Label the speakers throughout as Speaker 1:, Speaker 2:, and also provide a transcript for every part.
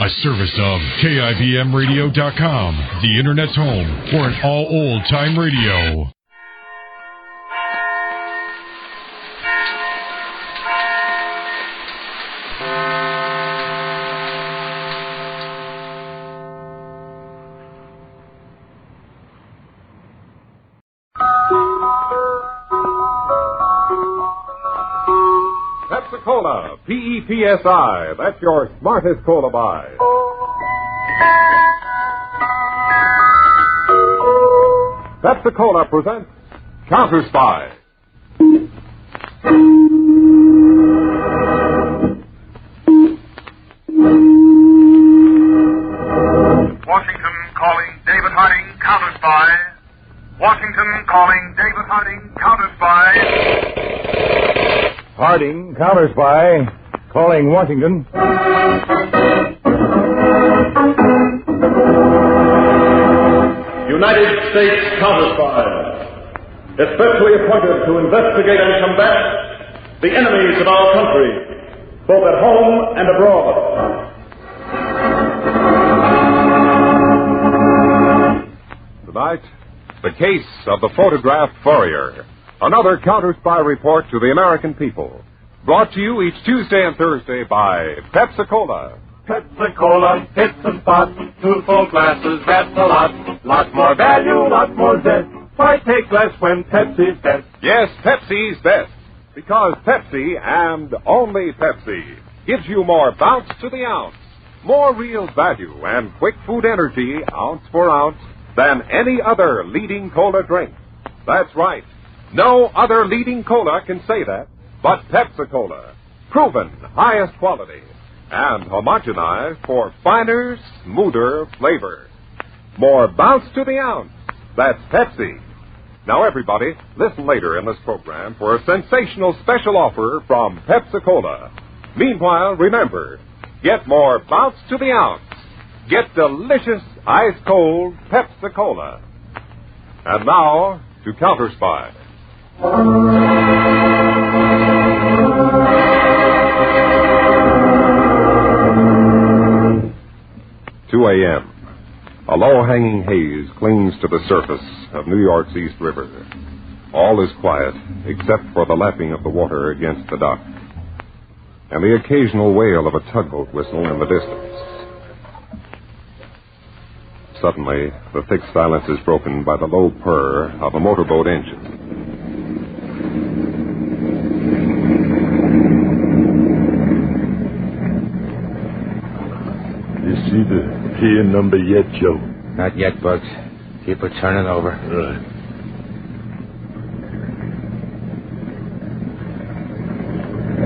Speaker 1: A service of KIBMradio.com, the Internet's home for an all old-time radio.
Speaker 2: Pepsi-Cola, P-E-P-S-I. That's your smartest cola buy. Pepsi-Cola presents Counterspy.
Speaker 3: Washington calling David Harding, Counterspy. Washington calling David Harding, Counterspy.
Speaker 4: Harding, Counterspy, calling Washington.
Speaker 5: United States Counterspy, especially appointed to investigate and combat the enemies of our country, both at home and abroad.
Speaker 2: Tonight, the case of the photograph Furrier. Another Counterspy report to the American people. Brought to you each Tuesday and Thursday by Pepsi-Cola.
Speaker 5: Pepsi-Cola, hits and spots, 2 full glasses, that's a lot. Lot more value, lot more zest. Why take less when Pepsi's best?
Speaker 2: Yes, Pepsi's best. Because Pepsi, and only Pepsi, gives you more bounce to the ounce, more real value and quick food energy, ounce for ounce, than any other leading cola drink. That's right. No other leading cola can say that, but Pepsi-Cola. Proven highest quality and homogenized for finer, smoother flavor. More bounce to the ounce. That's Pepsi. Now, everybody, listen later in this program for a sensational special offer from Pepsi-Cola. Meanwhile, remember, get more bounce to the ounce. Get delicious, ice-cold Pepsi-Cola. And now, to Counterspy. 2 a.m. A low-hanging haze clings to the surface of New York's East River. All is quiet, except for the lapping of the water against the dock, and the occasional wail of a tugboat whistle in the distance. Suddenly, the thick silence is broken by the low purr of a motorboat engine.
Speaker 6: You see the pier number yet, Joe?
Speaker 4: Not yet, Bugs. Keep her turning over.
Speaker 6: Right.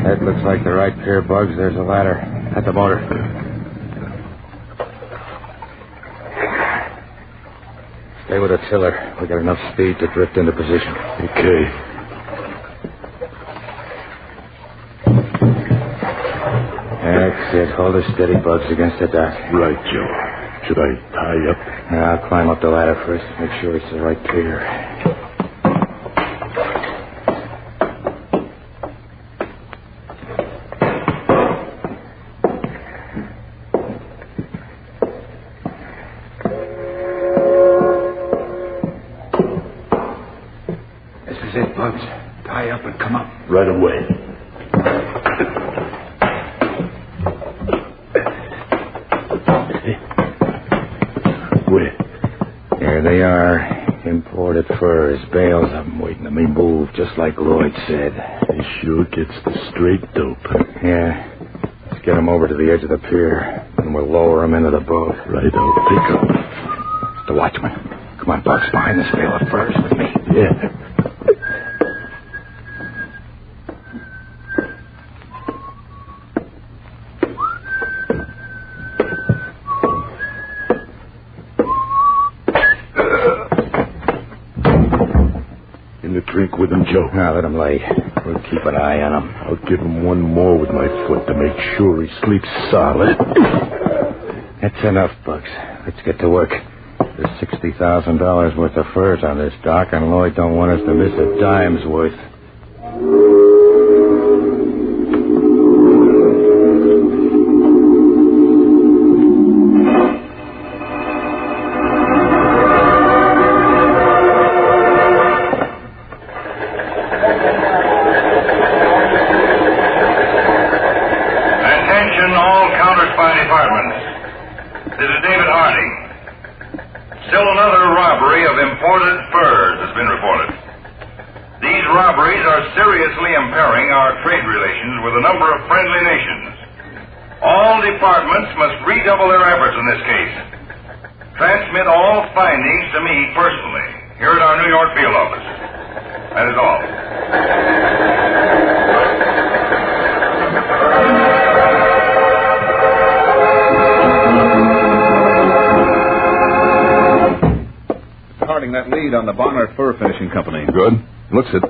Speaker 4: That looks like the right pier, Bugs. There's a ladder at the motor. Stay with the tiller. We got enough speed to drift into position.
Speaker 6: Okay.
Speaker 4: That's it. Hold her steady, Bugs, against the dock.
Speaker 6: Right, Joe. Should I tie up?
Speaker 4: I'll climb up the ladder first. Make sure it's the right pier. This is it, Bugs. Tie up and come up.
Speaker 6: Right away.
Speaker 4: There they are. Imported furs, bales of them waiting to be moved, just like Lloyd said.
Speaker 6: He sure gets the straight dope.
Speaker 4: Yeah. Let's get them over to the edge of the pier, and we'll lower them into the boat.
Speaker 6: Right, I'll pick up.
Speaker 4: The watchman. Come on, Bugs, behind this bale of furs with me.
Speaker 6: Yeah. Drink with him, Joe.
Speaker 4: Now, let him lay. We'll keep an eye on him.
Speaker 6: I'll give him one more with my foot to make sure he sleeps solid.
Speaker 4: That's enough, Bugs. Let's get to work. There's $60,000 worth of furs on this dock, and Lloyd don't want us to miss a dime's worth.
Speaker 3: Counterspy Department. This is David Harding. Still another robbery of imported furs has been reported. These robberies are seriously impairing our trade relations with a number of friendly nations. All departments must redouble their efforts in this case. Transmit all findings to me personally, here at our New York field office. That is all.
Speaker 7: Harding, that lead on the Bonner Fur Finishing Company.
Speaker 6: Good. Looks it.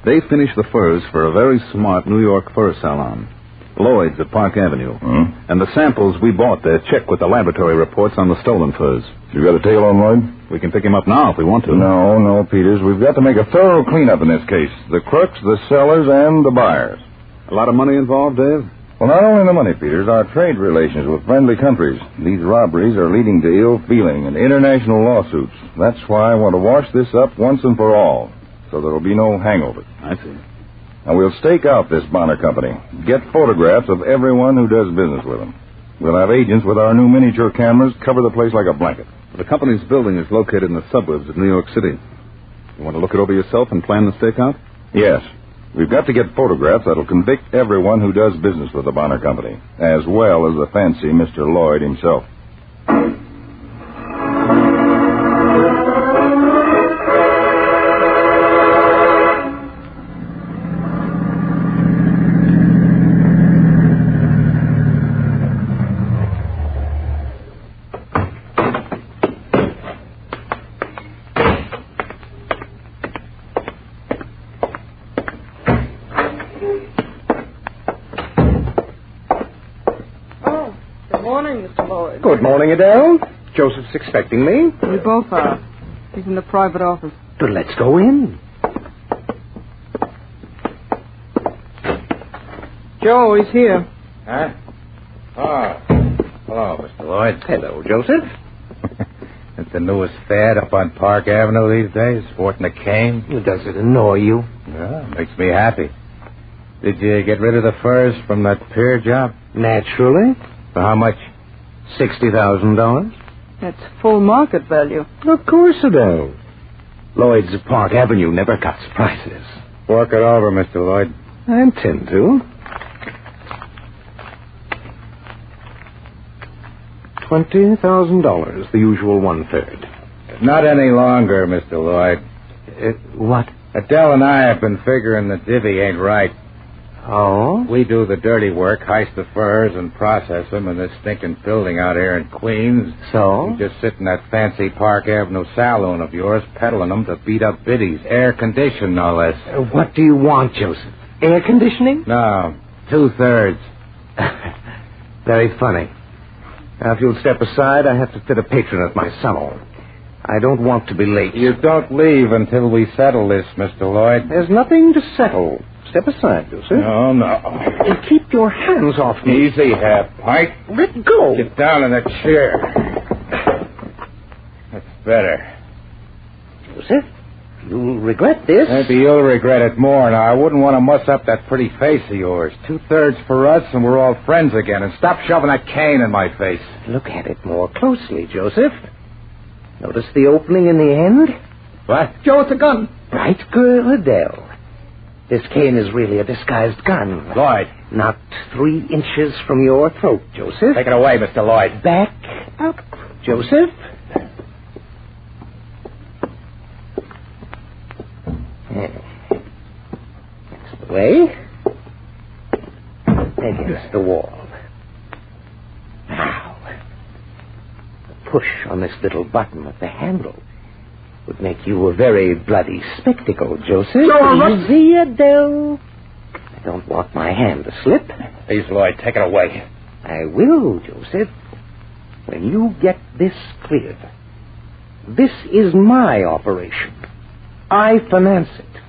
Speaker 7: They finish the furs for a very smart New York fur salon, Lloyd's at Park Avenue. And the samples we bought there check with the laboratory reports on the stolen furs.
Speaker 6: You got a tail on Lloyd?
Speaker 7: We can pick him up now if we want to.
Speaker 6: No, Peters. We've got to make a thorough cleanup in this case. The crooks, the sellers, and the buyers.
Speaker 7: A lot of money involved, Dave?
Speaker 6: Well, not only the money, Peters, our trade relations with friendly countries. These robberies are leading to ill feeling and international lawsuits. That's why I want to wash this up once and for all, so there'll be no hangover.
Speaker 7: I see.
Speaker 6: And we'll stake out this Bonner Company. Get photographs of everyone who does business with them. We'll have agents with our new miniature cameras cover the place like a blanket.
Speaker 7: The company's building is located in the suburbs of New York City. You want to look it over yourself and plan the stakeout?
Speaker 6: Yes. We've got to get photographs that'll convict everyone who does business with the Bonner Company, as well as the fancy Mr. Lloyd himself.
Speaker 8: Good morning, Adele. Joseph's expecting me.
Speaker 9: We both are. He's in the private office.
Speaker 8: But let's go in.
Speaker 9: Joe, he's here.
Speaker 4: Huh? Oh. Hello, Mr. Lloyd.
Speaker 8: Hello, Joseph.
Speaker 4: It's the newest fad up on Park Avenue these days, sporting a cane.
Speaker 8: Does it annoy you?
Speaker 4: Yeah, makes me happy. Did you get rid of the furs from that pier job?
Speaker 8: Naturally.
Speaker 4: For how much? $60,000?
Speaker 9: That's full market value.
Speaker 8: Of course, Adele. Lloyd's of Park Avenue never cuts prices.
Speaker 4: Work it over, Mr. Lloyd.
Speaker 8: I intend to. $20,000, the usual 1/3.
Speaker 4: Not any longer, Mr. Lloyd.
Speaker 8: What?
Speaker 4: Adele and I have been figuring the divvy ain't right.
Speaker 8: Oh?
Speaker 4: We do the dirty work, heist the furs, and process them in this stinking building out here in Queens.
Speaker 8: So?
Speaker 4: You just sit in that fancy Park Avenue saloon of yours, peddling them to beat up biddies. Air conditioned, no less.
Speaker 8: What do you want, Joseph? Air conditioning?
Speaker 4: No, 2/3.
Speaker 8: Very funny. Now, if you'll step aside, I have to fit a patron at my salon. I don't want to be late.
Speaker 4: You don't leave until we settle this, Mr. Lloyd.
Speaker 8: There's nothing to settle. Step aside, Joseph.
Speaker 4: No.
Speaker 8: And keep your hands off me.
Speaker 4: Easy, Hap. Pike.
Speaker 8: Let go.
Speaker 4: Get down in that chair. That's better.
Speaker 8: Joseph, you'll regret this.
Speaker 4: Maybe you'll regret it more. Now, I wouldn't want to muss up that pretty face of yours. 2/3 for us, and we're all friends again. And stop shoving that cane in my face.
Speaker 8: Look at it more closely, Joseph. Notice the opening in the end?
Speaker 4: What?
Speaker 9: Joe, it's a gun.
Speaker 8: Right, girl, Adele. This cane is really a disguised gun.
Speaker 4: Lloyd.
Speaker 8: Not 3 inches from your throat, Joseph.
Speaker 4: Take it away, Mr. Lloyd.
Speaker 8: Back up, Joseph. That's the way. Against the wall. Now, the push on this little button at the handle would make you a very bloody spectacle, Joseph. Easy, Adele. I don't want my hand to slip.
Speaker 4: Please, Lloyd, take it away.
Speaker 8: I will, Joseph. When you get this cleared. This is my operation. I finance it.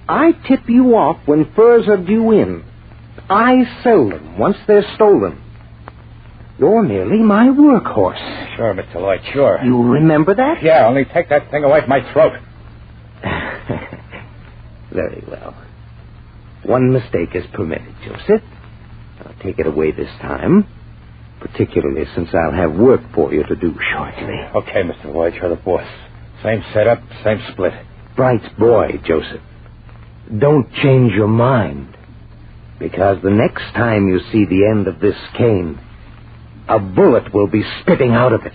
Speaker 8: I tip you off when furs are due in. I sell them once they're stolen. You're merely my workhorse.
Speaker 4: Sure, Mr. Lloyd, sure.
Speaker 8: You remember that?
Speaker 4: Yeah, only take that thing away from my throat.
Speaker 8: Very well. One mistake is permitted, Joseph. I'll take it away this time. particularly since I'll have work for you to do shortly.
Speaker 4: Okay, Mr. Lloyd, you're the boss. Same setup, same split.
Speaker 8: Bright boy, Joseph. Don't change your mind, because the next time you see the end of this cane, a bullet will be spitting out of it.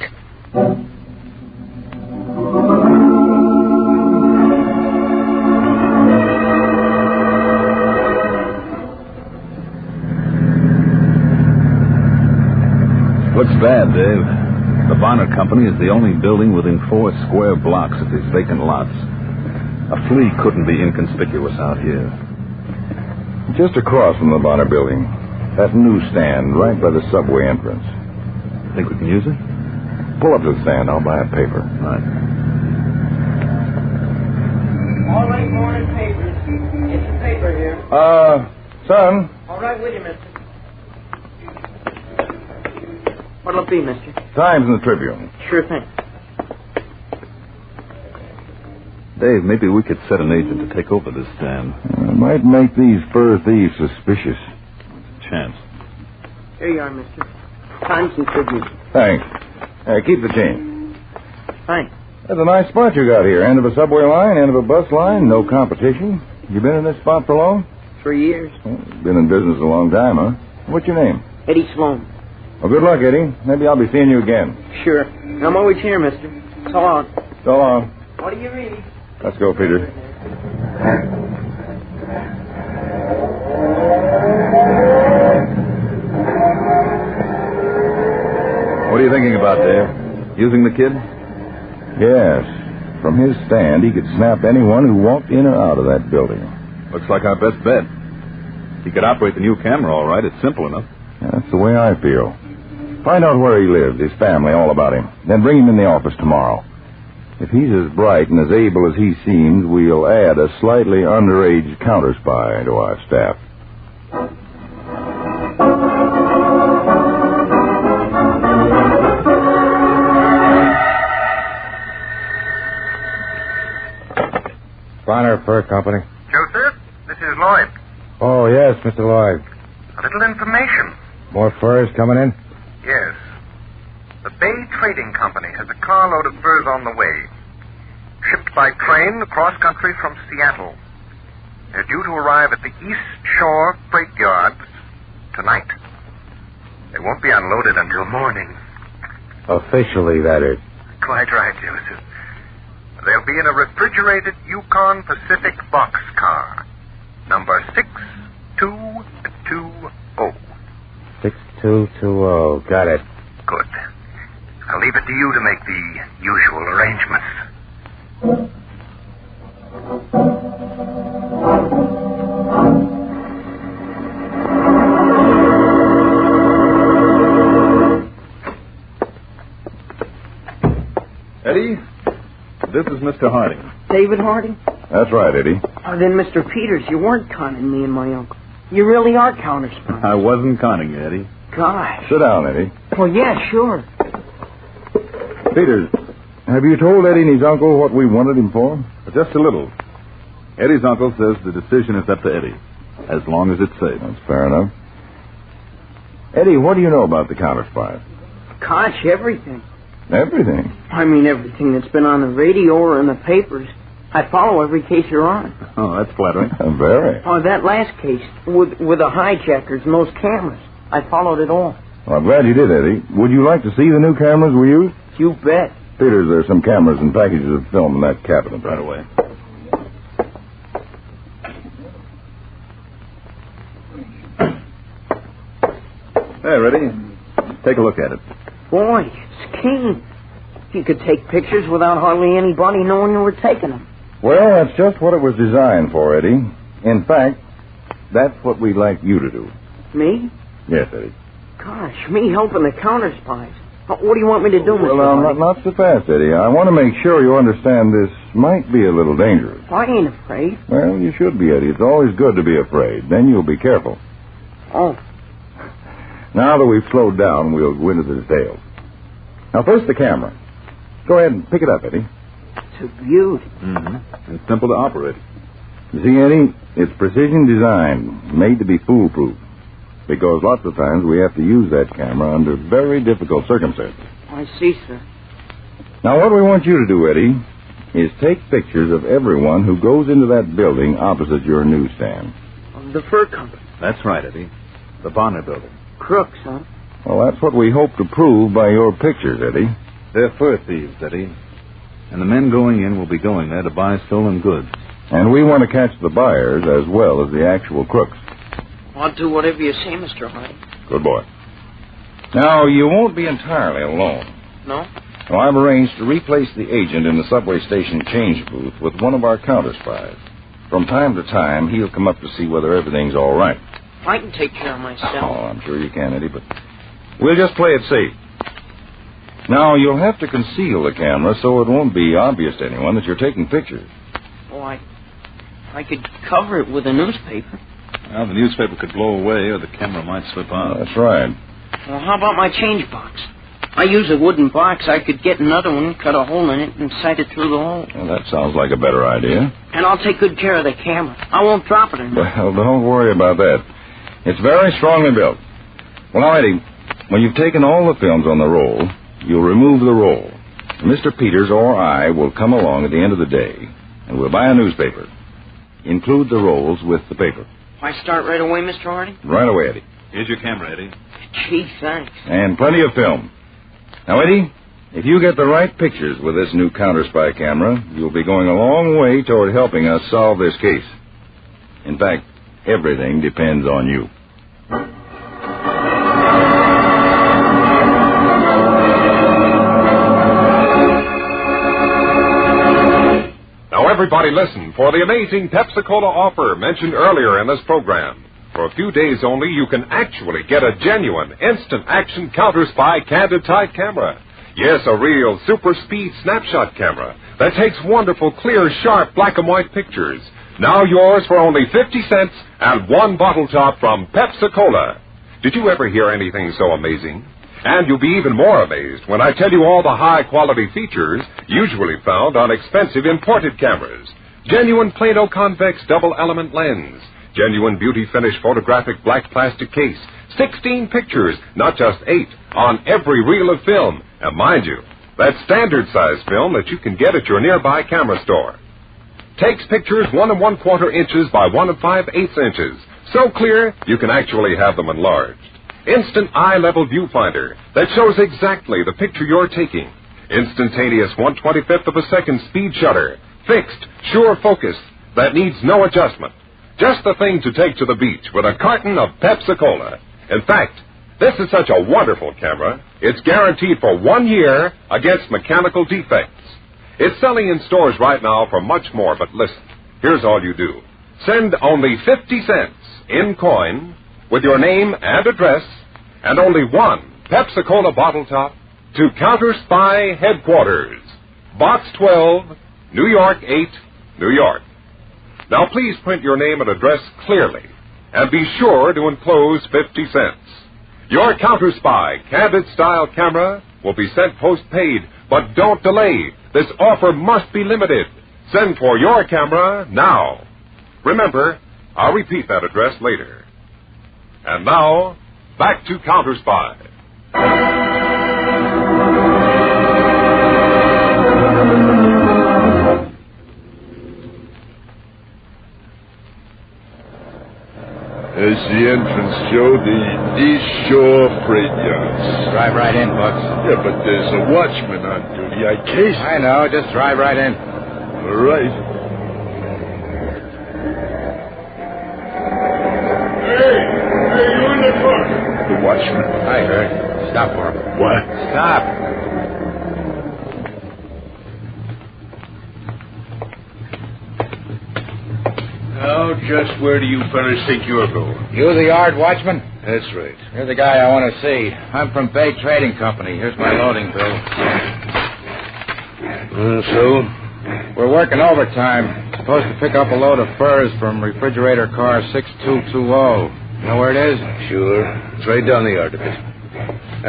Speaker 7: Looks bad, Dave. The Bonner Company is the only building within 4 square blocks of these vacant lots. A flea couldn't be inconspicuous out here.
Speaker 6: Just across from the Bonner building. That newsstand right by the subway entrance.
Speaker 7: Think we can use it?
Speaker 6: Pull up to the stand. I'll buy a paper.
Speaker 7: Right.
Speaker 8: All right, morning papers. Get your paper here.
Speaker 6: Son.
Speaker 8: All right with you, mister. What'll it be, mister?
Speaker 6: Times in the Tribune.
Speaker 8: Sure thing.
Speaker 7: Dave, maybe we could set an agent to take over this stand.
Speaker 6: Might make these fur thieves suspicious.
Speaker 7: Chance.
Speaker 8: Here you are, mister. Times and Tribune.
Speaker 6: Thanks. Keep the change.
Speaker 8: Thanks.
Speaker 6: That's a nice spot you got here. End of a subway line, end of a bus line, no competition. You been in this spot for long?
Speaker 8: 3 years.
Speaker 6: Well, been in business a long time, huh? What's your name?
Speaker 8: Eddie Sloan.
Speaker 6: Well, good luck, Eddie. Maybe I'll be seeing you again.
Speaker 8: Sure. I'm always here, mister. So long.
Speaker 6: So long.
Speaker 8: What do you read?
Speaker 6: Let's go, Peter.
Speaker 7: What are you thinking about, Dave? Using the kid?
Speaker 6: Yes. From his stand, he could snap anyone who walked in or out of that building.
Speaker 7: Looks like our best bet. He could operate the new camera all right. It's simple enough.
Speaker 6: That's the way I feel. Find out where he lives, his family, all about him. Then bring him in the office tomorrow. If he's as bright and as able as he seems, we'll add a slightly underage counterspy to our staff.
Speaker 4: Bonner Fur Company.
Speaker 3: Joseph, this is Lloyd.
Speaker 4: Oh, yes, Mr. Lloyd.
Speaker 3: A little information.
Speaker 4: More furs coming in?
Speaker 3: Yes. The Bay Trading Company has a carload of furs on the way. Shipped by train across country from Seattle. They're due to arrive at the East Shore Freight Yards tonight. They won't be unloaded until morning.
Speaker 4: Officially, that is.
Speaker 3: Quite right, Joseph. They'll be in a refrigerated Yukon Pacific boxcar. Number 6220.
Speaker 4: 6220. Got it.
Speaker 3: Good. I'll leave it to you to make the usual arrangements.
Speaker 7: Eddie, this is Mr. Harding.
Speaker 9: David Harding?
Speaker 6: That's right, Eddie.
Speaker 9: Oh, then, Mr. Peters, you weren't conning me and my uncle. You really are counterspies.
Speaker 7: I wasn't conning you, Eddie.
Speaker 9: Gosh.
Speaker 6: Sit down, Eddie.
Speaker 9: Well, yeah, sure.
Speaker 6: Peters, have you told Eddie and his uncle what we wanted him for?
Speaker 7: Just a little. Eddie's uncle says the decision is up to Eddie, as long as it's safe.
Speaker 6: That's fair enough. Eddie, what do you know about the counterspy?
Speaker 9: Gosh, everything.
Speaker 6: Everything.
Speaker 9: I mean, everything that's been on the radio or in the papers. I follow every case you're on.
Speaker 7: Oh, that's flattering.
Speaker 6: Very.
Speaker 9: Oh, that last case with the hijackers and those cameras. I followed it all.
Speaker 6: Well, I'm glad you did, Eddie. Would you like to see the new cameras we use?
Speaker 9: You bet.
Speaker 6: Peters, there's some cameras and packages of film in that cabinet.
Speaker 7: Right away. Hey, ready? Take a look at it.
Speaker 9: Boy, it's keen. You could take pictures without hardly anybody knowing you were taking them.
Speaker 6: Well, that's just what it was designed for, Eddie. In fact, that's what we'd like you to do.
Speaker 9: Me?
Speaker 6: Yes, Eddie.
Speaker 9: Gosh, me helping the counterspies. What do you want me to do, Mr.
Speaker 6: Well,
Speaker 9: Harding?
Speaker 6: not so fast, Eddie. I want to make sure you understand this might be a little dangerous.
Speaker 9: I ain't afraid.
Speaker 6: Well, you should be, Eddie. It's always good to be afraid. Then you'll be careful.
Speaker 9: Oh.
Speaker 6: Now that we've slowed down, we'll go into the details. Now, first the camera. Go ahead and pick it up, Eddie.
Speaker 9: It's a beauty.
Speaker 7: Mm-hmm. And simple to operate.
Speaker 6: You see, Eddie, it's precision design, made to be foolproof. because lots of times we have to use that camera under very difficult circumstances.
Speaker 9: I see, sir.
Speaker 6: Now, what we want you to do, Eddie, is take pictures of everyone who goes into that building opposite your newsstand.
Speaker 9: The fur company.
Speaker 7: That's right, Eddie. The Bonner building.
Speaker 9: Crooks, huh?
Speaker 6: Well, that's what we hope to prove by your pictures, Eddie.
Speaker 7: They're fur thieves, Eddie. And the men going in will be going there to buy stolen goods.
Speaker 6: And we want to catch the buyers as well as the actual crooks.
Speaker 9: I'll do whatever you say, Mr. Hardy.
Speaker 6: Good boy. Now, you won't be entirely alone.
Speaker 9: No?
Speaker 6: Well, I've arranged to replace the agent in the subway station change booth with one of our counterspies. From time to time, he'll come up to see whether everything's all right.
Speaker 9: I can take care of myself.
Speaker 6: Oh, I'm sure you can, Eddie, but we'll just play it safe. Now, you'll have to conceal the camera so it won't be obvious to anyone that you're taking pictures.
Speaker 9: Oh, I could cover it with a newspaper.
Speaker 7: Well, the newspaper could blow away or the camera might slip out.
Speaker 6: That's right.
Speaker 9: Well, how about my change box? I use a wooden box. I could get another one, cut a hole in it, and sight it through the hole.
Speaker 6: Well, that sounds like a better idea.
Speaker 9: And I'll take good care of the camera. I won't drop it or nothing.
Speaker 6: Well, don't worry about that. It's very strongly built. Well, now, Eddie, when you've taken all the films on the roll, you'll remove the roll. Mr. Peters or I will come along at the end of the day, and we'll buy a newspaper. Include the rolls with the paper.
Speaker 9: I start right away, Mr. Hardy?
Speaker 6: Right away, Eddie.
Speaker 7: Here's your camera, Eddie.
Speaker 9: Gee, thanks.
Speaker 6: And plenty of film. Now, Eddie, if you get the right pictures with this new Counterspy camera, you'll be going a long way toward helping us solve this case. In fact, everything depends on you.
Speaker 2: Now, everybody listen for the amazing Pepsi-Cola offer mentioned earlier in this program. For a few days only, you can actually get a genuine, instant-action Counterspy candid type camera. Yes, a real super-speed snapshot camera that takes wonderful, clear, sharp black and white pictures. Now yours for only 50 cents and one bottle top from Pepsi-Cola. Did you ever hear anything so amazing? And you'll be even more amazed when I tell you all the high-quality features usually found on expensive imported cameras. Genuine Plano convex double-element lens. Genuine beauty finish photographic black plastic case. 16 pictures, not just 8, on every reel of film. And mind you, that's standard size film that you can get at your nearby camera store. Takes pictures 1 1/4 inches by 1 5/8 inches. So clear, you can actually have them enlarged. Instant eye-level viewfinder that shows exactly the picture you're taking. Instantaneous 1/25th of a second speed shutter. Fixed, sure focus that needs no adjustment. Just the thing to take to the beach with a carton of Pepsi-Cola. In fact, this is such a wonderful camera, it's guaranteed for 1 year against mechanical defects. It's selling in stores right now for much more, but listen, here's all you do. Send only 50 cents in coin with your name and address and only one Pepsi-Cola bottle top to Counterspy Headquarters, Box 12, New York 8, New York. Now, please print your name and address clearly, and be sure to enclose 50 cents. Your Counterspy Candid-style camera will be sent post-paid, but don't delay. This offer must be limited. Send for your camera now. Remember, I'll repeat that address later. And now, back to Counterspy.
Speaker 10: There's the entrance, Joe, the East Shore Freight Yards.
Speaker 4: Drive right in, Bucks.
Speaker 10: Yeah, but there's a watchman on duty. I cased.
Speaker 4: I know. Just drive right in.
Speaker 10: All right. Hey, you in the front? The watchman.
Speaker 4: I heard. Stop for him.
Speaker 10: What?
Speaker 4: Stop.
Speaker 10: Now, just where do you fellas think you're going?
Speaker 4: You the yard watchman?
Speaker 10: That's right.
Speaker 4: You're the guy I want to see. I'm from Bay Trading Company. Here's my loading bill.
Speaker 10: So?
Speaker 4: We're working overtime. Supposed to pick up a load of furs from refrigerator car 6220. Know where it is?
Speaker 10: Sure. It's right down the yard a bit.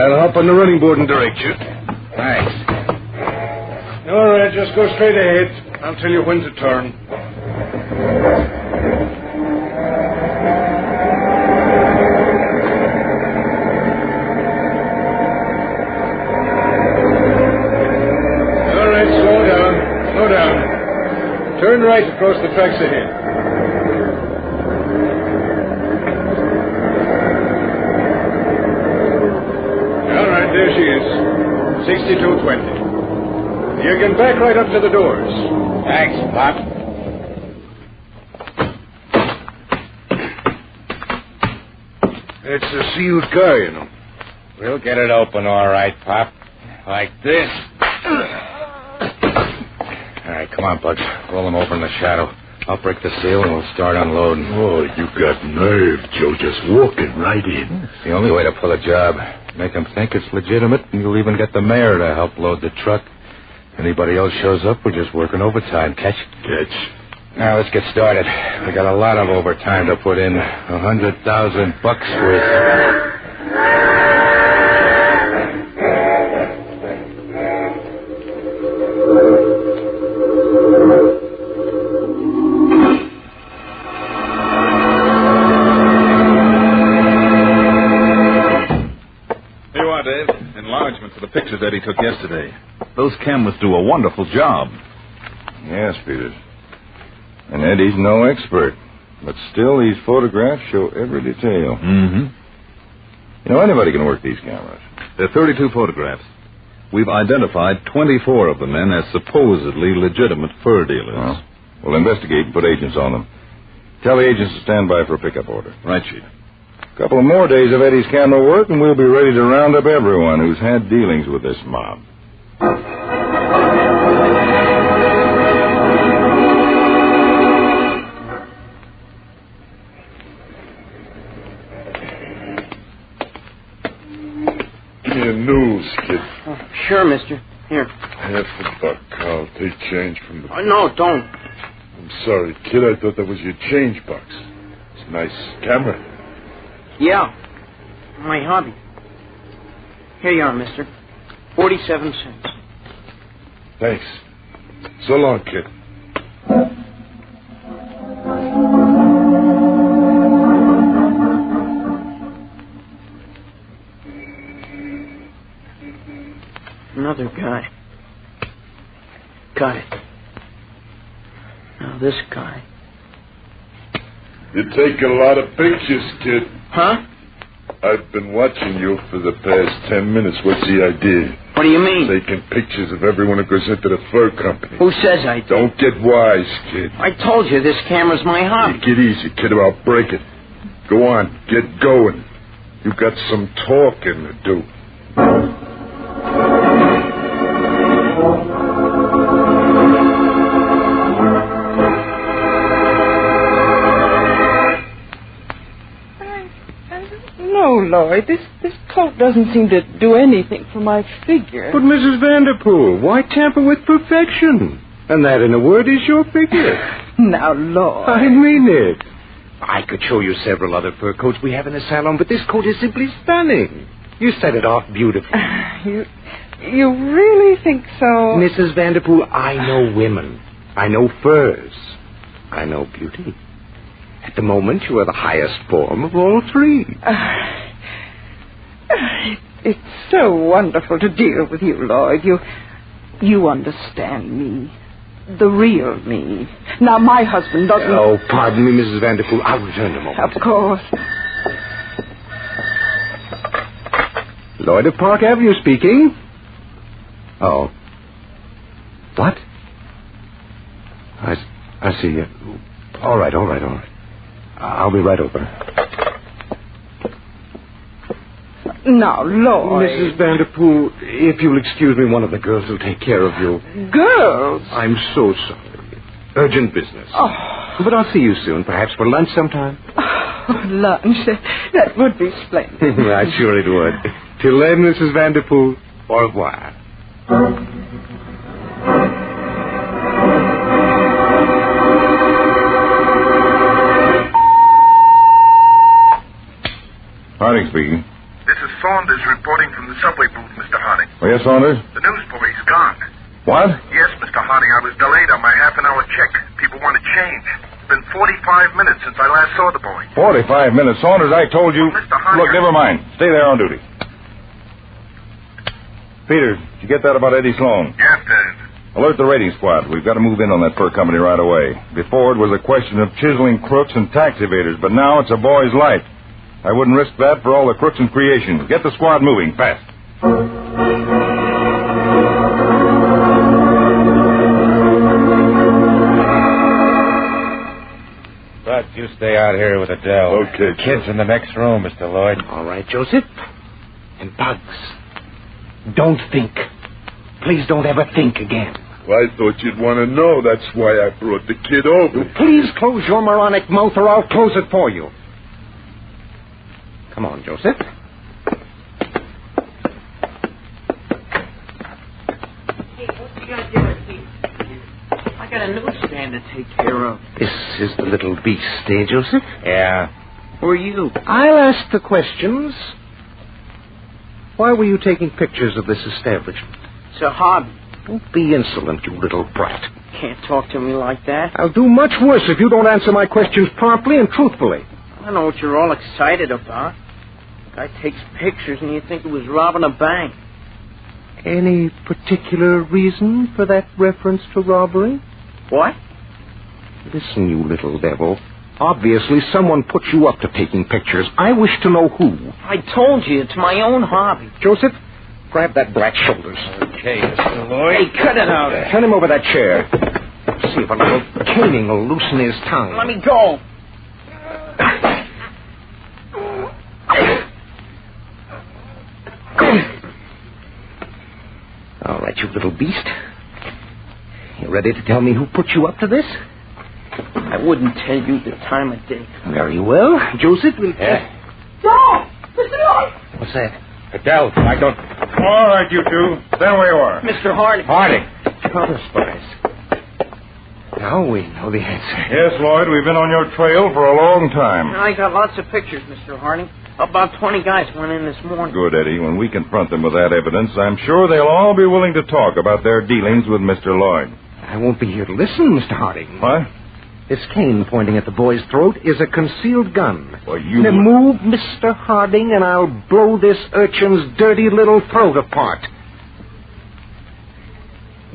Speaker 10: I'll hop on the running board and direct you.
Speaker 4: Thanks.
Speaker 10: All right, just go straight ahead. I'll tell you when to turn.
Speaker 5: right across the tracks ahead. All right, there she is. 6220. You can back right up to the doors.
Speaker 4: Thanks, Pop.
Speaker 10: It's a sealed car, you know.
Speaker 4: We'll get it open all right, Pop. Like this. All right, come on, Bugs. Roll him over in the shadow. I'll break the seal and we'll start unloading.
Speaker 10: Oh, you got nerve, Joe, just walking right in.
Speaker 4: It's the only way to pull a job. Make them think it's legitimate, and you'll even get the mayor to help load the truck. Anybody else shows up, we're just working overtime. Catch?
Speaker 10: Catch.
Speaker 4: Now, let's get started. We got a lot of overtime to put in. $100,000 worth.
Speaker 7: Pictures Eddie took yesterday. Those cameras do a wonderful job.
Speaker 6: Yes, Peters. And Eddie's no expert. But still, these photographs show every detail.
Speaker 7: Mm-hmm.
Speaker 6: You know, anybody can work these cameras.
Speaker 7: There are 32 photographs. We've identified 24 of the men as supposedly legitimate fur dealers.
Speaker 6: Well, we'll investigate and put agents on them. Tell the agents to stand by for a pickup order.
Speaker 7: Right, Chief.
Speaker 6: A couple of more days of Eddie's camera work, and we'll be ready to round up everyone who's had dealings with this mob.
Speaker 10: Your news, kid.
Speaker 9: Oh, sure, mister. Here.
Speaker 10: $50. I'll take change from the...
Speaker 9: Oh, no, don't.
Speaker 10: I'm sorry, kid. I thought that was your change box. It's a nice camera.
Speaker 9: Yeah. My hobby. Here you are, mister. 47 cents.
Speaker 10: Thanks. So long, kid.
Speaker 9: Another guy. Got it. Now this guy.
Speaker 10: You take a lot of pictures, kid.
Speaker 9: Huh?
Speaker 10: I've been watching you for the past 10 minutes. What's the idea?
Speaker 9: What do you mean?
Speaker 10: Taking pictures of everyone who goes into the fur company.
Speaker 9: Who says I did?
Speaker 10: Don't get wise, kid.
Speaker 9: I told you this camera's my hobby.
Speaker 10: Get easy, kid, or I'll break it. Go on, get going. You got some talking to do.
Speaker 11: No, Lloyd, this coat doesn't seem to do anything for my figure.
Speaker 8: But, Mrs. Vanderpool, why tamper with perfection? And that, in a word, is your figure.
Speaker 11: Now, Lloyd.
Speaker 8: I mean it. I could show you several other fur coats we have in the salon, but this coat is simply stunning. You set it off beautifully.
Speaker 11: You really think so?
Speaker 8: Mrs. Vanderpool, I know women. I know furs. I know beauty. At the moment, you are the highest form of all three.
Speaker 11: It's so wonderful to deal with you, Lloyd. You understand me. The real me. Now, my husband doesn't...
Speaker 8: Oh, pardon me, Mrs. Vanderpool. I'll return in a moment.
Speaker 11: Of course.
Speaker 8: Lloyd of Park Avenue speaking. Oh. What? I see. All right. I'll be right over.
Speaker 11: Now, Lloyd.
Speaker 8: Mrs. Vanderpool, if you'll excuse me, one of the girls will take care of you.
Speaker 11: Girls?
Speaker 8: I'm so sorry. Urgent business.
Speaker 11: Oh.
Speaker 8: But I'll see you soon, perhaps for lunch sometime.
Speaker 11: Oh, lunch. That would be splendid.
Speaker 8: I sure it would. Till then, Mrs. Vanderpool, au revoir.
Speaker 6: Harding speaking.
Speaker 3: This is Saunders reporting from the subway booth, Mr. Harding.
Speaker 6: Oh, yes, Saunders?
Speaker 3: The newsboy's gone.
Speaker 6: What?
Speaker 3: Yes, Mr. Harding. I was delayed on my half-an-hour check. People want to change. It's been 45 minutes since I last saw the boy.
Speaker 6: 45 minutes. Saunders, I told you...
Speaker 3: Oh, Mr. Harding...
Speaker 6: Look, never mind. Stay there on duty. Peter, did you get that about Eddie Sloan?
Speaker 3: Yes,
Speaker 6: Alert the raiding squad. We've got to move in on that fur company right away. Before, it was a question of chiseling crooks and tax evaders, but now it's a boy's life. I wouldn't risk that for all the crooks in creation. Get the squad moving, fast.
Speaker 4: Bud, you stay out here with Adele.
Speaker 10: Okay.
Speaker 4: The kid's in the next room, Mr. Lloyd.
Speaker 8: All right, Joseph. And Bugs, don't think. Please don't ever think again.
Speaker 10: Well, I thought you'd want to know. That's why I brought the kid over.
Speaker 8: Please close your moronic mouth or I'll close it for you. Come on, Joseph.
Speaker 9: Hey, what you got there, Pete? I got a newsstand to take care of.
Speaker 8: This is the little beast, eh, Joseph?
Speaker 4: Yeah.
Speaker 9: Who are you?
Speaker 8: I'll ask the questions. Why were you taking pictures of this establishment?
Speaker 9: It's a hobby.
Speaker 8: Don't be insolent, you little brat.
Speaker 9: Can't talk to me like that.
Speaker 8: I'll do much worse if you don't answer my questions promptly and truthfully.
Speaker 9: I know what you're all excited about. Guy takes pictures and you think it was robbing a bank.
Speaker 8: Any particular reason for that reference to robbery?
Speaker 9: What?
Speaker 8: Listen, you little devil. Obviously, someone put you up to taking pictures. I wish to know who.
Speaker 9: I told you, it's my own hobby.
Speaker 8: Joseph, grab that brat's shoulders.
Speaker 4: Okay, Mr. Lloyd.
Speaker 9: Hey, cut it out.
Speaker 8: Turn him over that chair. See if a little caning will loosen his tongue.
Speaker 9: Let me go.
Speaker 8: All right, you little beast. You ready to tell me who put you up to this?
Speaker 9: I wouldn't tell you the time of day.
Speaker 8: Very well. Joseph will...
Speaker 4: Yeah.
Speaker 9: No! Mr. Lloyd!
Speaker 8: What's that?
Speaker 4: Adele, I don't... All right, you two. Stand where you are.
Speaker 9: Mr. Harding.
Speaker 4: Harding.
Speaker 8: Counterspies. Now we know the answer.
Speaker 6: Yes, Lloyd, we've been on your trail for a long time.
Speaker 9: I got lots of pictures, Mr. Harding. About 20 guys went in this morning.
Speaker 6: Good, Eddie. When we confront them with that evidence, I'm sure they'll all be willing to talk about their dealings with Mr. Lloyd.
Speaker 8: I won't be here to listen, Mr. Harding.
Speaker 6: What?
Speaker 8: This cane pointing at the boy's throat is a concealed gun.
Speaker 6: Well, you...
Speaker 8: Now move, Mr. Harding, and I'll blow this urchin's dirty little throat apart.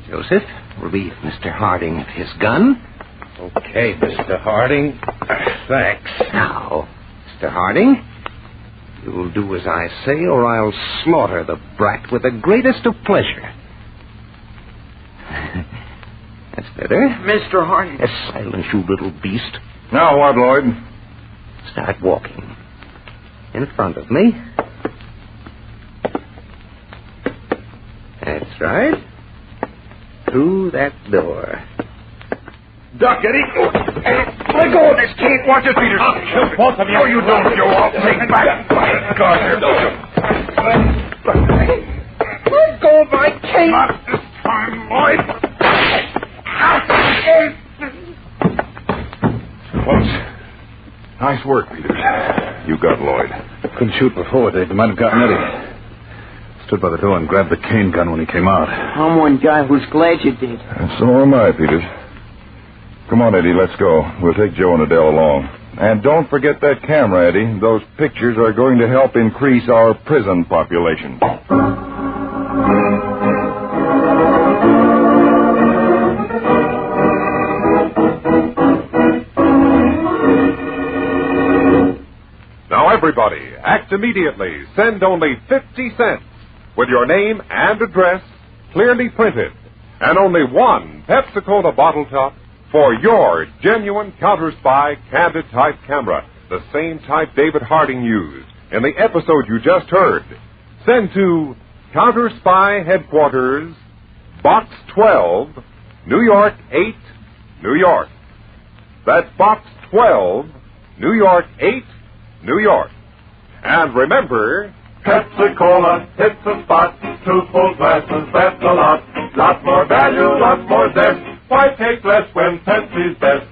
Speaker 8: Joseph, relieve Mr. Harding of his gun.
Speaker 4: Okay, Mr. Harding. Thanks.
Speaker 8: Now, Mr. Harding, you'll do as I say, or I'll slaughter the brat with the greatest of pleasure. That's better.
Speaker 9: Mr. Harding.
Speaker 8: Silence, you little beast.
Speaker 6: Now what, Lloyd?
Speaker 8: Start walking. In front of me. That's right. Through that door.
Speaker 3: Duck, Eddie. Let go of this cane. Watch it, Peter. I'll kill both of you. No, you don't, Joe. I'll take back. God,
Speaker 8: Let go of my cane.
Speaker 3: not this time, Lloyd.
Speaker 6: Close. Nice work, Peter. You got Lloyd.
Speaker 7: Couldn't shoot before, Dave. They might have gotten Eddie. Stood by the door and grabbed the cane gun when he came out.
Speaker 9: I'm one guy who's glad you did.
Speaker 6: And so am I, Peter. Come on, Eddie, let's go. We'll take Joe and Adele along. And don't forget that camera, Eddie. Those pictures are going to help increase our prison population.
Speaker 2: Now, everybody, act immediately. Send only 50 cents with your name and address clearly printed, and only one Pepsi-Cola bottle top for your genuine Counterspy Candid type camera, the same type David Harding used in the episode you just heard. Send to Counterspy Headquarters, Box 12, New York 8, New York. That's Box 12, New York 8, New York. And remember,
Speaker 5: Pepsi-Cola, hits the spot. Truthful glasses, that's a lot. Lot more value, lot more zest. Why take less when Pepsi's best?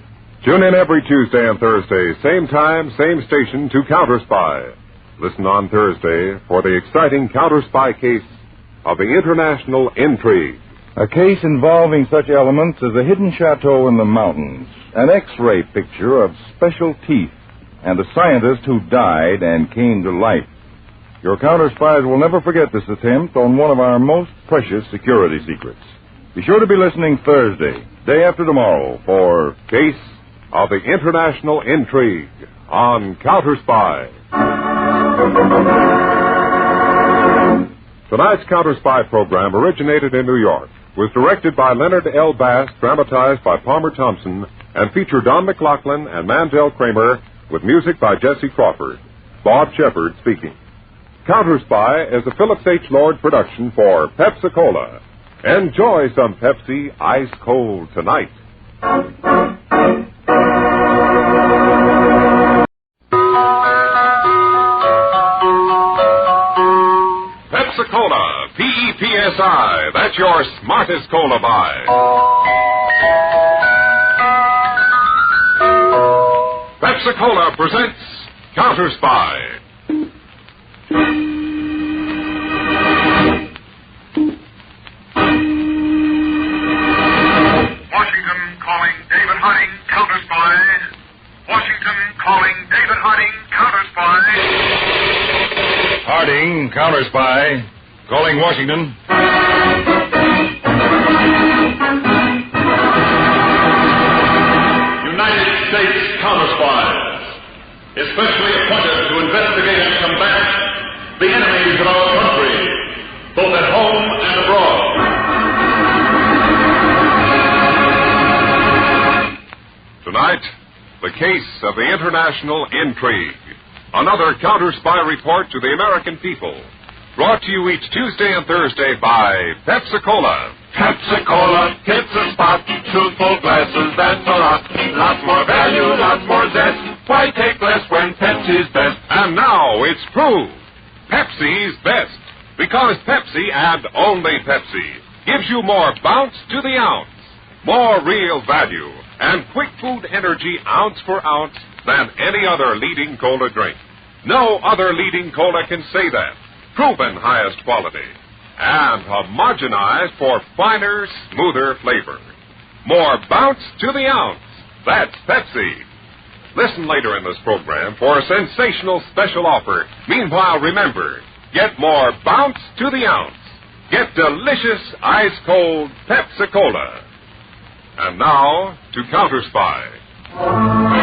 Speaker 2: tune in every Tuesday and Thursday, same time, same station, to Counterspy. Listen on Thursday for the exciting Counterspy case of the international Intrigue.
Speaker 6: A case involving such elements as a hidden chateau in the mountains, an X-ray picture of special teeth, and a scientist who died and came to life. Your counterspies will never forget this attempt on one of our most precious security secrets. Be sure to be listening Thursday, day after tomorrow, for Case of the International Intrigue on Counterspy. Tonight's Counterspy program originated in New York, was directed by Leonard L. Bass, dramatized by Palmer Thompson, and featured Don McLaughlin and Mandel Kramer, with music by Jesse Crawford. Bob Shepard speaking. Counterspy is a Phillips H. Lord production for Pepsi-Cola. Enjoy some Pepsi ice cold tonight. Pepsi-Cola, P-E-P-S-I. That's your smartest cola buy. Pepsi-Cola presents Counterspy.
Speaker 3: Washington calling David Harding, Counterspy. Washington calling David Harding, Counterspy.
Speaker 6: Harding, Counterspy. Calling Washington.
Speaker 5: United States Counterspies, especially appointed to investigate and combat the enemies of our country, both at home and abroad.
Speaker 2: Tonight, the case of the International Intrigue. Another Counterspy report to the American people. Brought to you each Tuesday and Thursday by Pepsi-Cola.
Speaker 3: Pepsi-Cola hits the spot. Truthful glasses, that's a lot. Lots more value, lots more zest. Why take less when Pepsi's best?
Speaker 2: And now it's proved. Pepsi's best. Because Pepsi and only Pepsi gives you more bounce to the ounce, more real value, and quick food energy ounce for ounce than any other leading cola drink. No other leading cola can say that. Proven highest quality. And homogenized for finer, smoother flavor. More bounce to the ounce. That's Pepsi. Listen later in this program for a sensational special offer. Meanwhile, remember, get more bounce to the ounce. Get delicious ice-cold Pepsi-Cola. And now, to Counterspy.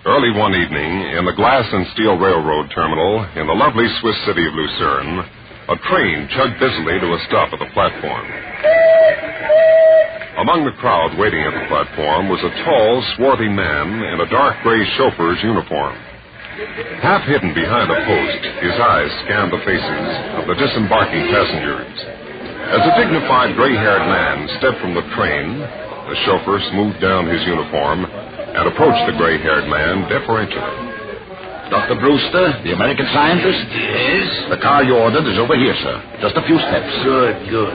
Speaker 2: Early one evening, in the Glass and Steel Railroad Terminal in the lovely Swiss city of Lucerne, a train chugged busily to a stop at the platform. Among the crowd waiting at the platform was a tall, swarthy man in a dark gray chauffeur's uniform. Half hidden behind a post, his eyes scanned the faces of the disembarking passengers. As a dignified gray-haired man stepped from the train, the chauffeur smoothed down his uniform and approached the gray-haired man deferentially.
Speaker 12: Dr. Brewster, the American scientist?
Speaker 13: Yes?
Speaker 12: The car you ordered is over here, sir. Just a few steps.
Speaker 13: Good, good.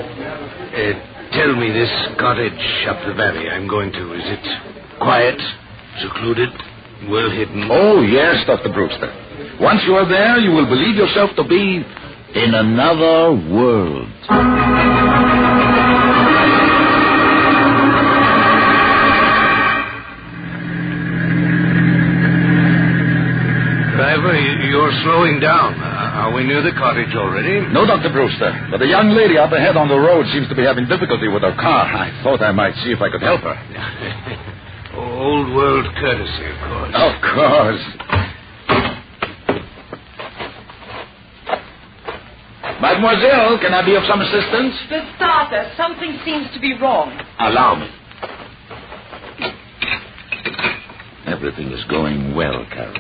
Speaker 13: Tell me, this cottage up the valley I'm going to, is it quiet, secluded, well hidden?
Speaker 12: Oh, yes, Dr. Brewster. Once you are there, you will believe yourself to be in another world.
Speaker 13: Driver, you're slowing down. Are we near the cottage already?
Speaker 12: No, Dr. Brewster, but a young lady up ahead on the road seems to be having difficulty with her car. I thought I might see if I could help her.
Speaker 13: Old world courtesy, of course.
Speaker 12: Of course. Mademoiselle, can I be of some assistance?
Speaker 11: The starter, something seems to be wrong.
Speaker 12: Allow me. Everything is going well, Carol.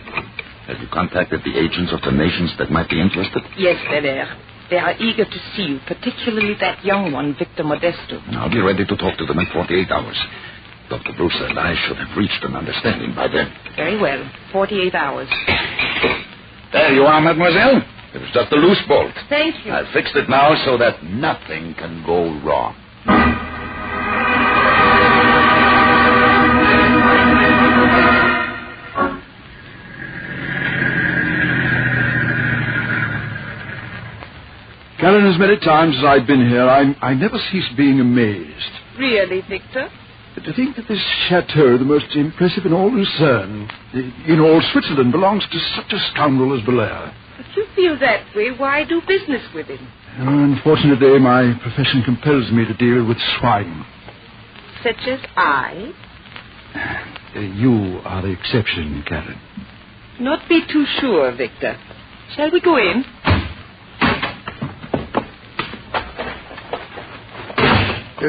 Speaker 12: Have you contacted the agents of the nations that might be interested?
Speaker 11: Yes, Furrier. They are eager to see you, particularly that young one, Victor Modesto.
Speaker 12: I'll be ready to talk to them in 48 hours. Dr. Brewster and I should have reached an understanding by then.
Speaker 11: Very well. 48 hours.
Speaker 12: There you are, mademoiselle. It was just a loose bolt.
Speaker 11: Thank you.
Speaker 12: I've fixed it now so that nothing can go wrong.
Speaker 14: Karen, as many times as I've been here, I never cease being amazed.
Speaker 11: Really, Victor?
Speaker 14: To think that this chateau, the most impressive in all Lucerne, in all Switzerland, belongs to such a scoundrel as Belair.
Speaker 11: If you feel that way, why do business with him?
Speaker 14: Unfortunately, my profession compels me to deal with swine.
Speaker 11: Such as I?
Speaker 14: You are the exception, Karen.
Speaker 11: Not be too sure, Victor. Shall we go in?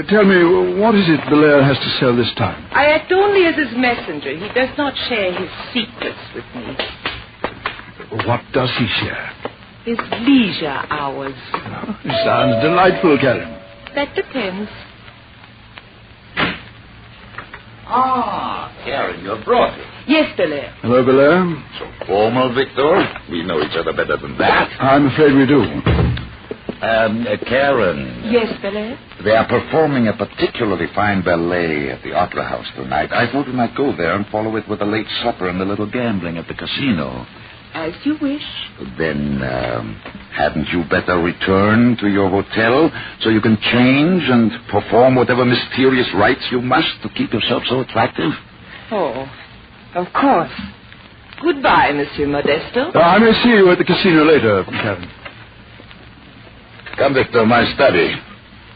Speaker 14: Tell me, what is it Belair has to sell this time?
Speaker 11: I act only as his messenger. He does not share his secrets with me.
Speaker 14: What does he share?
Speaker 11: His leisure hours.
Speaker 14: It sounds delightful, Karen.
Speaker 11: That depends.
Speaker 12: Ah, Karen, you're brought it.
Speaker 11: Yes, Belair.
Speaker 14: Hello, Belair.
Speaker 12: So formal, Victor. We know each other better than that.
Speaker 14: I'm afraid we do.
Speaker 12: Karen.
Speaker 11: Yes, Belair?
Speaker 12: They are performing a particularly fine ballet at the Opera House tonight. I thought we might go there and follow it with a late supper and a little gambling at the casino.
Speaker 11: As you wish.
Speaker 12: Then, hadn't you better return to your hotel so you can change and perform whatever mysterious rites you must to keep yourself so attractive?
Speaker 11: Oh, of course. Goodbye, Monsieur Modesto.
Speaker 14: I may see you at the casino later, Karen.
Speaker 12: Come, Victor, my study.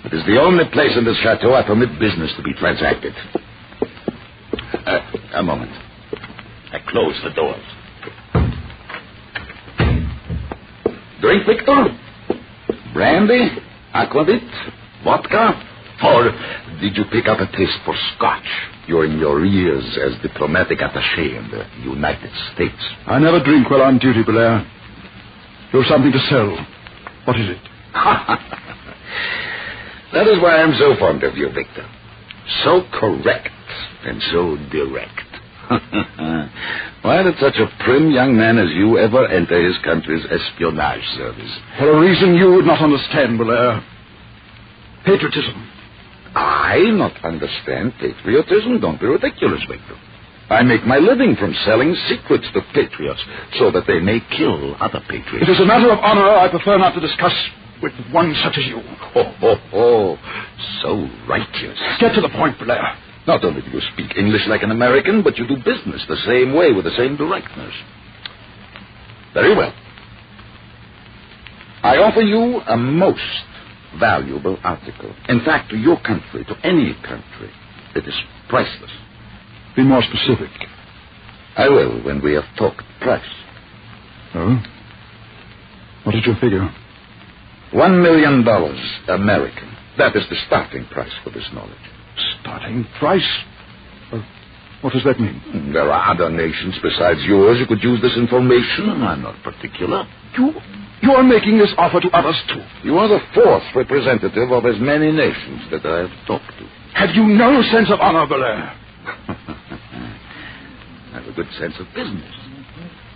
Speaker 12: It is the only place in this chateau I permit business to be transacted. A moment. I close the doors. Drink, Victor? Brandy? Aquavit? Vodka? Or did you pick up a taste for scotch during your years as diplomatic attaché in the United States?
Speaker 14: I never drink while on duty, Belair. You've something to sell. What is it?
Speaker 12: That is why I'm so fond of you, Victor. So correct and so direct. Why did such a prim young man as you ever enter his country's espionage service?
Speaker 14: For a reason you would not understand, Belair. Patriotism.
Speaker 12: I not understand patriotism? Don't be ridiculous, Victor. I make my living from selling secrets to patriots so that they may kill other patriots.
Speaker 14: It is a matter of honor I prefer not to discuss with one such as you.
Speaker 12: Oh, so righteous.
Speaker 14: Get to the point, Belair.
Speaker 12: Not only do you speak English like an American, but you do business the same way with the same directness. Very well. I offer you a most valuable article. In fact, to your country, to any country, it is priceless.
Speaker 14: Be more specific.
Speaker 12: I will when we have talked price.
Speaker 14: Oh? What is your figure?
Speaker 12: $1 million American. That is the starting price for this knowledge.
Speaker 14: Starting price? What does that mean?
Speaker 12: There are other nations besides yours who could use this information, and I'm not particular.
Speaker 14: You are making this offer to others, too.
Speaker 12: You are the fourth representative of as many nations that I have talked to.
Speaker 14: Have you no sense of honor, Belair?
Speaker 12: I have a good sense of business.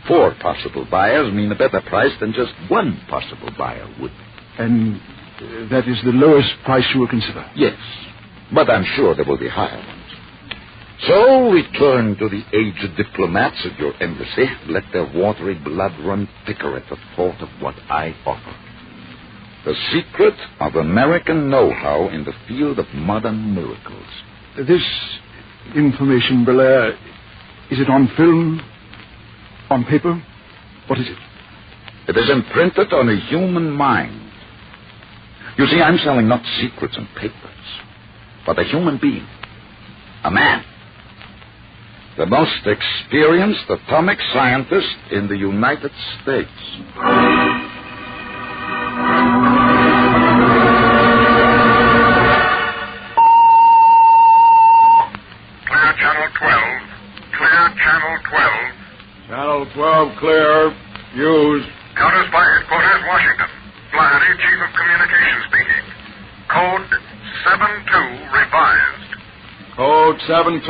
Speaker 12: 4 possible buyers mean a better price than just one possible buyer would.
Speaker 14: And that is the lowest price you will consider?
Speaker 12: Yes, but I'm sure there will be higher ones. So return to the aged diplomats at your embassy. Let their watery blood run thicker at the thought of what I offer. The secret of American know-how in the field of modern miracles.
Speaker 14: This information, Belair, is it on film? On paper? What is it?
Speaker 12: It is imprinted on a human mind. You see, I'm selling not secrets and papers, but a human being. A man. The most experienced atomic scientist in the United States.
Speaker 3: Clear Channel 12. Clear Channel 12.
Speaker 14: Channel 12 clear. Use.
Speaker 3: Counterspy Headquarters, Washington. Flaherty, Chief of Communications speaking. Code 72 revised.
Speaker 14: Code 72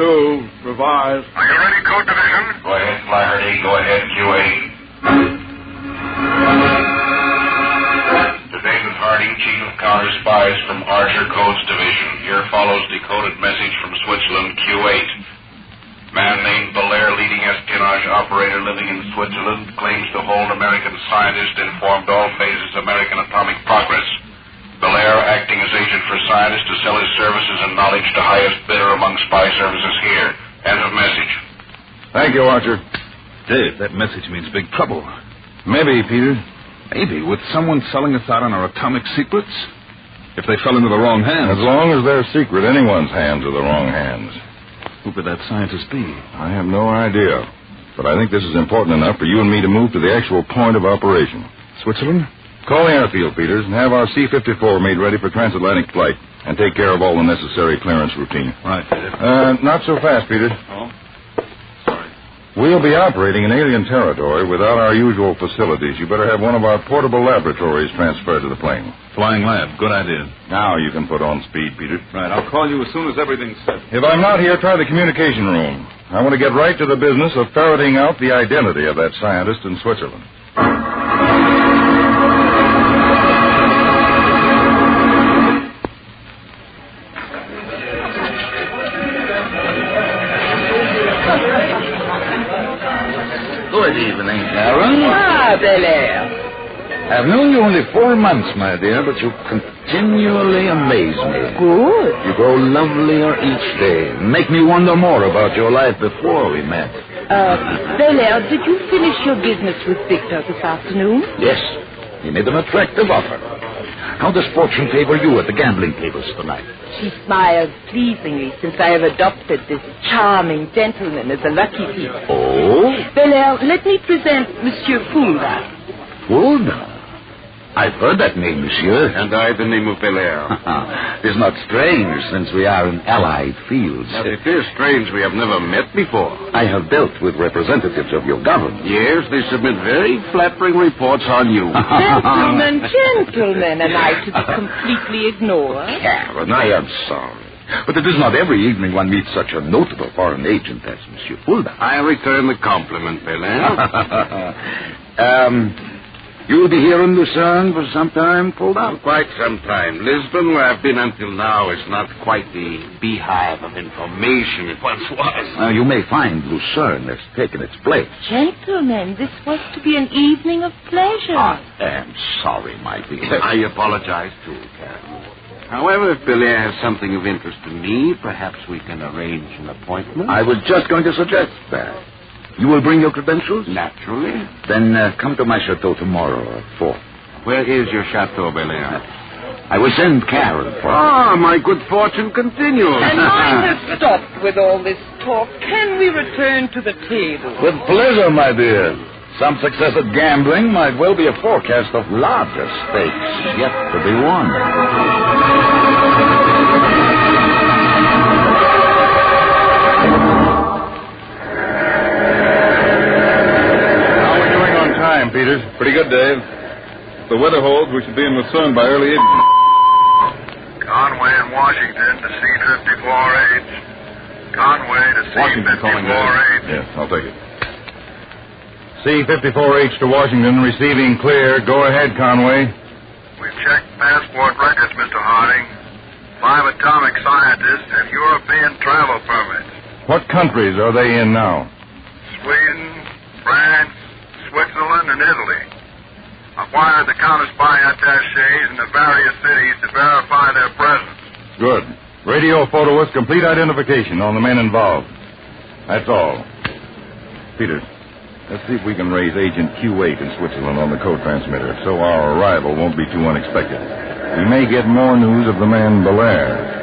Speaker 14: revised.
Speaker 3: Are you ready, Code Division?
Speaker 15: Go ahead, Flaherty. Go ahead, QA. To David Harding, Chief of Counterspies from Archer Codes Division. Here follows decoded message from Switzerland, Q8. Man named Belair, leading espionage operator living in Switzerland, claims to hold American scientist informed all phases of American atomic progress. Belair, acting as agent for scientists to sell his services and knowledge to highest bidder among spy services here. End of message.
Speaker 6: Thank you, Archer.
Speaker 7: Dave, that message means big trouble.
Speaker 6: Maybe, Peter.
Speaker 7: Maybe, with someone selling us out on our atomic secrets? If they fell into the wrong hands.
Speaker 6: As long as they're secret, anyone's hands are the wrong hands.
Speaker 7: Who could that scientist be?
Speaker 6: I have no idea. But I think this is important enough for you and me to move to the actual point of operation.
Speaker 7: Switzerland?
Speaker 6: Call the airfield, Peters, and have our C-54 made ready for transatlantic flight. And take care of all the necessary clearance routine.
Speaker 7: Right, Peter.
Speaker 6: Not so fast, Peter.
Speaker 7: Oh? Sorry.
Speaker 6: We'll be operating in alien territory without our usual facilities. You better have one of our portable laboratories transferred to the plane.
Speaker 7: Flying lab. Good idea.
Speaker 6: Now you can put on speed, Peter.
Speaker 7: Right, I'll call you as soon as everything's set.
Speaker 6: If I'm not here, try the communication room. I want to get right to the business of ferreting out the identity of that scientist in Switzerland.
Speaker 12: Good evening, Karen.
Speaker 11: Belair.
Speaker 12: I've known you only 4 months, my dear, but you continually amaze me.
Speaker 11: Good.
Speaker 12: You grow lovelier each day. Make me wonder more about your life before we met.
Speaker 11: Belair, did you finish your business with Victor this afternoon?
Speaker 12: Yes. He made an attractive offer. How does fortune favor you at the gambling tables tonight?
Speaker 11: She smiles pleasingly since I have adopted this charming gentleman as a lucky piece.
Speaker 12: Oh?
Speaker 11: Belair, let me present Monsieur Fulda.
Speaker 12: Fulda? I've heard that name, monsieur.
Speaker 13: And I the name of Belair.
Speaker 12: It's not strange, since we are in allied fields.
Speaker 13: It is strange we have never met before.
Speaker 12: I have dealt with representatives of your government.
Speaker 13: Yes, they submit very flattering reports on you.
Speaker 11: Gentlemen, am I to be completely ignored?
Speaker 12: Karen, I am sorry. But it is not every evening one meets such a notable foreign agent as Monsieur Fulda.
Speaker 13: I return the compliment, Belair.
Speaker 12: You'll be here in Lucerne for some time, Fulda?
Speaker 13: Quite some time. Lisbon, where I've been until now, is not quite the beehive of information it once was.
Speaker 12: You may find Lucerne has taken its place.
Speaker 11: Gentlemen, this was to be an evening of pleasure.
Speaker 12: I am sorry, my dear.
Speaker 13: I apologize, too, Karen. However, if Belair has something of interest to me, perhaps we can arrange an appointment.
Speaker 12: I was just going to suggest that. You will bring your credentials?
Speaker 13: Naturally.
Speaker 12: Then come to my chateau tomorrow at 4.
Speaker 13: Where is your chateau, Belair?
Speaker 12: I will send Karen for
Speaker 13: my good fortune continues.
Speaker 11: And I have stopped with all this talk. Can we return to the table?
Speaker 12: With pleasure, my dear. Some success at gambling might well be a forecast of larger stakes yet to be won.
Speaker 6: Peters.
Speaker 7: Pretty good, Dave. If the weather holds, we should be in Lucerne by early evening.
Speaker 16: Conway in Washington to C-54H. Conway to C-54H.
Speaker 6: Yes, I'll take it. C-54H to Washington, receiving clear. Go ahead, Conway.
Speaker 16: We've checked passport records, Mr. Harding. 5 atomic scientists and European travel permits.
Speaker 6: What countries are they in now?
Speaker 16: Sweden, France, Switzerland, and Italy. I've wired the counterspy attachés in the various cities to verify their presence.
Speaker 6: Good. Radio photo us complete identification on the men involved. That's all. Peter, let's see if we can raise Agent Q8 in Switzerland on the code transmitter so our arrival won't be too unexpected. We may get more news of the man Belair.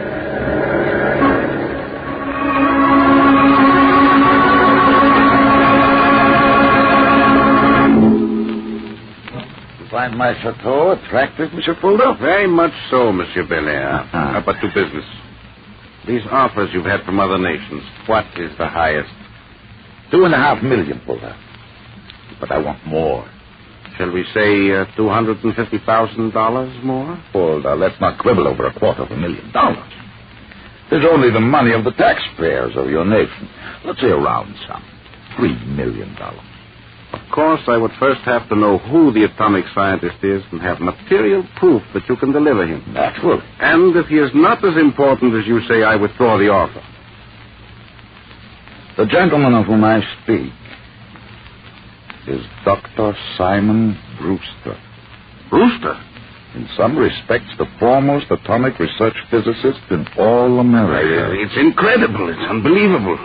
Speaker 12: Find my chateau attractive, Monsieur Fulda?
Speaker 13: Very much so, Monsieur Belair. But to business. These offers you've had from other nations, what is the highest?
Speaker 12: $2.5 million, Fulda. But I want more.
Speaker 13: Shall we say $250,000 more?
Speaker 12: Fulda, let's not quibble over $250,000. There's only the money of the taxpayers of your nation. Let's say a round sum. $3 million.
Speaker 13: Of course, I would first have to know who the atomic scientist is and have material proof that you can deliver him.
Speaker 12: Naturally.
Speaker 13: And if he is not as important as you say, I withdraw the offer.
Speaker 12: The gentleman of whom I speak is Dr. Simon Brewster.
Speaker 13: Brewster?
Speaker 12: In some respects, the foremost atomic research physicist in all America.
Speaker 13: It's incredible. It's unbelievable.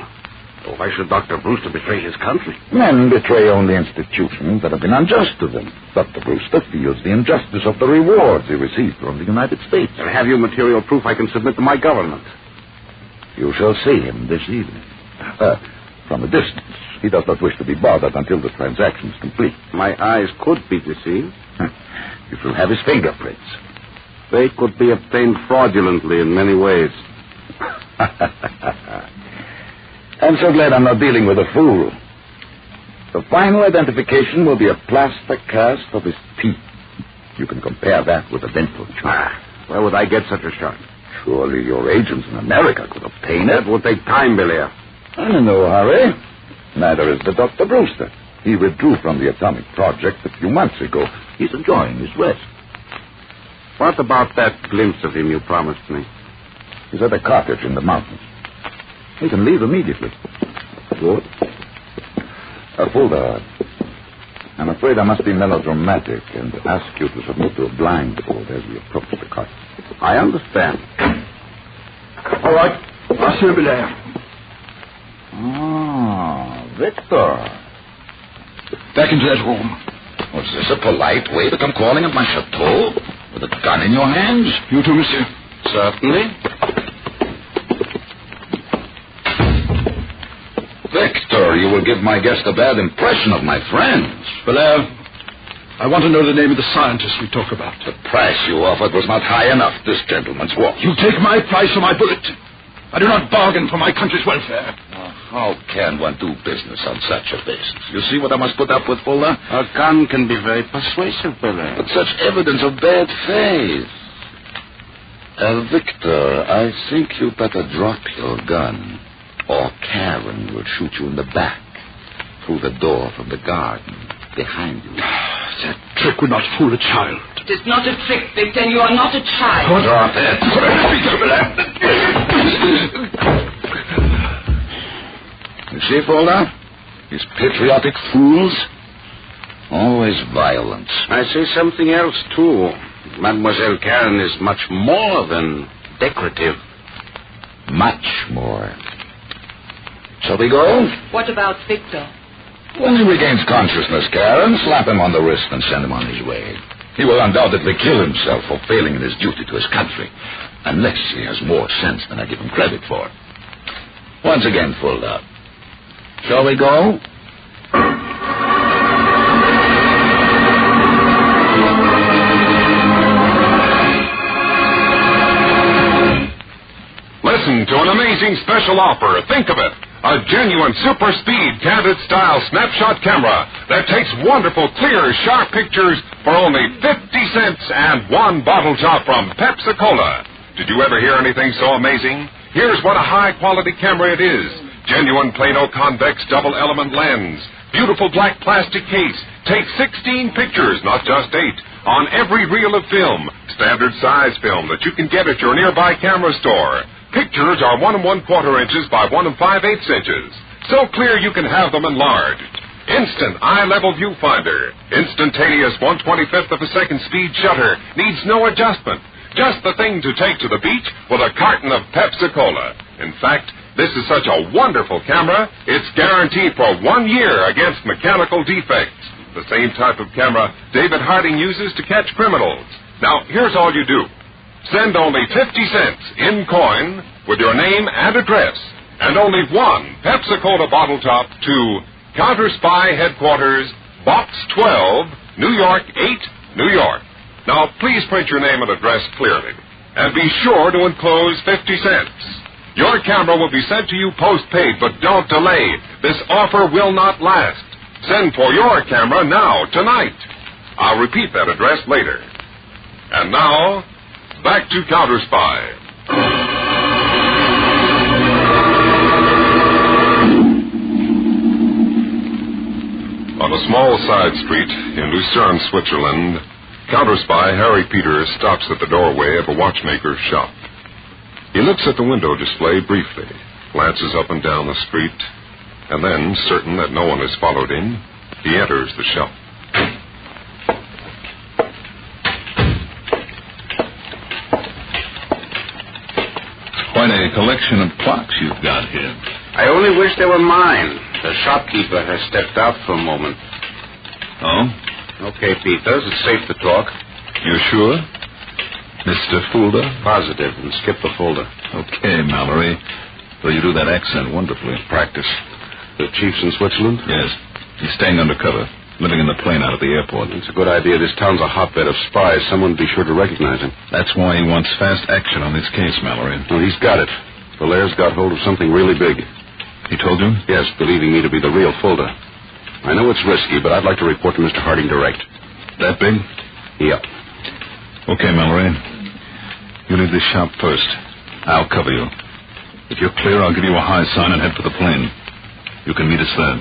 Speaker 13: Oh, why should Dr. Brewster betray his country?
Speaker 12: Men betray only institutions that have been unjust to them. Dr. Brewster feels the injustice of the rewards he received from the United States.
Speaker 13: And have you material proof I can submit to my government?
Speaker 12: You shall see him this evening. From a distance. He does not wish to be bothered until the transaction is complete.
Speaker 13: My eyes could be deceived.
Speaker 12: You shall have his fingerprints.
Speaker 13: They could be obtained fraudulently in many ways.
Speaker 12: I'm so glad I'm not dealing with a fool. The final identification will be a plaster cast of his teeth. You can compare that with a dental chart.
Speaker 13: Where would I get such a chart?
Speaker 12: Surely your agents in America could obtain it.
Speaker 13: That will take time, Belair.
Speaker 12: I'm in no hurry. Neither is the Dr. Brewster. He withdrew from the atomic project a few months ago. He's enjoying his rest.
Speaker 13: What about that glimpse of him you promised me?
Speaker 12: He's at a cottage in the mountains. He can leave immediately. Good. Fulda, I'm afraid I must be melodramatic and ask you to submit to a blindfold as we approach the cottage.
Speaker 13: I understand.
Speaker 14: All right. Monsieur Belair.
Speaker 12: Victor.
Speaker 14: Back into that room.
Speaker 12: Was this a polite way to come calling at my chateau? With a gun in your hands?
Speaker 14: You too, monsieur.
Speaker 13: Certainly.
Speaker 12: Victor, you will give my guest a bad impression of my friends.
Speaker 14: Belair, I want to know the name of the scientist we talk about.
Speaker 12: The price you offered was not high enough, this gentleman's walk.
Speaker 14: You take my price for my bullet. I do not bargain for my country's welfare.
Speaker 12: How can one do business on such a basis? You see what I must put up with, Fuller?
Speaker 13: A gun can be very persuasive, Belair.
Speaker 12: But such evidence of bad faith. Victor, I think you better drop your gun, or Karen will shoot you in the back, through the door from the garden, behind you.
Speaker 14: That trick would not fool a child.
Speaker 9: It is not a trick, Victor. You are not a child.
Speaker 12: Drop it. You see, Fuller? These patriotic fools. Always violence.
Speaker 13: I say something else, too. Mademoiselle Karen is much more than decorative.
Speaker 12: Much more. Shall we go?
Speaker 9: What about Victor?
Speaker 12: When he regains consciousness, Karen, slap him on the wrist and send him on his way. He will undoubtedly kill himself for failing in his duty to his country, unless he has more sense than I give him credit for. Once again, Fuller. Shall we go?
Speaker 2: Listen to an amazing special offer. Think of it. A genuine super speed, candid style snapshot camera that takes wonderful, clear, sharp pictures for only 50 cents and one bottle top from Pepsi-Cola. Did you ever hear anything so amazing? Here's what a high-quality camera it is. Genuine Plano convex double-element lens. Beautiful black plastic case. Takes 16 pictures, not just 8, on every reel of film. Standard size film that you can get at your nearby camera store. Pictures are 1 1/4 inches by 1 5/8 inches. So clear you can have them enlarged. Instant eye-level viewfinder. Instantaneous 1/25th of a second speed shutter. Needs no adjustment. Just the thing to take to the beach with a carton of Pepsi-Cola. In fact, this is such a wonderful camera, it's guaranteed for 1 year against mechanical defects. The same type of camera David Harding uses to catch criminals. Now, here's all you do. Send only 50 cents in coin with your name and address, and only one Pepsi-Cola bottle top to Counterspy Headquarters, Box 12, New York 8, New York. Now, please print your name and address clearly, and be sure to enclose 50 cents. Your camera will be sent to you post-paid, but don't delay. This offer will not last. Send for your camera now, tonight. I'll repeat that address later. And now, back to Counterspy. On a small side street in Lucerne, Switzerland, Counterspy Harry Peters stops at the doorway of a watchmaker's shop. He looks at the window display briefly, glances up and down the street, and then, certain that no one has followed him, he enters the shop.
Speaker 7: a collection of clocks you've got here.
Speaker 13: I only wish they were mine. The shopkeeper has stepped out for a moment.
Speaker 7: Oh?
Speaker 13: Okay, Peters, it's safe to talk.
Speaker 7: You're sure? Mr. Fulda?
Speaker 13: Positive, and skip the folder.
Speaker 7: Okay, Mallory. Well, you do that accent wonderfully.
Speaker 13: Practice. The chief's in Switzerland?
Speaker 7: Yes. He's staying undercover, living in the plane out at the airport.
Speaker 13: It's a good idea. This town's a hotbed of spies. Someone would be sure to recognize him.
Speaker 7: That's why he wants fast action on this case, Mallory.
Speaker 13: Well, he's got it. Valaire's got hold of something really big.
Speaker 7: He told you?
Speaker 13: Yes, believing me to be the real Fulda. I know it's risky, but I'd like to report to Mr. Harding direct.
Speaker 7: That big?
Speaker 13: Yep.
Speaker 7: Okay, Mallory. You leave this shop first. I'll cover you. If you're clear, I'll give you a high sign and head for the plane. You can meet us there.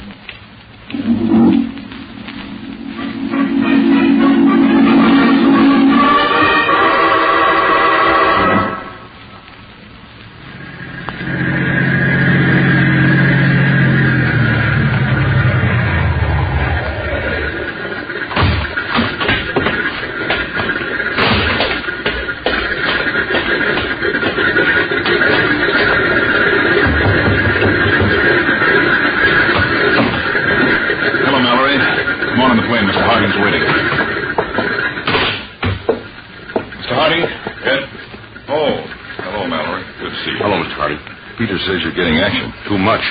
Speaker 6: Says you're getting action.
Speaker 13: Too much.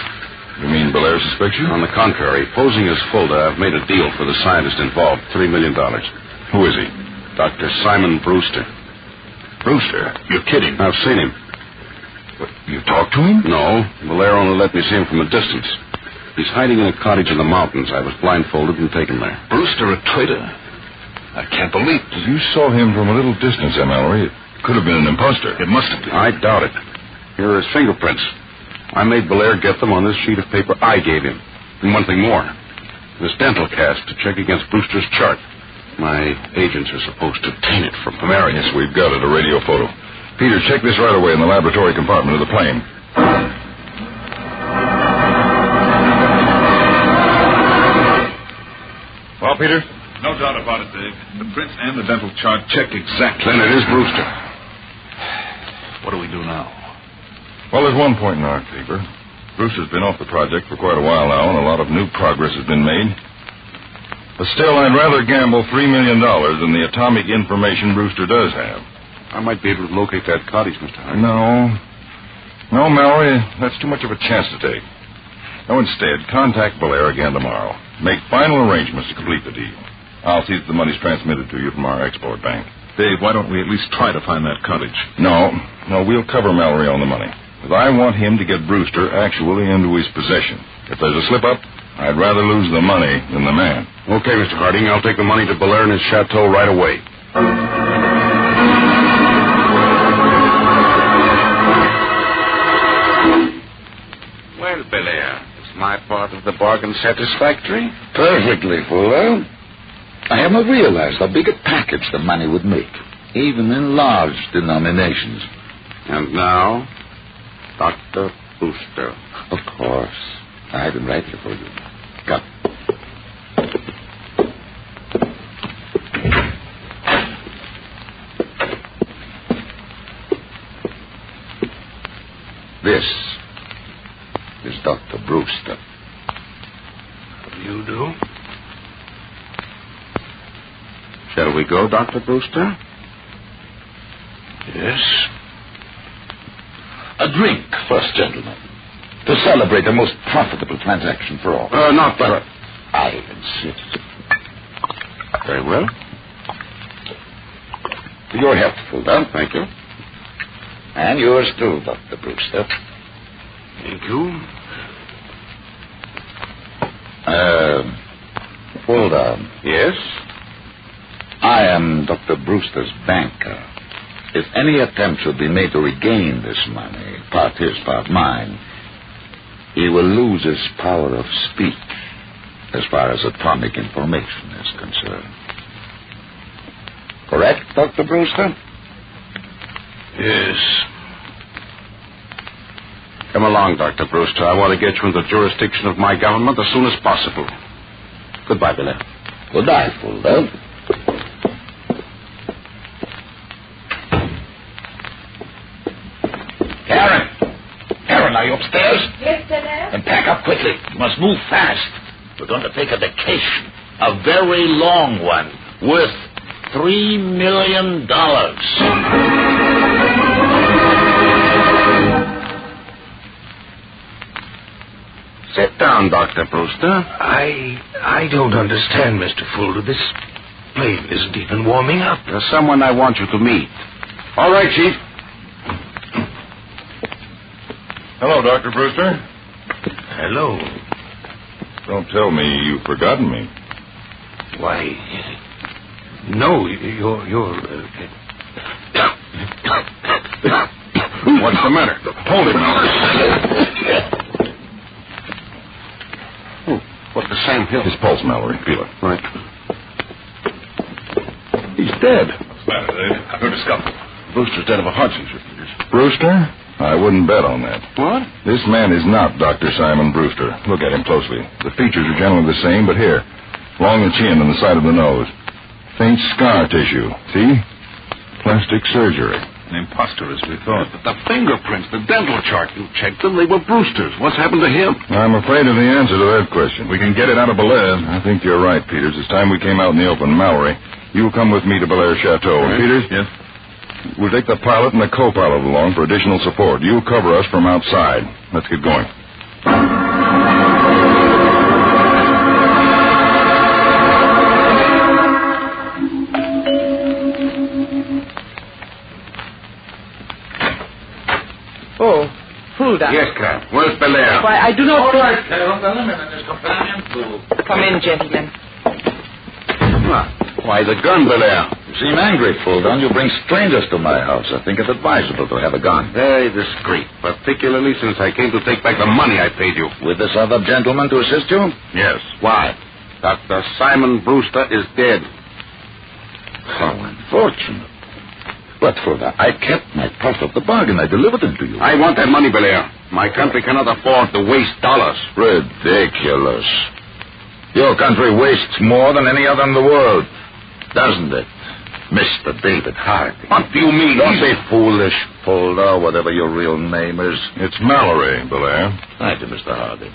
Speaker 6: You mean Belair suspects you?
Speaker 13: On the contrary. Posing as Fulda, I've made a deal for the scientist involved. $3 million.
Speaker 6: Who is he?
Speaker 13: Dr. Simon Brewster.
Speaker 6: Brewster? You're kidding.
Speaker 13: I've seen him.
Speaker 6: What, you talked to him?
Speaker 13: No. Belair only let me see him from a distance. He's hiding in a cottage in the mountains. I was blindfolded and taken there.
Speaker 7: Brewster, a traitor? I can't believe it.
Speaker 6: You saw him from a little distance, Mallory. It could have been an imposter.
Speaker 7: It must have been.
Speaker 13: I doubt it. Here are his fingerprints. I made Belair get them on this sheet of paper I gave him. And one thing more. This dental cast to check against Brewster's chart. My agents are supposed to obtain it from Pomerius.
Speaker 6: Yes, we've got it, a radio photo. Peter, check this right away in the laboratory compartment of the plane. Well, Peter?
Speaker 7: No doubt about it, Dave. The prints and the dental chart check exactly.
Speaker 13: Then it is Brewster.
Speaker 7: What do we do now?
Speaker 6: Well, there's one point in our favor. Brewster's been off the project for quite a while now, and a lot of new progress has been made. But still, I'd rather gamble $3 million than the atomic information Brewster does have.
Speaker 13: I might be able to locate that cottage, Mr. Harding.
Speaker 6: No, Mallory, that's too much of a chance to take. No, instead, contact Belair again tomorrow. Make final arrangements to complete the deal. I'll see that the money's transmitted to you from our export bank.
Speaker 7: Dave, why don't we at least try to find that cottage?
Speaker 6: No, we'll cover Mallory on the money. But I want him to get Brewster actually into his possession. If there's a slip-up, I'd rather lose the money than the man.
Speaker 13: Okay, Mr. Harding, I'll take the money to Belair and his chateau right away.
Speaker 12: Well, Belair, is my part of the bargain satisfactory?
Speaker 17: Perfectly, Fuller. I have not realized how big a package the money would make, even in large denominations.
Speaker 12: And now, Dr. Brewster.
Speaker 17: Of course. I have him right here for you. Come. This is Dr. Brewster.
Speaker 13: How do you do?
Speaker 12: Shall we go, Dr. Brewster?
Speaker 13: Yes.
Speaker 17: A drink first, gentlemen, to celebrate the most profitable transaction for all.
Speaker 12: Not that.
Speaker 17: I insist.
Speaker 12: Very well.
Speaker 17: To your health, Fulda.
Speaker 12: Thank you.
Speaker 17: And yours too, Dr. Brewster.
Speaker 13: Thank you.
Speaker 17: Fulda.
Speaker 12: Yes?
Speaker 17: I am Dr. Brewster's banker. If any attempt should be made to regain this money, part his, part mine, he will lose his power of speech as far as atomic information is concerned. Correct, Dr. Brewster?
Speaker 13: Yes.
Speaker 12: Come along, Dr. Brewster. I want to get you into the jurisdiction of my government as soon as possible. Goodbye, Belair.
Speaker 17: Goodbye, Fulda.
Speaker 12: Karen!
Speaker 17: Quickly, you must move fast. We're going to take a vacation. A very long one. Worth $3 million.
Speaker 13: Sit down, Dr. Brewster.
Speaker 18: I don't understand, Mr. Fuller. This plane isn't even warming up.
Speaker 13: There's someone I want you to meet. All right, Chief.
Speaker 6: Hello, Dr. Brewster.
Speaker 18: Hello.
Speaker 6: Don't tell me you've forgotten me.
Speaker 18: Why, no, you're...
Speaker 13: What's the matter? Hold it now. What's the Sam Hill?
Speaker 6: His pulse, Mallory. Feel it.
Speaker 13: Right.
Speaker 6: He's dead.
Speaker 13: What's the matter, Dave? I heard a scuffle. Brewster's dead of a heart seizure, Peters.
Speaker 6: Brewster? I wouldn't bet on that.
Speaker 13: What?
Speaker 6: This man is not Dr. Simon Brewster. Look at him closely. The features are generally the same, but here, along the chin and the side of the nose. Faint scar tissue. See? Plastic surgery.
Speaker 13: An imposter, as we thought. But the fingerprints, the dental chart, you checked them. They were Brewster's. What's happened to him?
Speaker 6: I'm afraid of the answer to that question. We can get it out of Belair. I think you're right, Peters. It's time we came out in the open. Mallory, you'll come with me to Belair Chateau.
Speaker 13: Right.
Speaker 6: Peters?
Speaker 13: Yes?
Speaker 6: We'll take the pilot and the co-pilot along for additional support. You'll cover us from outside. Let's get going.
Speaker 11: Oh, Hulda.
Speaker 13: Yes, Cap. Where's Belair?
Speaker 11: Why, I do not...
Speaker 17: All right, Hoodlum and his companion to...
Speaker 11: Come in, gentlemen.
Speaker 17: Why the gun, Belair? You seem angry, Fulton. You bring strangers to my house. I think it's advisable to have a gun.
Speaker 13: Very discreet, particularly since I came to take back the money I paid you.
Speaker 17: With this other gentleman to assist you?
Speaker 13: Yes.
Speaker 17: Why?
Speaker 13: Dr. Simon Brewster is dead.
Speaker 17: How unfortunate. But, Fulton, I kept my part of the bargain. I delivered them to you.
Speaker 13: I want that money, Belair. My country cannot afford to waste dollars.
Speaker 17: Ridiculous. Your country wastes more than any other in the world, doesn't it, Mr. David Harding?
Speaker 13: What do you mean?
Speaker 17: Don't be foolish, Fulda, whatever your real name is.
Speaker 6: It's Mallory, Belair.
Speaker 17: Thank you, Mr. Harding.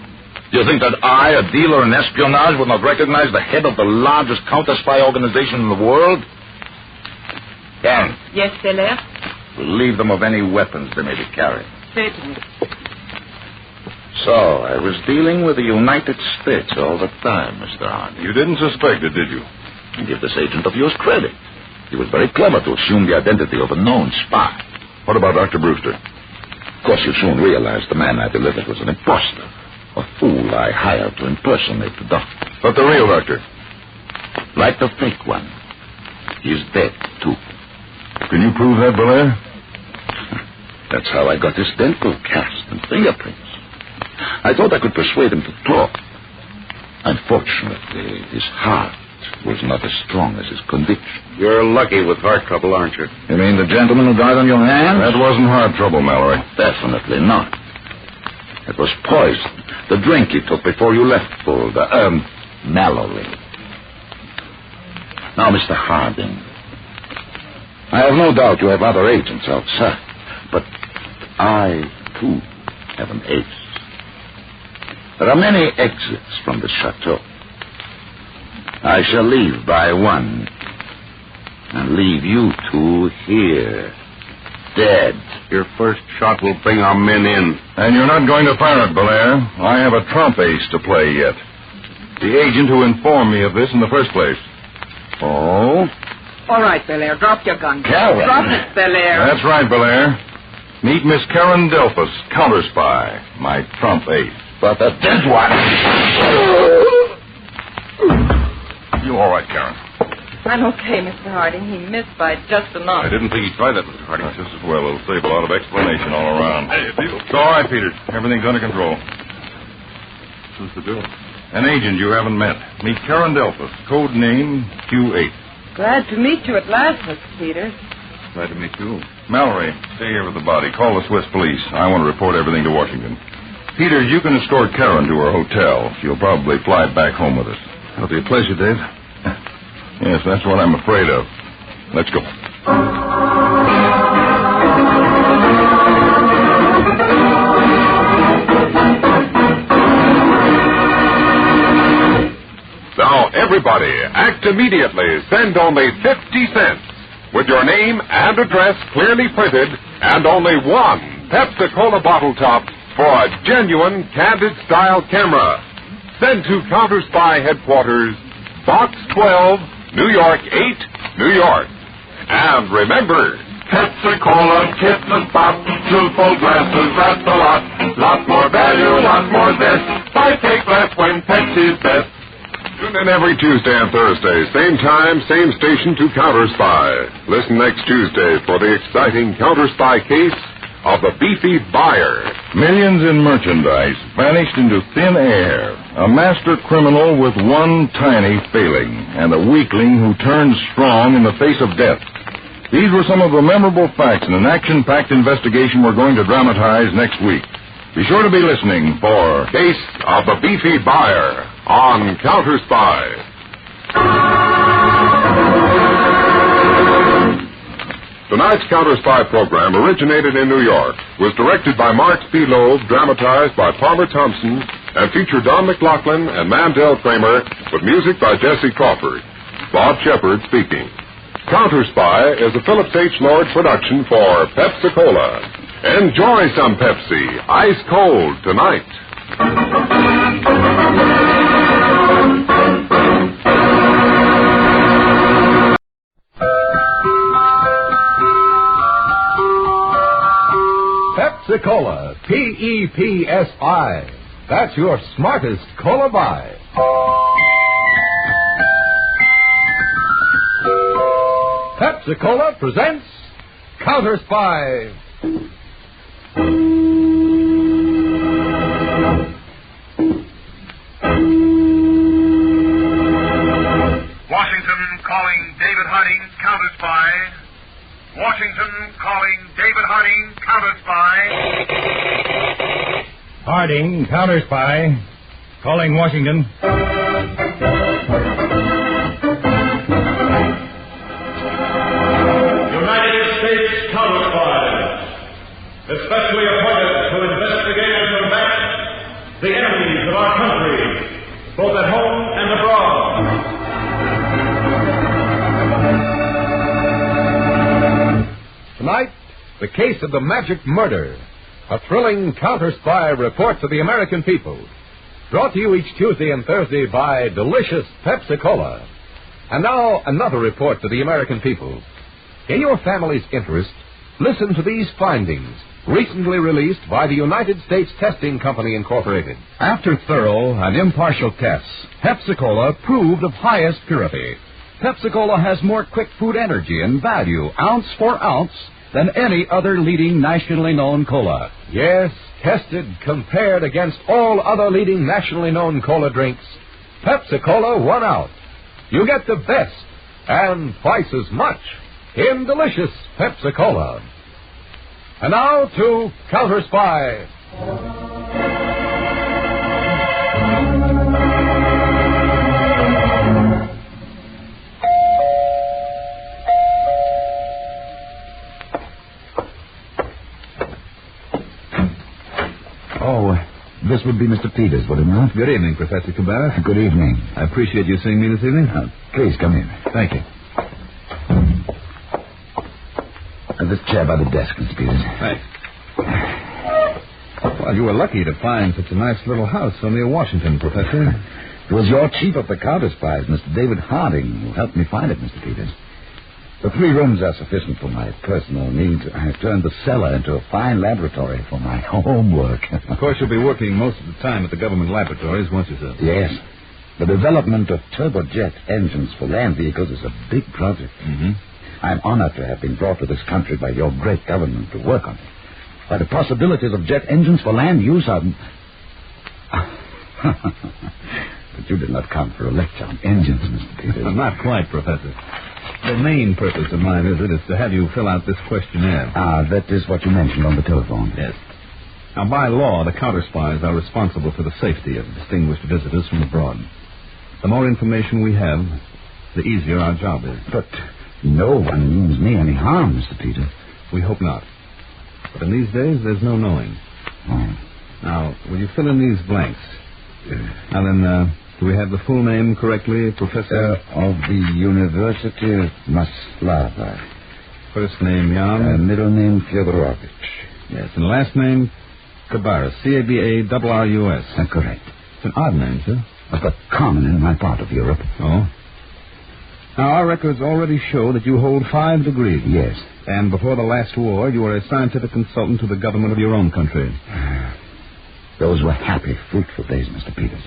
Speaker 17: Do you think that I, a dealer in espionage, would not recognize the head of the largest counterspy organization in the world? Karen.
Speaker 11: Yes, Belair?
Speaker 17: Relieve them of any weapons they may be carrying.
Speaker 11: Certainly.
Speaker 17: So, I was dealing with the United States all the time, Mr. Harding.
Speaker 6: You didn't suspect it, did you?
Speaker 17: And give this agent of yours credit. He was very clever to assume the identity of a known spy.
Speaker 6: What about Dr. Brewster?
Speaker 17: Of course, you soon realized the man I delivered was an imposter. A fool I hired to impersonate the doctor.
Speaker 6: But the real doctor?
Speaker 17: Like the fake one. He's dead, too.
Speaker 6: Can you prove that, Belair?
Speaker 17: That's how I got his dental cast and fingerprints. I thought I could persuade him to talk. Unfortunately, his heart was not as strong as his conviction.
Speaker 13: You're lucky with heart trouble, aren't you?
Speaker 17: You mean the gentleman who died on your hands?
Speaker 6: That wasn't heart trouble, Mallory.
Speaker 17: Definitely not. It was poison. The drink you took before you left, Fulda. Mallory. Now, Mr. Harding, I have no doubt you have other agents outside, but I, too, have an ace. There are many exits from the chateau. I shall leave by one and leave you two here, dead.
Speaker 13: Your first shot will bring our men in.
Speaker 6: And you're not going to fire it, Belair. I have a trump ace to play yet. The agent who informed me of this in the first place.
Speaker 17: Oh?
Speaker 11: All right, Belair, drop your gun.
Speaker 17: Karen.
Speaker 11: Drop it, Belair.
Speaker 6: That's right, Belair. Meet Miss Karen Delphus, Counterspy, my trump ace.
Speaker 17: But the dead one.
Speaker 6: You all right, Karen?
Speaker 11: I'm okay, Mr. Harding. He missed by just enough.
Speaker 6: I didn't think he'd try that, Mr. Harding. Just as well. It'll save a lot of explanation all around. Hey, it's all right, Peters. Everything's under control.
Speaker 13: Who's the girl?
Speaker 6: An agent you haven't met. Meet Karen Delphus, code name Q8.
Speaker 11: Glad to meet you at last, Mr. Peters.
Speaker 6: Glad to meet you. Mallory, stay here with the body. Call the Swiss police. I want to report everything to Washington. Peters, you can escort Karen to her hotel. She'll probably fly back home with us.
Speaker 13: That'll be a pleasure, Dave.
Speaker 6: Yes, that's what I'm afraid of. Let's go.
Speaker 2: everybody, act immediately. Send only 50 cents with your name and address clearly printed and only one Pepsi-Cola bottle top for a genuine Candid-style camera. Send to Counterspy Headquarters, Box 12, New York 8, New York. And remember,
Speaker 19: Pepsi-Cola, kits and pops, truthful glasses, that's a lot. Lot more value, lot more zest. Why take less when Pepsi's best?
Speaker 2: Tune in every Tuesday and Thursday, same time, same station to Counterspy. Listen next Tuesday for the exciting Counterspy case of the beefy buyer.
Speaker 6: Millions in merchandise vanished into thin air. A master criminal with one tiny failing, and a weakling who turned strong in the face of death. These were some of the memorable facts in an action-packed investigation we're going to dramatize next week. Be sure to be listening for
Speaker 2: Case of the Beefy Buyer on Counterspy. Tonight's Counterspy program originated in New York, was directed by Mark P. Loeb, dramatized by Palmer Thompson, and featured Don McLaughlin and Mandel Kramer, with music by Jesse Crawford. Bob Shepard speaking. Counterspy is a Phillips H. Lord production for Pepsi-Cola. Enjoy some Pepsi, ice cold tonight.
Speaker 20: Pepsi-Cola, P-E-P-S-I. That's your smartest cola buy. Pepsi-Cola presents Counterspy.
Speaker 16: Washington calling David Harding, Counterspy. Washington calling David Harding, Counterspy.
Speaker 21: Harding, Counterspy. Calling Washington.
Speaker 5: United States Counterspies, especially appointed to investigate and combat the enemies of our country, both at home and abroad.
Speaker 20: Tonight, the case of the magic murder. A thrilling counter-spy report to the American people. Brought to you each Tuesday and Thursday by delicious Pepsi-Cola. And now, another report to the American people. In your family's interest, listen to these findings, recently released by the United States Testing Company, Incorporated.
Speaker 22: After thorough and impartial tests, Pepsi-Cola proved of highest purity. Pepsi-Cola has more quick food energy and value, ounce for ounce, than any other leading nationally known cola.
Speaker 20: Yes, tested, compared against all other leading nationally known cola drinks, Pepsi-Cola won out. You get the best and twice as much in delicious Pepsi-Cola. And now to Counterspy.
Speaker 23: Oh, this would be Mr. Peters, would it not?
Speaker 7: Good evening, Professor Cabarrus.
Speaker 23: Good evening.
Speaker 7: I appreciate you seeing me this evening.
Speaker 23: Please come in.
Speaker 7: Thank you.
Speaker 23: This chair by the desk, Mr. Peters.
Speaker 7: Thanks. Well, you were lucky to find such a nice little house so near Washington, Professor.
Speaker 23: It was your chief of the counterspies, Mr. David Harding, who helped me find it, Mr. Peters. The 3 rooms are sufficient for my personal needs. I have turned the cellar into a fine laboratory for my homework.
Speaker 7: Of course, you'll be working most of the time at the government laboratories, won't you, sir?
Speaker 23: Yes. The development of turbojet engines for land vehicles is a big project.
Speaker 7: Mm-hmm.
Speaker 23: I'm honored to have been brought to this country by your great government to work on it. But the possibilities of jet engines for land use are... But you did not come for a lecture on engines, Mr. Peters.
Speaker 7: Not quite, Professor. The main purpose of my visit is to have you fill out this questionnaire.
Speaker 23: That is what you mentioned on the telephone.
Speaker 7: Yes. Now, by law, the counterspies are responsible for the safety of distinguished visitors from abroad. The more information we have, the easier our job is.
Speaker 23: But no one means me any harm, Mr. Peters.
Speaker 7: We hope not. But in these days, there's no knowing.
Speaker 23: Oh.
Speaker 7: Now, will you fill in these blanks? Now then, Do we have the full name correctly, Professor?
Speaker 23: Of the University of Maslava.
Speaker 7: First name, Jan.
Speaker 23: Middle name, Fyodorovich.
Speaker 7: Yes, and last name, Cabarrus. C-A-B-A-R-R-U-S.
Speaker 23: Correct.
Speaker 7: It's an odd name, sir.
Speaker 23: But common in my part of Europe.
Speaker 7: Oh? Now, our records already show that you hold 5 degrees.
Speaker 23: Yes.
Speaker 7: And before the last war, you were a scientific consultant to the government of your own country.
Speaker 23: Those were happy, fruitful days, Mr. Peters.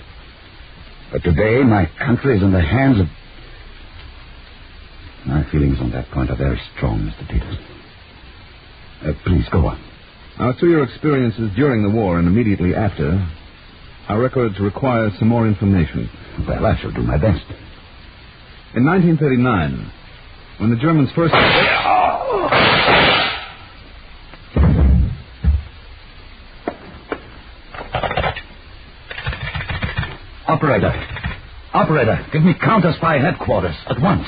Speaker 23: But today, my country is in the hands of... My feelings on that point are very strong, Mr. Peters. Please, go on.
Speaker 7: Now, as to your experiences during the war and immediately after, our records require some more information.
Speaker 23: Well, I shall do my best.
Speaker 7: In 1939, when the Germans first...
Speaker 23: Operator, give me Counterspy headquarters at once.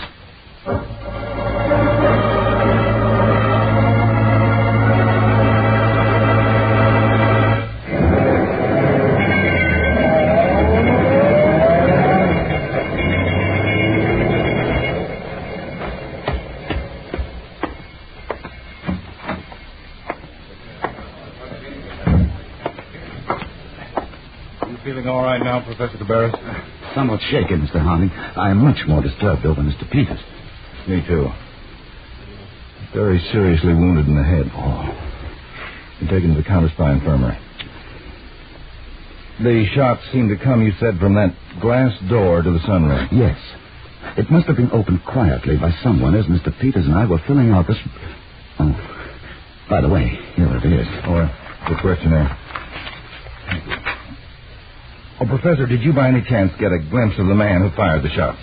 Speaker 21: Feeling all right now, Professor Cabarrus?
Speaker 23: Somewhat shaken, Mr. Harding. I am much more disturbed over Mr. Peters.
Speaker 6: Me too. Very seriously wounded in the head. Been taken to the Counterspy infirmary. The shots seemed to come, you said, from that glass door to the sunroom.
Speaker 23: Yes. It must have been opened quietly by someone as Mr. Peters and I were filling out this... Oh, by the way, here it is.
Speaker 6: The questionnaire. Oh, Professor, did you by any chance get a glimpse of the man who fired the shots?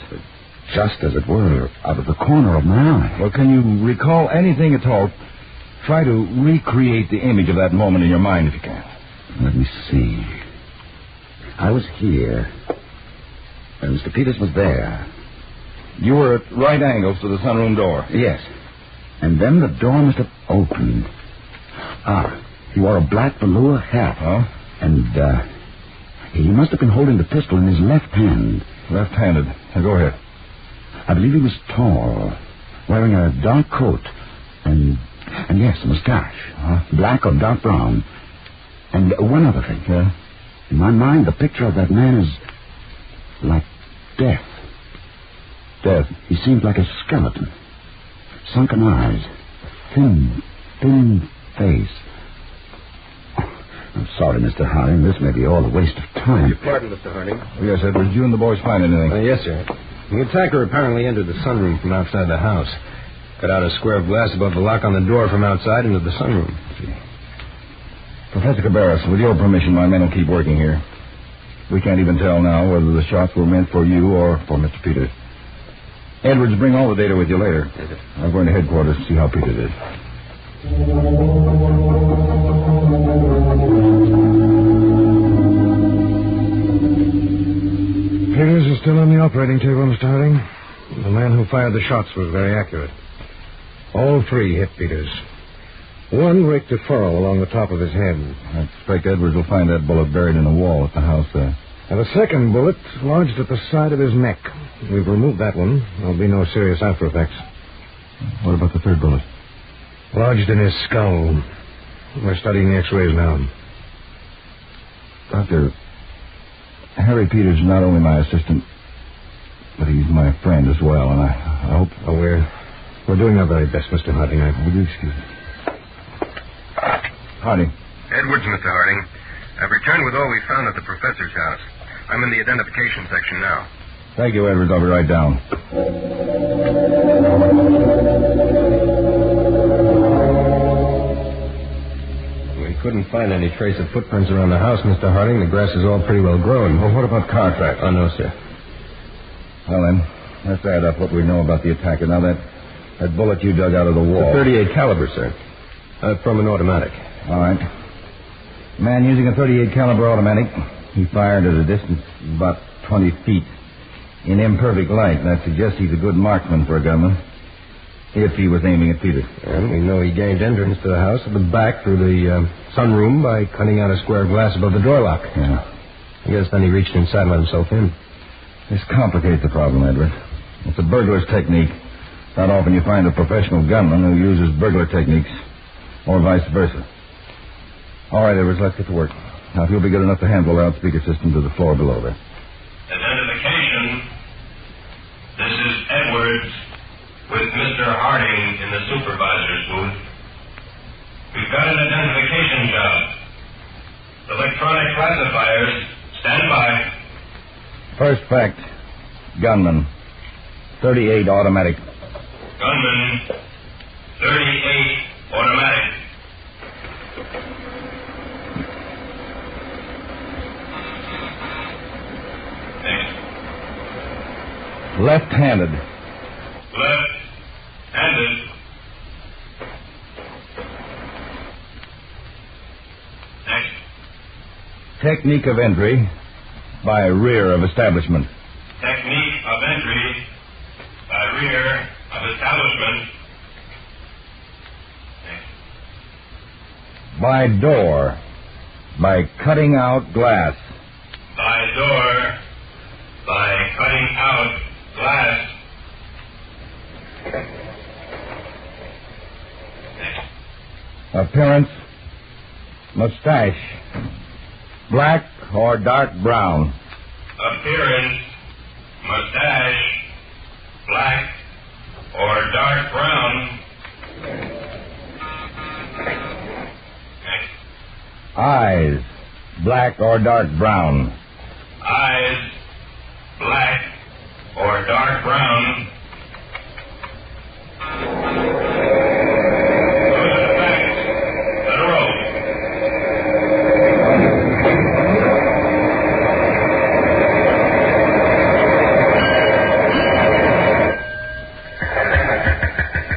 Speaker 23: Just as it were, out of the corner of my eye.
Speaker 6: Well, can you recall anything at all? Try to recreate the image of that moment in your mind, if you can.
Speaker 23: Let me see. I was here, and Mr. Peters was there.
Speaker 6: You were at right angles to the sunroom door?
Speaker 23: Yes. And then the door must have opened. He wore a black velour hat.
Speaker 6: Oh?
Speaker 23: And, he must have been holding the pistol in his left hand.
Speaker 6: Left-handed. Now, go ahead.
Speaker 23: I believe he was tall, wearing a dark coat, and yes, a mustache. Black or dark brown. And one other thing.
Speaker 6: Yeah?
Speaker 23: In my mind, the picture of that man is like death.
Speaker 6: Death?
Speaker 23: He seemed like a skeleton. Sunken eyes. Thin face. I'm sorry, Mr. Harding. This may be all a waste of time.
Speaker 1: Your pardon, Mr. Harding.
Speaker 6: Yes, Edwards. You and the boys find anything?
Speaker 1: Yes, sir. The attacker apparently entered the sunroom from outside the house. Cut out a square of glass above the lock on the door from outside into the sunroom.
Speaker 6: Professor Cabarrus, with your permission, my men will keep working here. We can't even tell now whether the shots were meant for you or for Mr. Peters. Edwards, bring all the data with you later.
Speaker 1: Yes, sir.
Speaker 6: I'm going to headquarters to see how Peters is.
Speaker 1: Peters is still on the operating table, Mr. Harding. The man who fired the shots was very accurate. All 3 hit Peters. One raked a furrow along the top of his head.
Speaker 6: I expect Edwards will find that bullet buried in the wall at the house there.
Speaker 1: And the second bullet lodged at the side of his neck. We've removed that one. There'll be no serious after effects.
Speaker 6: What about the third bullet?
Speaker 1: Lodged in his skull. We're studying the x-rays now.
Speaker 6: Doctor, Harry Peters is not only my assistant, but he's my friend as well, and I hope...
Speaker 1: Oh, we're doing our very best, Mr. Harding.
Speaker 6: Would you excuse me? Harding.
Speaker 16: Edwards, Mr. Harding. I've returned with all we found at the professor's house. I'm in the identification section now.
Speaker 6: Thank you, Edwards. I'll be right down.
Speaker 1: We couldn't find any trace of footprints around the house, Mr. Harding. The grass is all pretty well grown.
Speaker 6: Well, what about car tracks?
Speaker 1: Oh, no, sir.
Speaker 6: Well, then, let's add up what we know about the attacker. Now, that bullet you dug out of the wall.
Speaker 1: It's a .38 caliber, sir. From an automatic.
Speaker 6: All right. Man using a .38 caliber automatic. He fired at a distance of about 20 feet. In imperfect light, that suggests he's a good marksman for a gunman. If he was aiming at Peters.
Speaker 1: And we know he gained entrance to the house at the back through the sunroom by cutting out a square of glass above the door lock.
Speaker 6: Yeah.
Speaker 1: I guess then he reached inside and let himself in.
Speaker 6: This complicates the problem, Edward. It's a burglar's technique. Not often you find a professional gunman who uses burglar techniques, or vice versa. All right, Edwards, let's get to work. Now, if you'll be good enough to handle the loudspeaker system to the floor below there.
Speaker 15: Identification. This is Edwards with Mr. Harding in the supervisor's booth. We've got an identification job. Electronic classifiers, stand by.
Speaker 6: First fact, gunman, 38 automatic.
Speaker 15: Gunman, 38 automatic. Next.
Speaker 6: Left-handed.
Speaker 15: Left-handed. Next.
Speaker 6: Technique of entry by rear of establishment.
Speaker 15: Technique of entry by rear of establishment. Next.
Speaker 6: By door, by cutting out glass.
Speaker 15: By door, by cutting out glass. Next.
Speaker 6: Appearance, mustache, black or dark brown.
Speaker 15: Appearance, mustache, black or dark brown. Next.
Speaker 6: Eyes, black or dark brown.
Speaker 15: Eyes, black or dark brown. Those are the facts. Let her roll.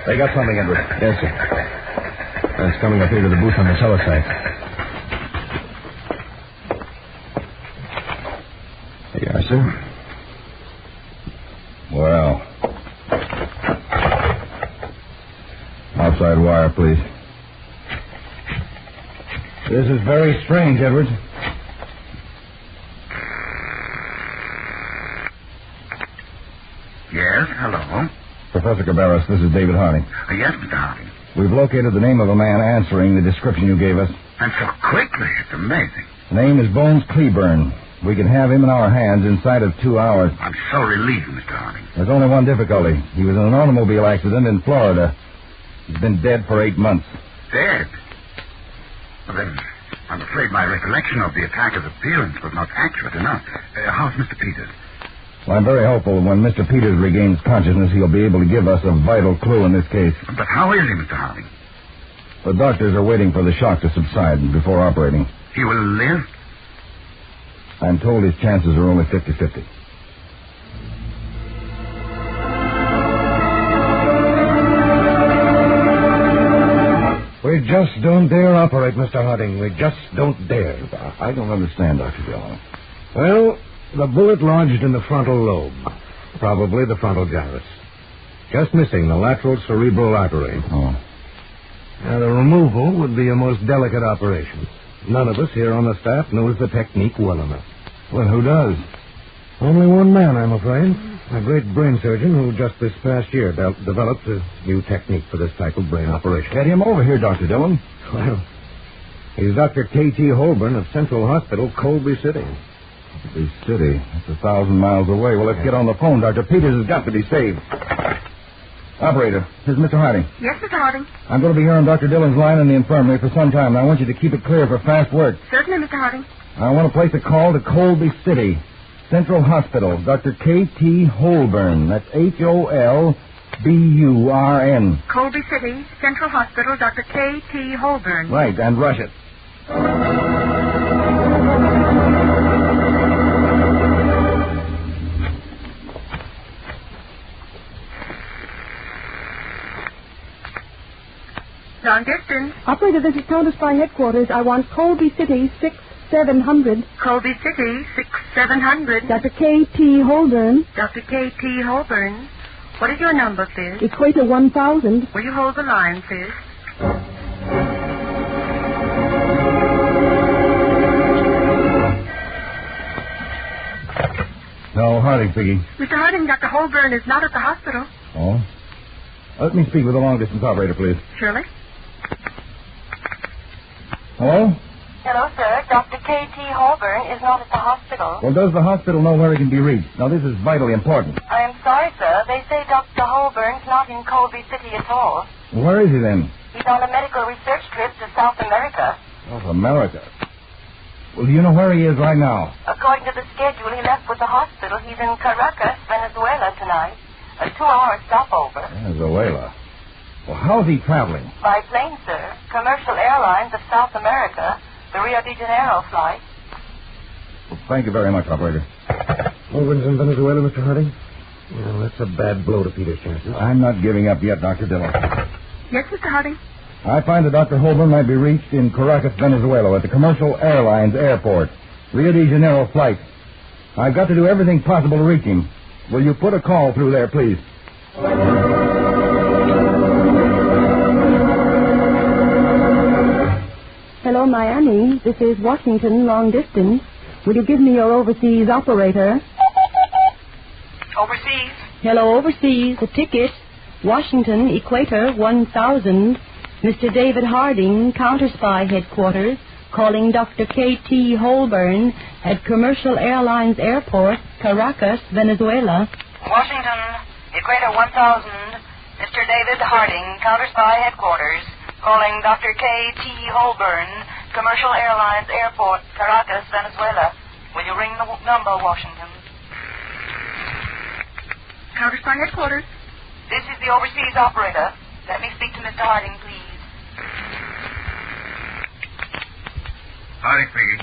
Speaker 6: They got something, Edward.
Speaker 1: Yes, sir. That's coming up here to the booth on the cellar side. There you are, sir.
Speaker 6: Well. Outside wire, please. This is very strange, Edward.
Speaker 17: Yes, hello.
Speaker 6: Professor Cabarrus, this is David Harding.
Speaker 17: Yes, Mr. Harding.
Speaker 6: We've located the name of a man answering the description you gave us.
Speaker 17: And so quickly. It's amazing.
Speaker 6: The name is Bones Cleburne. We can have him in our hands inside of 2 hours.
Speaker 17: I'm so relieved, Mr. Harding.
Speaker 6: There's only one difficulty. He was in an automobile accident in Florida. He's been dead for 8 months.
Speaker 17: Dead? Well, then, I'm afraid my recollection of the attacker's appearance was not accurate enough. How's Mr. Peters?
Speaker 6: Well, I'm very hopeful when Mr. Peters regains consciousness, he'll be able to give us a vital clue in this case.
Speaker 17: But how is he, Mr. Harding?
Speaker 6: The doctors are waiting for the shock to subside before operating.
Speaker 17: He will live?
Speaker 6: I'm told his chances are only 50-50.
Speaker 1: We just don't dare operate, Mr. Harding. We just don't dare.
Speaker 6: I don't understand, Dr. Dillon.
Speaker 1: Well, the bullet lodged in the frontal lobe. Probably the frontal gyrus. Just missing the lateral cerebral artery.
Speaker 6: Oh.
Speaker 1: Now, the removal would be a most delicate operation. None of us here on the staff knows the technique well enough.
Speaker 6: Well, who does?
Speaker 1: Only one man, I'm afraid. A great brain surgeon who just this past year developed a new technique for this type of brain operation.
Speaker 6: Get him over here, Dr. Dillon.
Speaker 1: Well, he's Dr. K.T. Holborn of Central Hospital, Colby City.
Speaker 6: Colby City? That's 1,000 miles away. Well, let's get on the phone. Dr. Peters has got to be saved. Operator, this is Mr. Harding.
Speaker 4: Yes, Mr. Harding.
Speaker 6: I'm going to be here on Dr. Dillon's line in the infirmary for some time, and I want you to keep it clear for fast work.
Speaker 4: Certainly, Mr. Harding.
Speaker 6: I want to place a call to Colby City, Central Hospital, Dr. K.T. Holborn. That's Holburn.
Speaker 4: Colby City, Central Hospital, Dr. K.T. Holborn.
Speaker 6: Right, and rush it.
Speaker 4: Long distance.
Speaker 8: Operator, this is Counterspy headquarters. I want Colby City 6700.
Speaker 4: Colby City 6700.
Speaker 8: Dr. K.T. Holborn.
Speaker 4: Dr. K.T. Holborn. What is your number, Fizz?
Speaker 8: Equator 1000.
Speaker 4: Will you hold the line, Fizz?
Speaker 6: No, Harding.
Speaker 21: Harding speaking.
Speaker 4: Mr. Harding, Dr. Holborn is not at the hospital.
Speaker 21: Oh? Let me speak with the long-distance operator, please.
Speaker 4: Surely.
Speaker 21: Hello?
Speaker 3: Hello, sir. Dr. K.T. Holborn is not at the hospital.
Speaker 21: Well, does the hospital know where he can be reached? Now, this is vitally important.
Speaker 3: I am sorry, sir. They say Dr. Holborn's not in Colby City at all.
Speaker 21: Where is he, then?
Speaker 3: He's on a medical research trip to South America.
Speaker 21: South America. Well, do you know where he is right now?
Speaker 3: According to the schedule, he left with the hospital. He's in Caracas, Venezuela tonight. A 2-hour stopover.
Speaker 21: Venezuela. Well, how's he traveling?
Speaker 3: By plane, sir. Commercial Airlines of South America. The Rio de Janeiro flight.
Speaker 21: Well, thank you very much, operator.
Speaker 1: Holborn's in Venezuela, Mr. Harding? Well, that's a bad blow to Peter's chances.
Speaker 21: I'm not giving up yet, Dr. Dillon.
Speaker 4: Yes, Mr. Harding?
Speaker 21: I find that Dr. Holborn might be reached in Caracas, Venezuela, at the Commercial Airlines Airport. Rio de Janeiro flight. I've got to do everything possible to reach him. Will you put a call through there, please?
Speaker 8: Hello, Miami. This is Washington, long distance. Will you give me your overseas operator?
Speaker 4: Overseas?
Speaker 8: Hello, overseas. A ticket. Washington, Equator, 1000. Mr. David Harding, Counterspy Headquarters, calling Dr. K.T. Holborn at Commercial Airlines Airport, Caracas, Venezuela.
Speaker 3: Washington, Equator 1000. Mr. David Harding, Counterspy Headquarters, calling Dr. K.T. Holborn, Commercial Airlines Airport, Caracas, Venezuela. Will you ring the number, Washington?
Speaker 4: Counterspy Headquarters.
Speaker 3: This is the overseas operator. Let me speak to Mr. Harding, please.
Speaker 16: Harding speaking.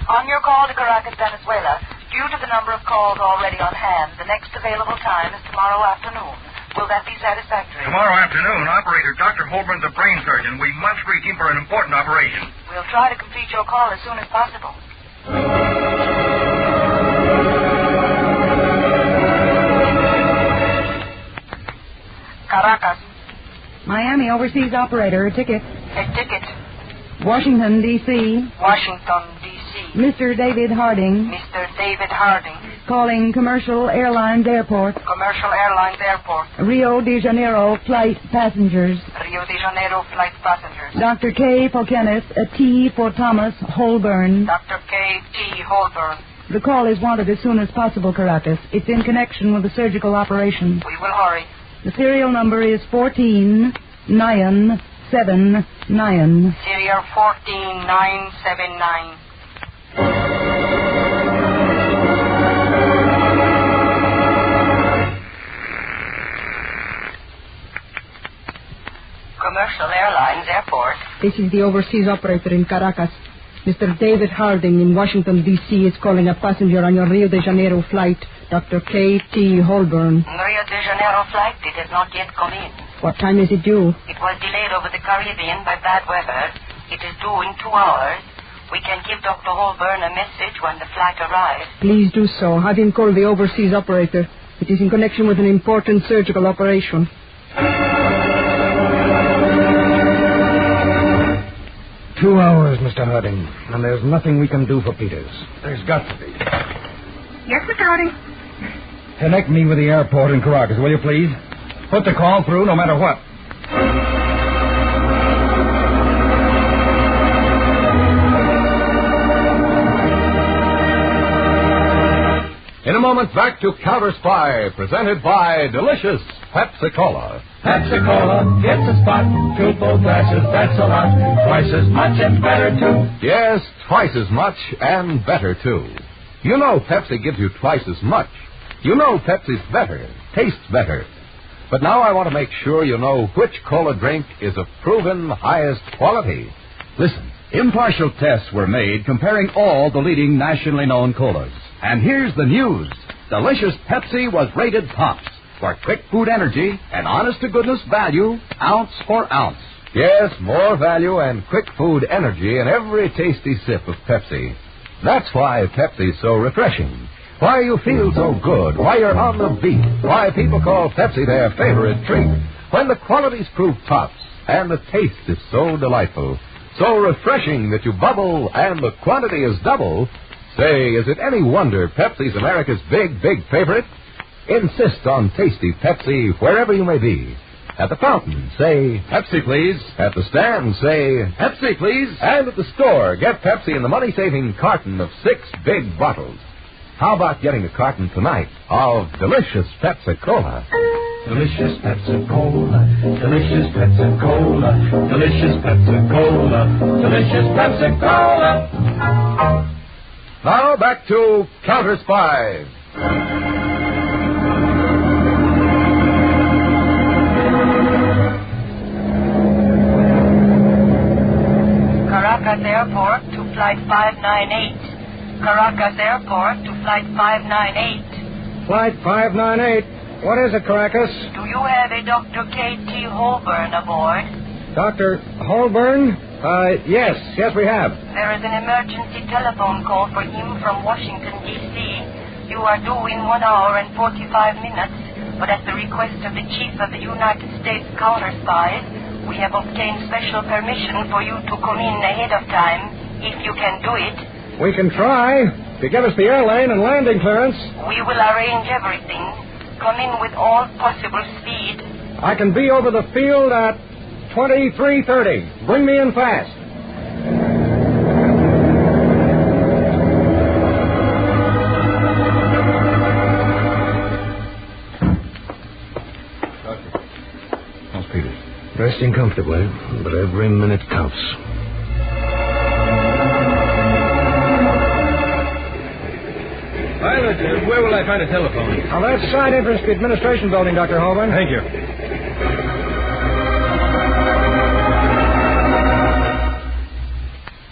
Speaker 3: On your call to Caracas, Venezuela, due to the number of calls already on hand, the next available time is tomorrow afternoon. Will that be satisfactory?
Speaker 16: Tomorrow afternoon, operator Dr. Holborn's a brain surgeon. We must reach him for an important operation.
Speaker 3: We'll try to complete your call as soon as possible. Caracas.
Speaker 8: Miami, overseas operator. A ticket.
Speaker 3: A ticket.
Speaker 8: Washington, D.C.
Speaker 3: Washington, D.C.
Speaker 8: Mr. David Harding.
Speaker 3: Mr. David Harding.
Speaker 8: Calling Commercial Airlines Airport.
Speaker 3: Commercial Airlines Airport.
Speaker 8: Rio de Janeiro flight passengers.
Speaker 3: Rio de Janeiro flight passengers.
Speaker 8: Dr. K. for Kenneth, a T for Thomas Holborn.
Speaker 3: Dr. K.T. Holborn.
Speaker 8: The call is wanted as soon as possible, Caracas. It's in connection with a surgical operation.
Speaker 3: We will hurry.
Speaker 8: The serial number is 14979.
Speaker 3: Serial 14979. Commercial Airlines Airport.
Speaker 8: This is the overseas operator in Caracas. Mr. David Harding in Washington, D.C. is calling a passenger on your Rio de Janeiro flight, Dr. K.T. Holborn.
Speaker 3: Rio de Janeiro flight, it has not yet come in.
Speaker 8: What time is it due?
Speaker 3: It was delayed over the Caribbean by bad weather. It is due in 2 hours. We can give Dr. Holborn a message when the flight arrives.
Speaker 8: Please do so. Have him call the overseas operator. It is in connection with an important surgical operation.
Speaker 1: 2 hours, Mr. Harding, and there's nothing we can do for Peters. There's got to be.
Speaker 4: Yes, Mr. Harding.
Speaker 21: Connect me with the airport in Caracas, will you, please? Put the call through no matter what. In a moment, back to Counterspy, presented by delicious Pepsi-Cola.
Speaker 19: Pepsi-Cola, it's a spot. 2 full glasses, that's a lot. Twice as much and better, too.
Speaker 20: Yes, twice as much and better, too. You know Pepsi gives you twice as much. You know Pepsi's better, tastes better. But now I want to make sure you know which cola drink is of proven highest quality. Listen, impartial tests were made comparing all the leading nationally known colas. And here's the news. Delicious Pepsi was rated tops for quick food energy and honest-to-goodness value, ounce for ounce. Yes, more value and quick food energy in every tasty sip of Pepsi. That's why Pepsi's so refreshing. Why you feel so good. Why you're on the beat. Why people call Pepsi their favorite treat. When the quality's proved tops and the taste is so delightful, so refreshing that you bubble and the quantity is double, Say, is it any wonder Pepsi's America's big, big favorite? Insist on tasty Pepsi wherever you may be. At the fountain, say, Pepsi, please. At the stand, say, Pepsi, please. And at the store, get Pepsi in the money-saving carton of 6 big bottles. How about getting a carton tonight of delicious Pepsi-Cola?
Speaker 19: Delicious Pepsi-Cola, delicious Pepsi-Cola, delicious Pepsi-Cola, delicious Pepsi-Cola.
Speaker 20: Now back to Counterspy.
Speaker 3: Caracas Airport to Flight 598. Caracas Airport to Flight 598.
Speaker 1: Flight 598. What is it, Caracas?
Speaker 3: Do you have a Dr. K.T. Holborn aboard?
Speaker 1: Dr. Holborn? Yes, we have.
Speaker 3: There is an emergency telephone call for him from Washington, D.C. You are due in 1 hour and 45 minutes, but at the request of the Chief of the United States Counterspies, we have obtained special permission for you to come in ahead of time, if you can do it.
Speaker 1: We can try. If you give us the airlane and landing clearance.
Speaker 3: We will arrange everything. Come in with all possible speed.
Speaker 1: I can be over the field at 23:30. Bring me in fast.
Speaker 21: How's Peters?
Speaker 1: Resting comfortably, but every minute counts.
Speaker 9: Pilot, where will I find a telephone?
Speaker 1: Now, that's side entrance to the administration building, Dr. Holborn.
Speaker 9: Thank you.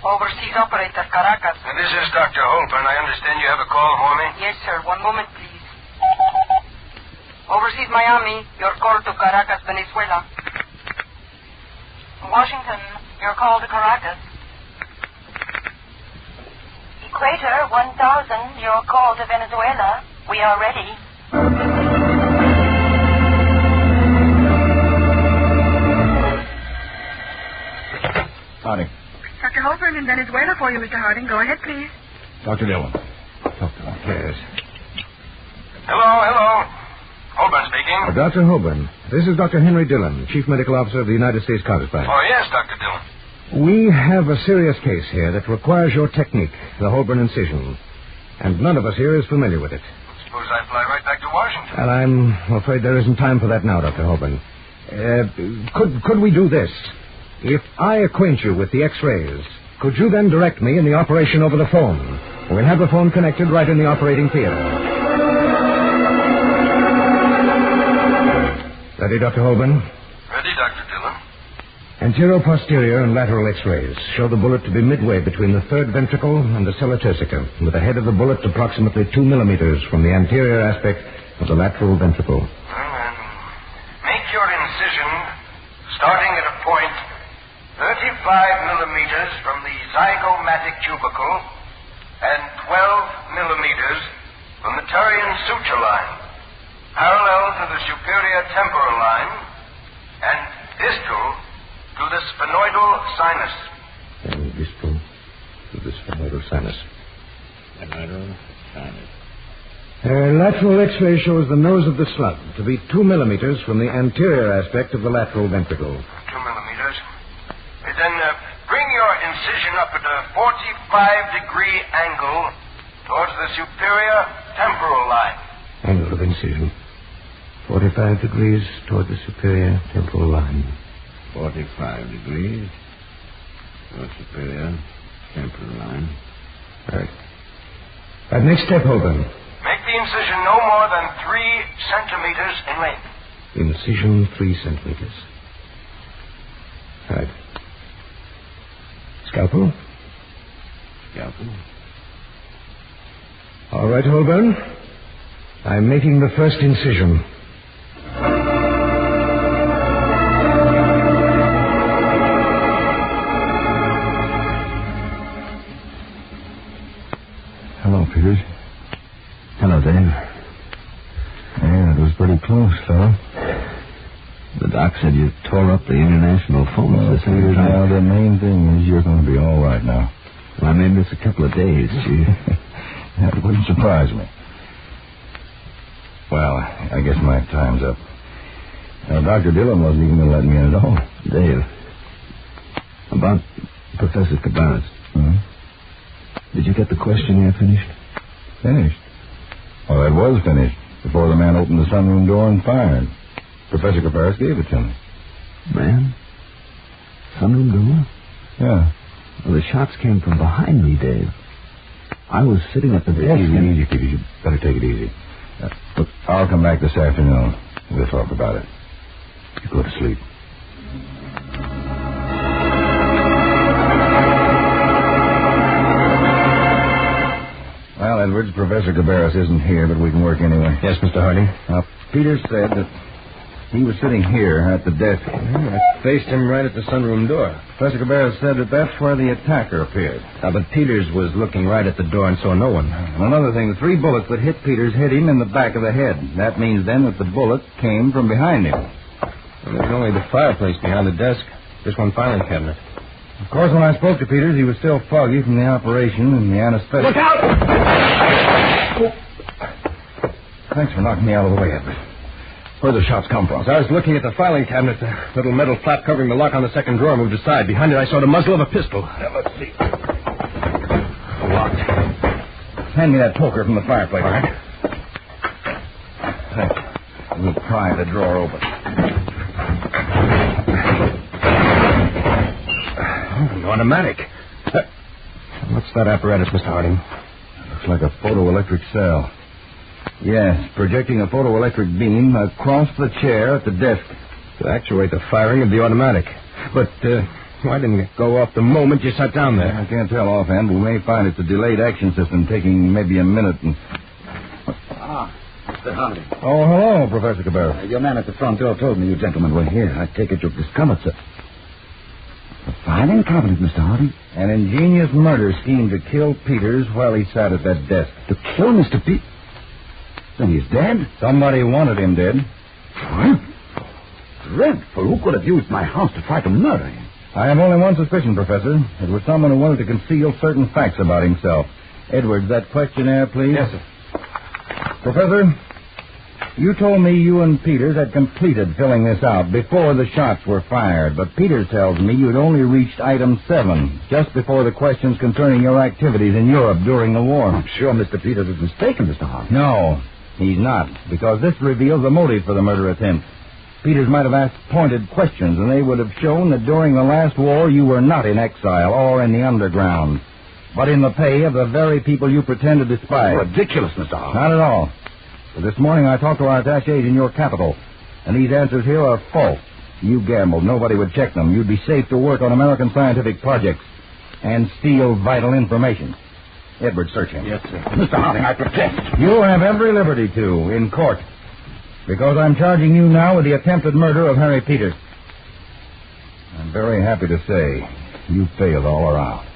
Speaker 3: Overseas operator, Caracas.
Speaker 18: This is Dr. Holborn. I understand you have a call for me.
Speaker 3: Yes, sir. 1 moment, please. Overseas Miami, your call to Caracas, Venezuela. Washington, your call to Caracas. Equator 1000, your call to Venezuela. We are ready.
Speaker 21: Harding.
Speaker 4: Dr. Holborn in Venezuela for you, Mr. Harding. Go ahead, please.
Speaker 21: Dr. Dillon. Talk to him.
Speaker 1: Yes.
Speaker 18: Hello. Holborn speaking.
Speaker 1: Dr. Holborn, this is Dr. Henry Dillon, Chief Medical Officer of the United States Counterspy.
Speaker 18: Oh, yes, Dr. Dillon.
Speaker 1: We have a serious case here that requires your technique, the Holborn incision. And none of us here is familiar with it.
Speaker 18: Suppose I fly right back to Washington.
Speaker 1: And I'm afraid there isn't time for that now, Dr. Holborn. Could we do this? If I acquaint you with the X-rays, could you then direct me in the operation over the phone? We'll have the phone connected right in the operating theater. Ready, Dr. Holborn?
Speaker 18: Ready, Dr. Dillon.
Speaker 1: Anterior-posterior and lateral X-rays show the bullet to be midway between the third ventricle and the sella turcica, with the head of the bullet approximately 2 millimeters from the anterior aspect of the lateral ventricle.
Speaker 18: Make your incision starting at a point 35 millimeters from the zygomatic tubercle and 12 millimeters from the Turian suture line, parallel to the superior temporal line and distal to the sphenoidal sinus.
Speaker 1: And distal to the sphenoidal sinus.
Speaker 17: Sphenoidal sinus.
Speaker 1: Lateral X-ray shows the nose of the slug to be 2 millimeters from the anterior aspect of the lateral ventricle.
Speaker 18: 2 millimeters. Then bring your incision up at a 45-degree angle towards the superior temporal line.
Speaker 1: Angle of incision. 45 degrees toward the superior temporal line.
Speaker 17: 45 degrees toward superior temporal line.
Speaker 1: Right. Next step, Holborn.
Speaker 18: Make the incision no more than 3 centimeters in length.
Speaker 1: Incision 3 centimeters. Right. Scalpel?
Speaker 17: Scalpel.
Speaker 1: All right, Holborn. I'm making the first incision.
Speaker 21: Hello, Peters. Hello, Dave. Yeah, it was pretty close, fellow.
Speaker 7: The doc said you tore up the international phone system.
Speaker 21: Now, the main thing is you're going to be all right now.
Speaker 7: Well, I may miss a couple of days, Chief.
Speaker 21: That wouldn't surprise me. Well, I guess my time's up. Dr. Dillon wasn't even going to let me in at all.
Speaker 10: Dave, about Professor Cabarrus. Did you get the questionnaire finished?
Speaker 21: Finished? Well, it was finished before the man opened the sunroom door and fired. Professor Cabarrus gave it to me.
Speaker 10: Man? Sunroom door?
Speaker 21: Yeah.
Speaker 10: Well, the shots came from behind me, Dave. I was sitting at the desk.
Speaker 21: Easy, Peter. You better take it easy. Look, I'll come back this afternoon. We'll talk about it. You go to sleep. Well, Edwards, Professor Cabarrus isn't here, but we can work anyway.
Speaker 1: Yes, Mr. Harding.
Speaker 21: Now, Peter said that he was sitting here at the desk.
Speaker 1: I faced him right at the sunroom door.
Speaker 21: Professor Cabarrus said that that's where the attacker appeared.
Speaker 1: But Peters was looking right at the door and saw no one.
Speaker 21: And another thing, the 3 bullets that hit Peters hit him in the back of the head. That means then that the bullet came from behind him.
Speaker 1: Well, there's only the fireplace behind the desk. Just one filing cabinet.
Speaker 21: Of course, when I spoke to Peters, he was still foggy from the operation and the anesthetic.
Speaker 1: Look out!
Speaker 21: Oh. Thanks for knocking me out of the way, Edward. Where'd the shots come from?
Speaker 1: As I was looking at the filing cabinet, the little metal flap covering the lock on the second drawer moved aside. Behind it, I saw the muzzle of a pistol.
Speaker 21: Now, let's see. Locked. Hand me that poker from the fireplace.
Speaker 1: All right.
Speaker 21: Thanks. We'll pry the drawer open.
Speaker 1: An automatic. What's that apparatus, Mr. Harding?
Speaker 21: Looks like a photoelectric cell. Yes, projecting a photoelectric beam across the chair at the desk.
Speaker 1: To actuate the firing of the automatic. But why didn't it go off the moment you sat down there?
Speaker 21: I can't tell offhand, but we may find it's a delayed action system taking maybe a minute.
Speaker 10: Mr. Harding.
Speaker 21: Oh, hello, Professor Cabarrus.
Speaker 10: Your man at the front door told me you gentlemen were here. I take it you've discovered, sir. A filing cabinet, Mr. Harding.
Speaker 21: An ingenious murder scheme to kill Peters while he sat at that desk.
Speaker 10: To kill Mr. Peters? Then he's dead?
Speaker 21: Somebody wanted him dead.
Speaker 10: Dreadful. Who could have used my house to try to murder him?
Speaker 21: I have only one suspicion, Professor. It was someone who wanted to conceal certain facts about himself. Edwards, that questionnaire, please.
Speaker 1: Yes, sir.
Speaker 21: Professor, you told me you and Peters had completed filling this out before the shots were fired, but Peters tells me you'd only reached item 7, just before the questions concerning your activities in Europe during the war.
Speaker 10: I'm sure Mr. Peters is mistaken, Mr. Harding.
Speaker 21: No, he's not, because this reveals the motive for the murder attempt. Peters might have asked pointed questions, and they would have shown that during the last war you were not in exile or in the underground, but in the pay of the very people you pretend to despise.
Speaker 10: Ridiculous, Mr. Harding.
Speaker 21: Not at all. But this morning I talked to our attachés in your capital, and these answers here are false. You gambled. Nobody would check them. You'd be safe to work on American scientific projects and steal vital information. Edward, search him.
Speaker 10: Yes, sir. Mr. Harding, I protest.
Speaker 21: You have every liberty to, in court, because I'm charging you now with the attempted murder of Harry Peters. I'm very happy to say you failed all around.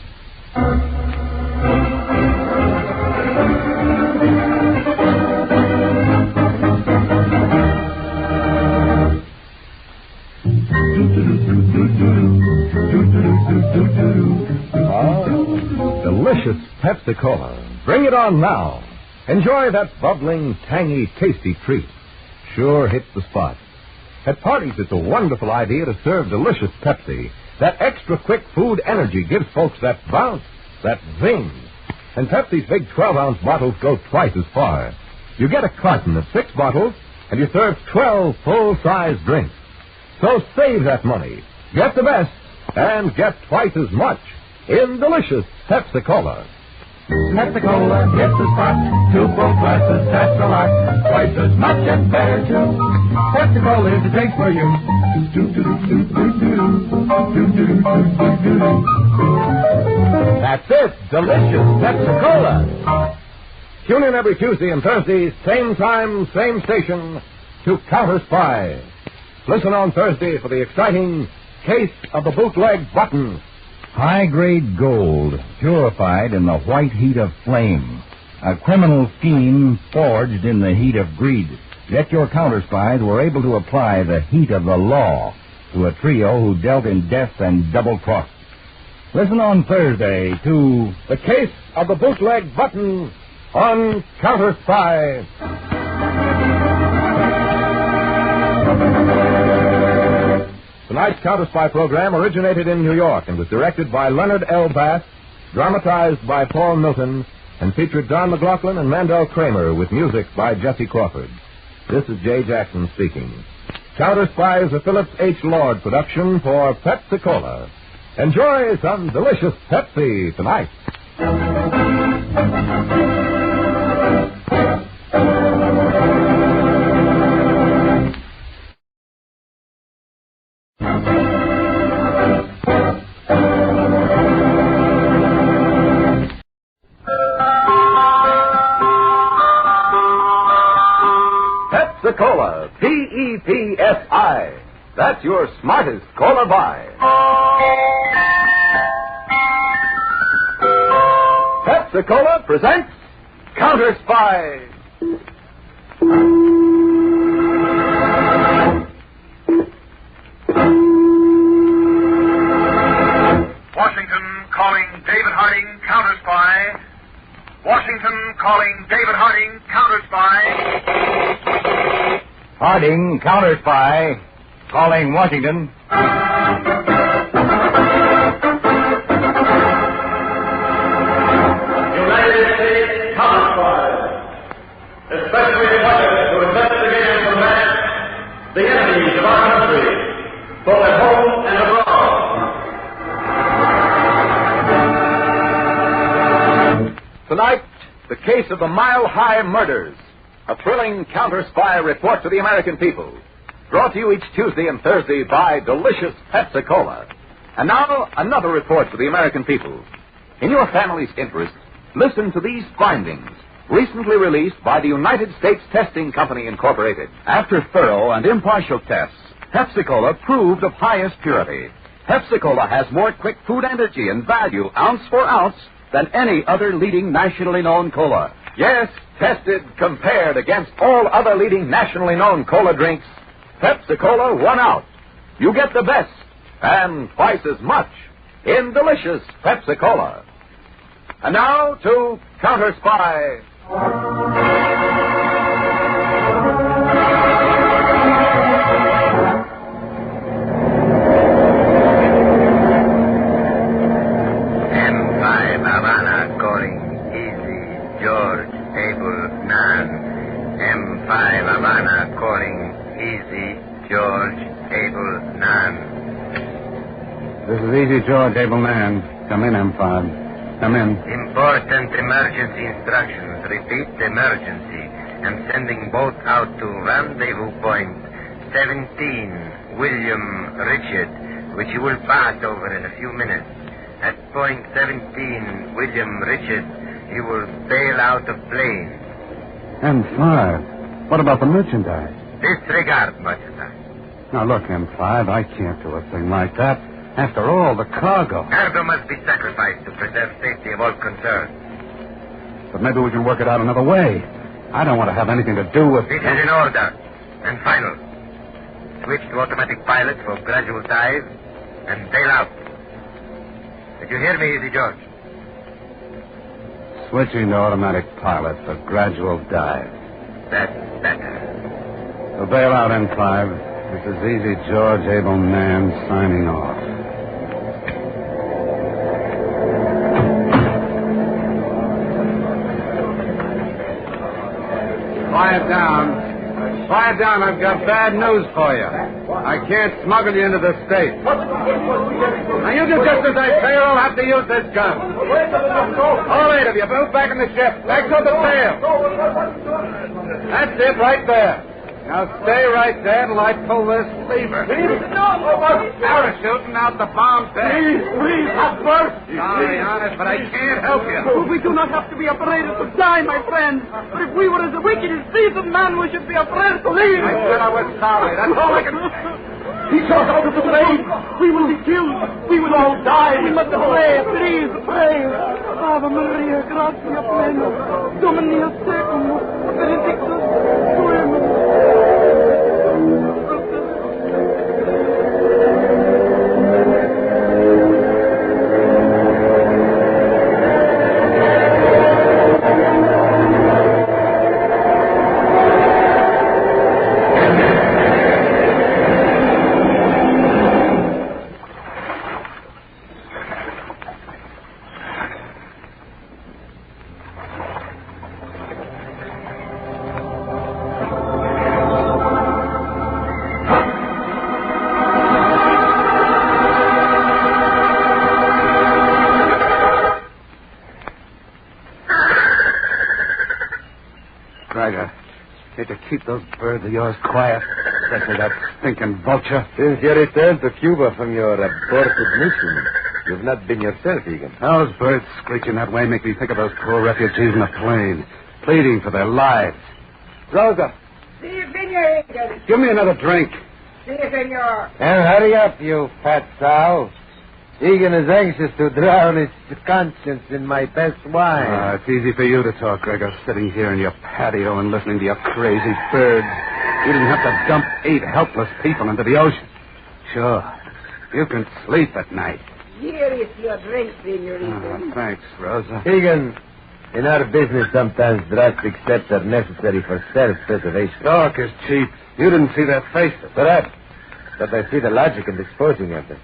Speaker 20: Delicious Pepsi-Cola. Bring it on now. Enjoy that bubbling, tangy, tasty treat. Sure hits the spot. At parties, it's a wonderful idea to serve delicious Pepsi. That extra quick food energy gives folks that bounce, that zing. And Pepsi's big 12-ounce bottles go twice as far. You get a carton of 6 bottles, and you serve 12 full-size drinks. So save that money. Get the best, and get twice as much in delicious Pepsi-Cola.
Speaker 19: Pepsi-Cola hits the spot. 2 full glasses, that's a lot. Twice as much and better too. Pepsi-Cola is the drink for you.
Speaker 20: That's it, delicious Pepsi-Cola. Tune in every Tuesday and Thursday, same time, same station, to Counterspy. Listen on Thursday for the exciting Case of the Bootleg Button.
Speaker 21: High-grade gold, purified in the white heat of flame. A criminal scheme forged in the heat of greed. Yet your counterspies were able to apply the heat of the law to a trio who dealt in death and double-cross. Listen on Thursday to
Speaker 20: The Case of the Bootleg Button, on Counterspy. Tonight's Counterspy program originated in New York and was directed by Leonard L. Bass, dramatized by Paul Milton, and featured Don McLaughlin and Mandel Kramer with music by Jesse Crawford. This is Jay Jackson speaking. Counterspy is a Phillips H. Lord production for Pepsi-Cola. Enjoy some delicious Pepsi tonight. Pepsi-Cola, P-E-P-S-I. That's your smartest cola buy. Pepsi-Cola presents Counterspy.
Speaker 16: Washington calling David Harding, Counterspy. Washington calling David Harding, Counterspy.
Speaker 21: Harding, Counterspy. Calling Washington.
Speaker 5: Especially appointed to investigate and combat the enemies of our country, both at home and abroad.
Speaker 20: Tonight, the case of the Mile High murders. A thrilling counter-spy report to the American people. Brought to you each Tuesday and Thursday by delicious Pepsi-Cola. And now, another report to the American people. In your family's interest, listen to these findings, recently released by the United States Testing Company, Incorporated.
Speaker 22: After thorough and impartial tests, Pepsi-Cola proved of highest purity. Pepsi-Cola has more quick food energy and value, ounce for ounce, than any other leading nationally known cola.
Speaker 20: Yes, tested, compared against all other leading nationally known cola drinks, Pepsi-Cola won out. You get the best, and twice as much, in delicious Pepsi-Cola. And now to Counterspy.
Speaker 11: M5 Havana calling Easy George Able Nan. M5 Havana calling Easy George Able Nan.
Speaker 12: This is Easy George Able Nan. Come in, M5. Come in.
Speaker 11: Important emergency instructions. Repeat emergency. I'm sending boat out to rendezvous point 17 William Richard, which you will pass over in a few minutes. At point 17 William Richard, you will bail out of plane.
Speaker 12: M5. What about the merchandise?
Speaker 11: Disregard merchandise.
Speaker 12: Now, look, M5, I can't do a thing like that. After all, the cargo.
Speaker 11: Cargo must be sacrificed to preserve safety of all concerned.
Speaker 12: But maybe we can work it out another way. I don't want to have anything to do with...
Speaker 11: This is in order. And final. Switch to automatic pilot for gradual dive and bail out. Did you hear me, Easy George?
Speaker 12: Switching to automatic pilot for gradual dive.
Speaker 11: That's better.
Speaker 12: So bail out, M5. This is Easy George Able Man signing off.
Speaker 14: Quiet down. Quiet down. I've got bad news for you. I can't smuggle you into the States. Now, you do just as I say, or I'll have to use this gun. All 8 of you, move back in the ship. Back to the tail. That's it, right there. Now, stay right there till I pull this lever. Parachuting out the bomb deck.
Speaker 19: Please, have mercy.
Speaker 14: Sorry, honest, but I can't help you.
Speaker 19: We do not have to be afraid to die, my friend. But if we were as wicked as thieves, man, we should be afraid to leave.
Speaker 14: I said I was sorry. That's all I can...
Speaker 19: He shot out of the plane. We will be killed. We will all die. We must pray, please, pray. Ave Maria, gratia plena. Dominus tecum. Benedictus tuum.
Speaker 12: keep those birds of yours quiet? Especially that stinking vulture.
Speaker 2: Since your return to Cuba from your aborted mission, you've not been yourself, Egan.
Speaker 12: Those birds screeching that way make me think of those poor refugees in the plane, pleading for their lives. Rosa,
Speaker 13: See you, Senor Egan.
Speaker 12: give me another drink.
Speaker 13: See you, Senor.
Speaker 2: And hurry up, you fat sow. Egan is anxious to drown his conscience in my best wine.
Speaker 12: It's easy for you to talk, Gregor, sitting here in your patio and listening to your crazy birds. You didn't have to dump 8 helpless people into the ocean. Sure, you can sleep at night.
Speaker 13: Here is your drink, Senor Egan.
Speaker 12: Thanks, Rosa.
Speaker 2: Egan, in our business, sometimes drastic steps are necessary for self-preservation.
Speaker 12: Talk is cheap. You didn't see their faces.
Speaker 2: Perhaps, but I see the logic in disposing of them.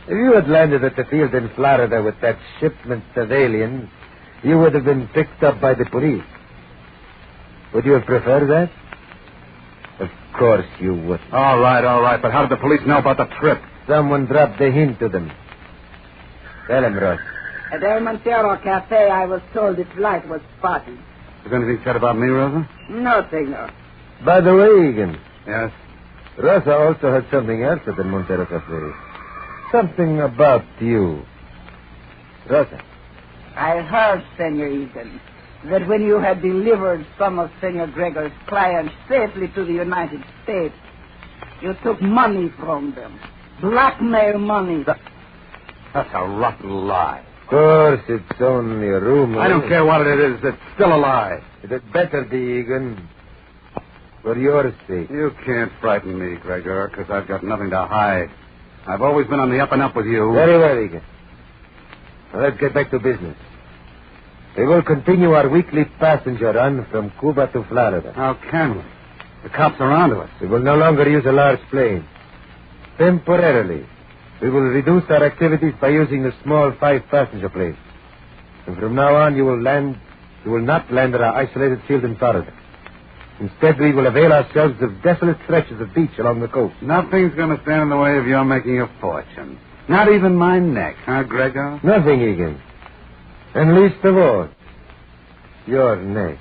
Speaker 2: If you had landed at the field in Florida with that shipment of aliens, you would have been picked up by the police. Would you have preferred that? Of course you would.
Speaker 12: All right. But how did the police know about the trip?
Speaker 2: Someone dropped a hint to them. Tell him, Ross.
Speaker 13: At El Montero Cafe, I was told its light was spotted.
Speaker 12: Is anything said about me, Rosa?
Speaker 13: No, Senor.
Speaker 2: By the way, Egan.
Speaker 12: Yes?
Speaker 2: Rosa also had something else at the Montero Cafe. Something about you. Rosa.
Speaker 13: I heard, Senor Egan, that when you had delivered some of Senor Gregor's clients safely to the United States, you took money from them. Blackmail money.
Speaker 12: That's a rotten lie.
Speaker 2: Of course, it's only a rumor.
Speaker 12: I don't care what it is. It's still a lie.
Speaker 2: It had better be, Egan. For your sake.
Speaker 12: You can't frighten me, Gregor, because I've got nothing to hide. I've always been on the up and up with you.
Speaker 2: Very well, Egan. Now let's get back to business. We will continue our weekly passenger run from Cuba to Florida.
Speaker 12: How can we? The cops are onto us.
Speaker 2: We will no longer use a large plane. Temporarily, we will reduce our activities by using a small 5-passenger plane. And from now on, you will not land at our isolated field in Florida. Instead, we will avail ourselves of desolate stretches of beach along the coast.
Speaker 12: Nothing's going to stand in the way of your making a fortune. Not even my neck, huh, Gregor?
Speaker 2: Nothing, Egan. And least of all, your neck.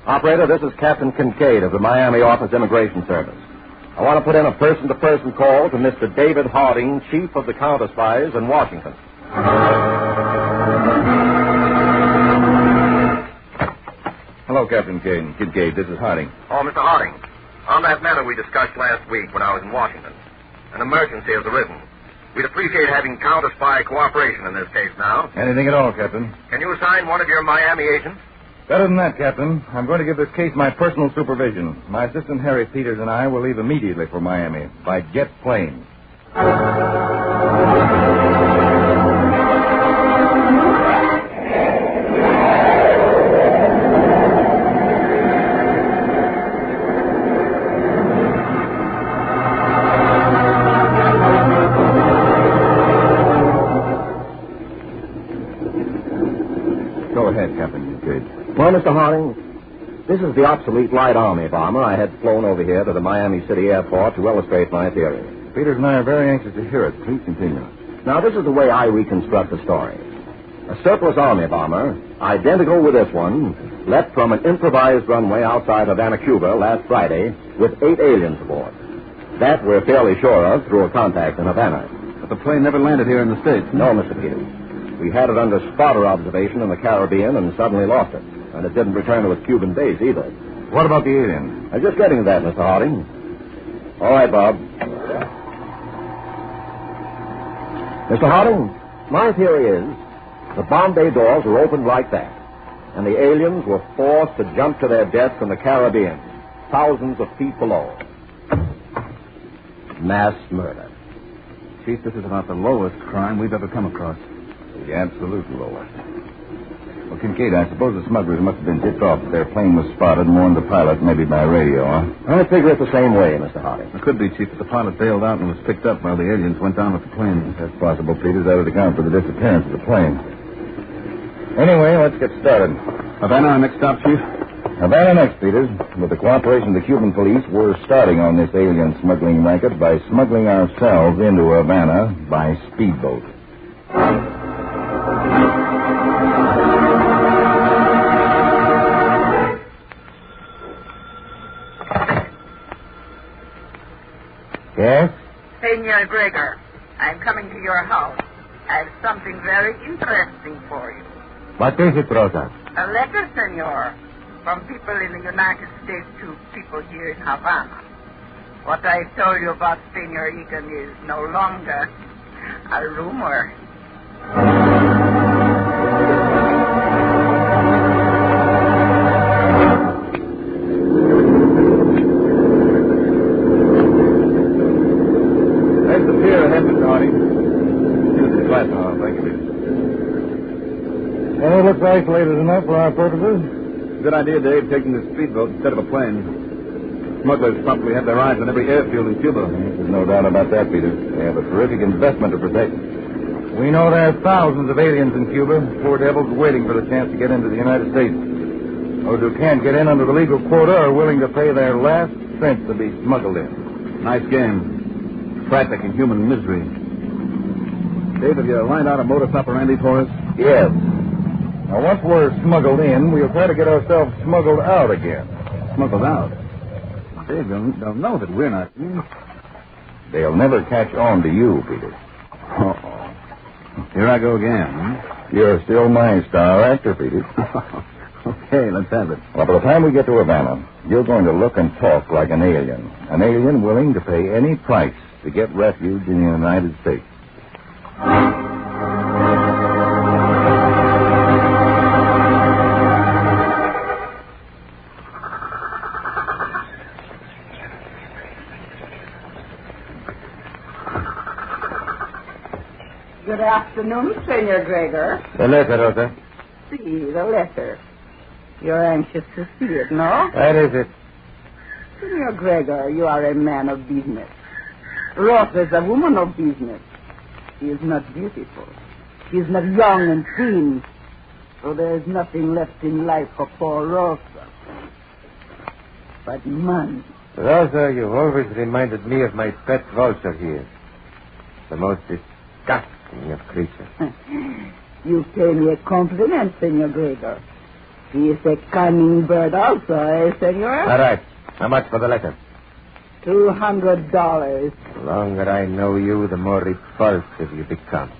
Speaker 1: Operator, this is Captain Kincaid of the Miami Office Immigration Service. I want to put in a person-to-person call to Mr. David Harding, Chief of the Counterspies in Washington.
Speaker 6: Hello, Captain Kincaid. This is Harding.
Speaker 23: Oh, Mr. Harding, on that matter we discussed last week when I was in Washington, an emergency has arisen. We'd appreciate having counter-spy cooperation in this case now.
Speaker 6: Anything at all, Captain.
Speaker 23: Can you assign one of your Miami agents?
Speaker 6: Better than that, Captain. I'm going to give this case my personal supervision. My assistant, Harry Peters, and I will leave immediately for Miami by jet plane. Go ahead, Captain Kincaid.
Speaker 1: Well, Mr. Harding, this is the obsolete light army bomber I had flown over here to the Miami City airport to illustrate my theory.
Speaker 6: Peters and I are very anxious to hear it. Please continue.
Speaker 1: Now, this is the way I reconstruct the story. A surplus army bomber, identical with this one, left from an improvised runway outside Havana, Cuba, last Friday with 8 aliens aboard. That we're fairly sure of through a contact in Havana.
Speaker 6: But the plane never landed here in the States.
Speaker 1: No, Mr. Peters. We had it under spotter observation in the Caribbean and suddenly lost it. And it didn't return to its Cuban base either.
Speaker 6: What about the alien?
Speaker 1: I'm just getting to that, Mr. Harding. All right, Bob. Mr. Harding, my theory is the bomb bay doors were opened like that, and the aliens were forced to jump to their deaths in the Caribbean, thousands of feet below. Mass murder.
Speaker 6: Chief, this is about the lowest crime we've ever come across. The absolute lowest. Well, Kincaid, I suppose the smugglers must have been tipped off that their plane was spotted and warned the pilot, maybe by radio, huh?
Speaker 1: I figure it the same way, Mr. Harding.
Speaker 6: It could be, Chief, that the pilot bailed out and was picked up while the aliens went down with the plane. That's possible, Peters. That would account for the disappearance of the plane. Anyway, let's get started.
Speaker 12: Havana, our next stop, Chief?
Speaker 6: Havana next, Peters. With the cooperation of the Cuban police, we're starting on this alien smuggling racket by smuggling ourselves into Havana by speedboat.
Speaker 2: Yes?
Speaker 13: Senor Gregor, I'm coming to your house. I have something very interesting for you.
Speaker 2: What is it, Rosa?
Speaker 13: A letter, senor, from people in the United States to people here in Havana. What I told you about Senor Egan is no longer a rumor.
Speaker 14: There's the pier ahead, Mr. Harding. Here's the glass. Oh, thank you.
Speaker 2: Well, it looks isolated enough for our purposes.
Speaker 14: Good idea, Dave, taking this speedboat instead of a plane. Smugglers probably have their eyes on every airfield in Cuba.
Speaker 6: There's no doubt about that, Peter. They have a terrific investment to protect.
Speaker 2: We know there are thousands of aliens in Cuba, poor devils waiting for the chance to get into the United States. Those who can't get in under the legal quota are willing to pay their last cent to be smuggled in.
Speaker 14: Nice game. Traffic in human misery. Dave, have you lined out a modus operandi for us?
Speaker 2: Yes. Now, once we're smuggled in, we'll try to get ourselves smuggled out again.
Speaker 14: Smuggled out? Dave, they'll know that we're not in.
Speaker 6: They'll never catch on to you, Peter.
Speaker 14: Uh-oh. Here I go again, huh?
Speaker 6: You're still my star actor, Peter.
Speaker 14: Okay, let's have it.
Speaker 6: Well, by the time we get to Havana, you're going to look and talk like an alien willing to pay any price to get refuge in the United States.
Speaker 13: Good afternoon, Senor Gregor.
Speaker 2: The letter, Rosa.
Speaker 13: See, the letter. You're anxious to see it, no?
Speaker 2: That is it.
Speaker 13: Senor Gregor, you are a man of business. Rosa is a woman of business. She is not beautiful. She is not young and thin. So there is nothing left in life for poor Rosa. But money.
Speaker 2: Rosa, you've always reminded me of my pet vulture here. The most disgusting of creatures.
Speaker 13: You pay me a compliment, Senor Gregor. He is a cunning bird also, senor?
Speaker 2: All right. How much for the letter?
Speaker 13: $200.
Speaker 2: The longer I know you, the more repulsive you become.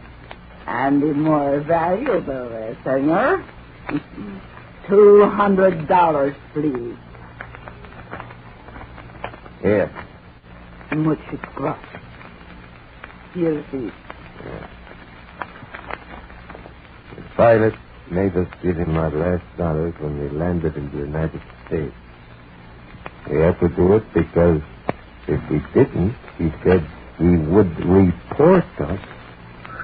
Speaker 13: And the more valuable, senor. $200, please.
Speaker 2: Here.
Speaker 13: Much it costs. Here it is.
Speaker 2: Yeah. The pilot made us give him our last dollars when we landed in the United States. We had to do it because if we didn't, he said he would report us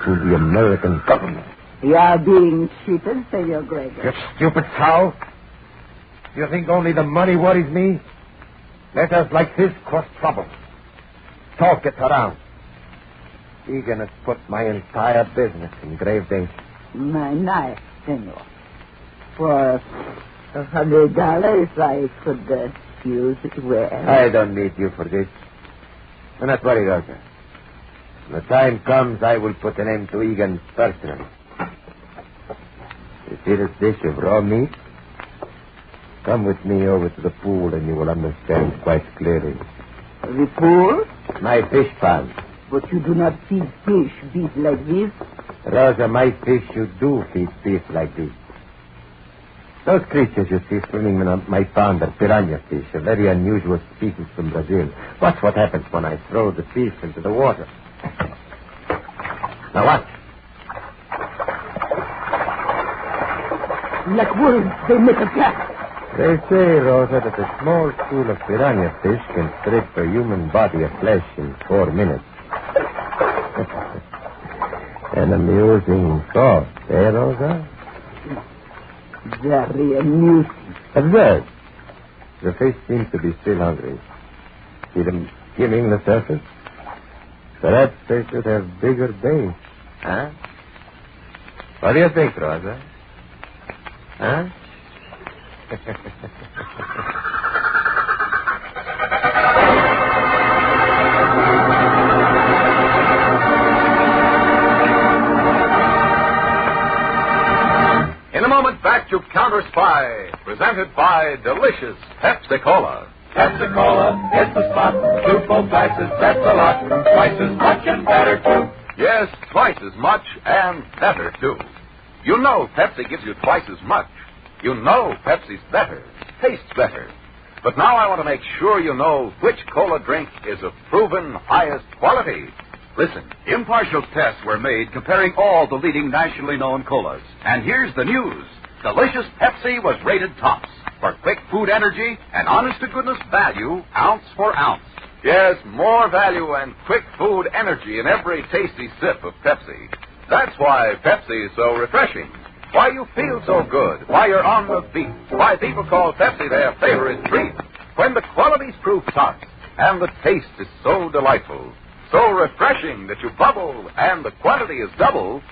Speaker 2: to the American government.
Speaker 13: You are being cheated, Senor Gregor.
Speaker 2: You stupid cow. You think only the money worries me? Letters like this cause trouble. Talk it around. Egan has put my entire business in grave danger.
Speaker 13: My knife, senor. For $100, I could use it well.
Speaker 2: I don't need you for this. Do not worry, Rosa. When the time comes, I will put an end to Egan personally. You see this dish of raw meat? Come with me over to the pool and you will understand quite clearly.
Speaker 13: The pool?
Speaker 2: My fish pond.
Speaker 13: But you do not feed fish beef like this.
Speaker 2: Rosa, my fish, you do feed beef like this. Those creatures you see swimming in my pond are piranha fish, a very unusual species from Brazil. Watch what happens when I throw the fish into the water. Now watch.
Speaker 13: Like wolves, they make a trap.
Speaker 2: They say, Rosa, that a small school of piranha fish can strip a human body of flesh in 4 minutes. An amusing thought, eh, Rosa?
Speaker 13: Very amusing.
Speaker 2: Observe. The fish seems to be still hungry. See them skimming the surface? Perhaps they should have bigger bait. Huh? What do you think, Rosa? Huh?
Speaker 20: In a moment, back to Counterspy, presented by delicious Pepsi-Cola.
Speaker 19: Pepsi-Cola, it's the spot. 2 full glasses, that's a lot. Twice as much and better, too.
Speaker 20: Yes, twice as much and better, too. You know Pepsi gives you twice as much. You know Pepsi's better, tastes better. But now I want to make sure you know which cola drink is of proven highest quality. Listen, impartial tests were made comparing all the leading nationally known colas. And here's the news. Delicious Pepsi was rated tops for quick food energy and honest-to-goodness value, ounce for ounce. Yes, more value and quick food energy in every tasty sip of Pepsi. That's why Pepsi is so refreshing. Why you feel so good. Why you're on the beat. Why people call Pepsi their favorite treat. When the quality's proof tops and the taste is so delightful, so refreshing that you bubble and the quantity is double.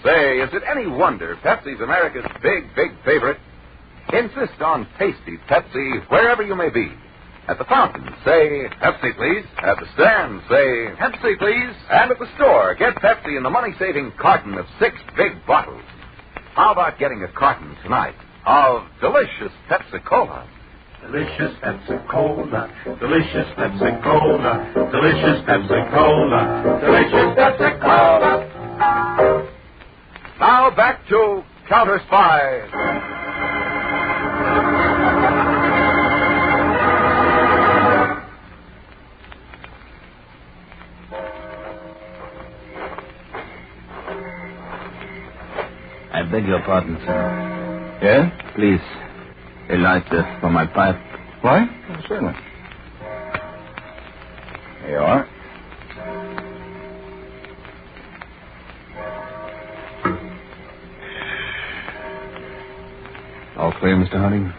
Speaker 20: Say, is it any wonder Pepsi's America's big, big favorite? Insist on tasty Pepsi wherever you may be. At the fountain, say, Pepsi, please. At the stand, say, Pepsi, please. And at the store, get Pepsi in the money-saving carton of 6 big bottles. How about getting a carton tonight of delicious Pepsi-Cola?
Speaker 19: Delicious Pepsi-Cola, delicious Pepsi-Cola, delicious Pepsi-Cola, delicious Pepsi-Cola.
Speaker 20: Now back to Counterspy.
Speaker 7: I beg your pardon, sir.
Speaker 6: Yeah?
Speaker 7: Please, a lighter for my pipe.
Speaker 6: Why? Oh, certainly. Here you are.
Speaker 7: All clear, Mr. Harding?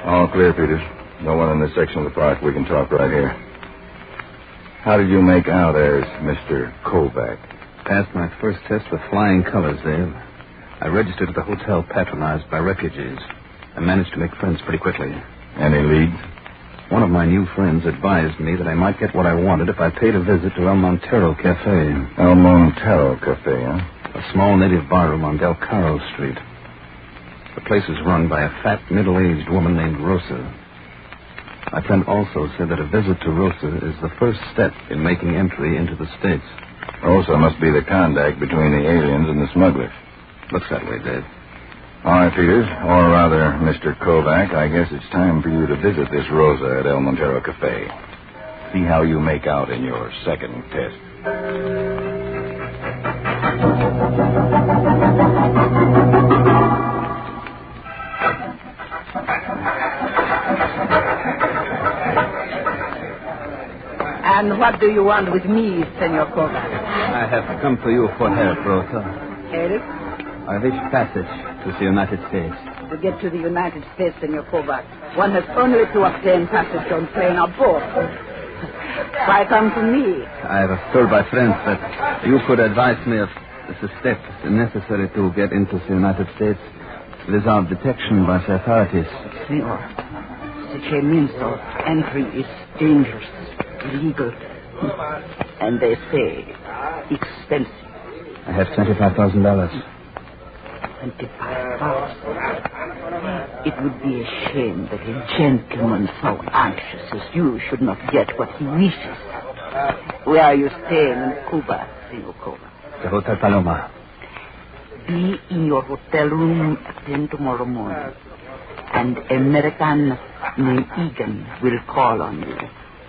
Speaker 6: All clear, Peters. No one in this section of the park. We can talk right here. How did you make out as Mr. Kovac?
Speaker 7: Passed my first test with flying colors, Dave. I registered at the hotel patronized by refugees. I managed to make friends pretty quickly.
Speaker 6: Any leads?
Speaker 7: One of my new friends advised me that I might get what I wanted if I paid a visit to El Montero Cafe.
Speaker 6: El Montero Cafe, huh?
Speaker 7: A small native barroom on Del Caro Street. The place is run by a fat, middle-aged woman named Rosa. My friend also said that a visit to Rosa is the first step in making entry into the States.
Speaker 6: Rosa must be the contact between the aliens and the smugglers.
Speaker 7: Looks that way, Dave.
Speaker 6: All right, Peters, or rather, Mr. Kovac, I guess it's time for you to visit this Rosa at El Montero Cafe. See how you make out in your second test.
Speaker 13: And what do you want with me, Senor Kovac?
Speaker 7: I have come to you for help, Rosa.
Speaker 13: Help?
Speaker 7: I wish passage to the United States.
Speaker 13: To get to the United States, Senor Kovac, one has only to obtain passage on plane or boat. Why come to me?
Speaker 7: I was told by friends that you could advise me of the steps necessary to get into the United States without detection by the authorities.
Speaker 13: Senor, such a means of entry is dangerous, illegal, and they say expensive.
Speaker 7: I have $25,000.
Speaker 13: 25,000. It would be a shame that a gentleman so anxious as you should not get what he wishes. Where are you staying in Cuba, Senor Kovac?
Speaker 7: The Hotel Paloma.
Speaker 13: Be in your hotel room at 10 tomorrow morning. An American named Egan will call on you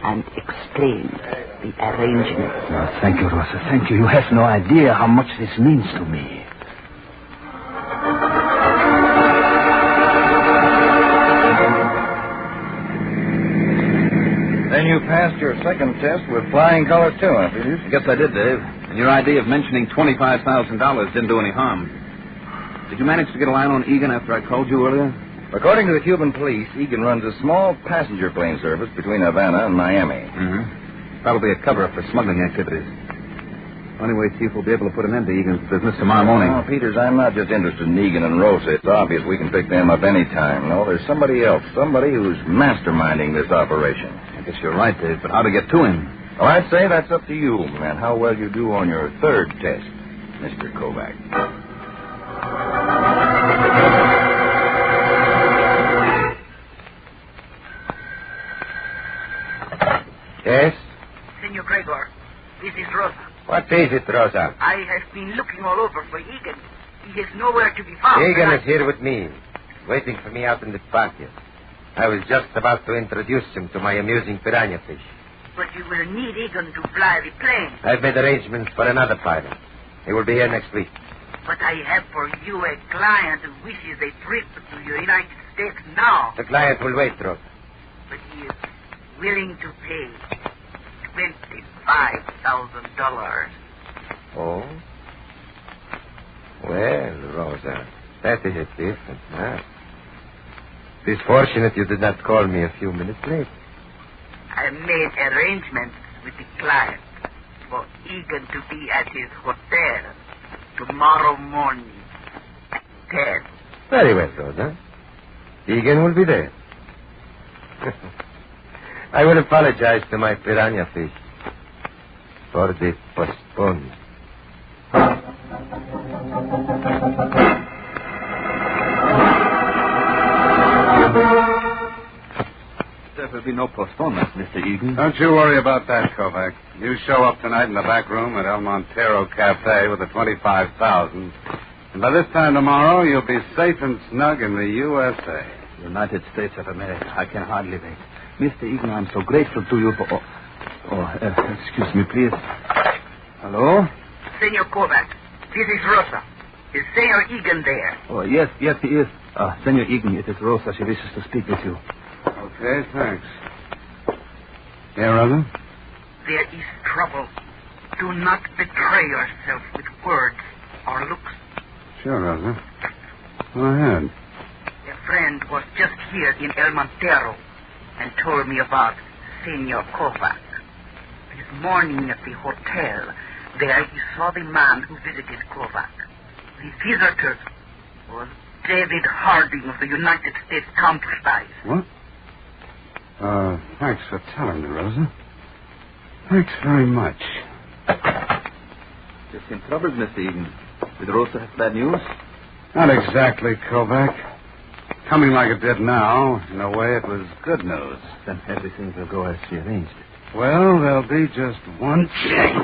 Speaker 13: and explain the arrangement.
Speaker 7: Oh, thank you, Rosa. Thank you. You have no idea how much this means to me.
Speaker 6: Then you passed your second test with flying colors, too, huh, Peters?
Speaker 7: Guess I did, Dave. And your idea of mentioning $25,000 didn't do any harm. Did you manage to get a line on Egan after I called you earlier?
Speaker 6: According to the Cuban police, Egan runs a small passenger plane service between Havana and Miami.
Speaker 7: Mm-hmm. Probably a cover-up for smuggling activities. Anyway, Chief, we'll be able to put an end to Egan's business tomorrow morning.
Speaker 6: Oh, Peters, I'm not just interested in Egan and Rosa. It's obvious we can pick them up any time. No, there's somebody else. Somebody who's masterminding this operation.
Speaker 7: I guess you're right, Dave, but how to get to him?
Speaker 6: Well, I'd say that's up to you, and how well you do on your third test, Mr. Kovac.
Speaker 2: Yes?
Speaker 13: Senor Gregor, this is Rosa.
Speaker 2: What is it, Rosa?
Speaker 13: I have been looking all over for Egan. He is nowhere to be found.
Speaker 2: Egan is here with me, waiting for me out in the patio. I was just about to introduce him to my amusing piranha fish.
Speaker 13: But you will need Egan to fly the plane.
Speaker 2: I've made arrangements for another pilot. He will be here next week.
Speaker 13: But I have for you a client who wishes a trip to the United States now.
Speaker 2: The client will wait, Rosa.
Speaker 13: But he is willing to pay $25,000.
Speaker 2: Oh? Well, Rosa, that is a different matter. It is fortunate you did not call me a few minutes late.
Speaker 13: I made arrangements with the client for Egan to be at his hotel tomorrow morning at 10.
Speaker 2: Very well, Rosa. Egan will be there. I will apologize to my piranha fish for the postponement.
Speaker 7: There will be no postponement, Mr. Egan.
Speaker 14: Don't you worry about that, Kovac. You show up tonight in the back room at El Montero Cafe with the $25,000. And by this time tomorrow, you'll be safe and snug in the USA.
Speaker 7: United States of America. I can hardly wait. Mr. Egan, I'm so grateful to you for... excuse me, please. Hello?
Speaker 13: Senor Kovac, this is Rosa. Is Senor Egan there?
Speaker 7: Oh, yes, he is. Senor Egan, it is Rosa. She wishes to speak with you.
Speaker 14: Okay, thanks. Yeah, Rosa?
Speaker 13: There is trouble. Do not betray yourself with words or looks.
Speaker 14: Sure, Rosa. Go ahead.
Speaker 13: A friend was just here in El Montero and told me about Senor Kovac. This morning at the hotel, there he saw the man who visited Kovac. The visitor was David Harding of the United States Counterspy.
Speaker 14: What? Thanks for telling me, Rosa. Thanks very much.
Speaker 7: You seem troubled, Mr. Egan. Did Rosa have bad news?
Speaker 14: Not exactly, Kovac. Coming like it did now, in a way, it was good news.
Speaker 7: Then everything will go as she arranged it.
Speaker 14: Well, there'll be just one thing.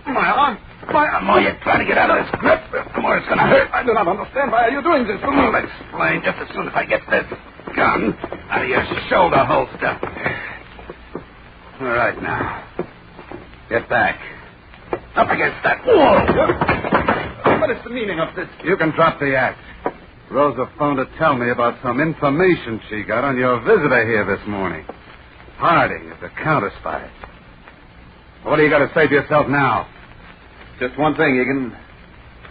Speaker 12: My arm! Oh, you're trying to get out of this grip. The more it's going to hurt. I do not understand. Why are you doing this? I'll explain just as soon as I get this gun out of your shoulder holster.
Speaker 14: All right, now. Get back.
Speaker 12: Up against that wall. What is the meaning of this?
Speaker 14: You can drop the axe. Rosa phoned to tell me about some information she got on your visitor here this morning. Harding is a counterspy. What do you got to say to yourself now?
Speaker 12: Just one thing, Egan.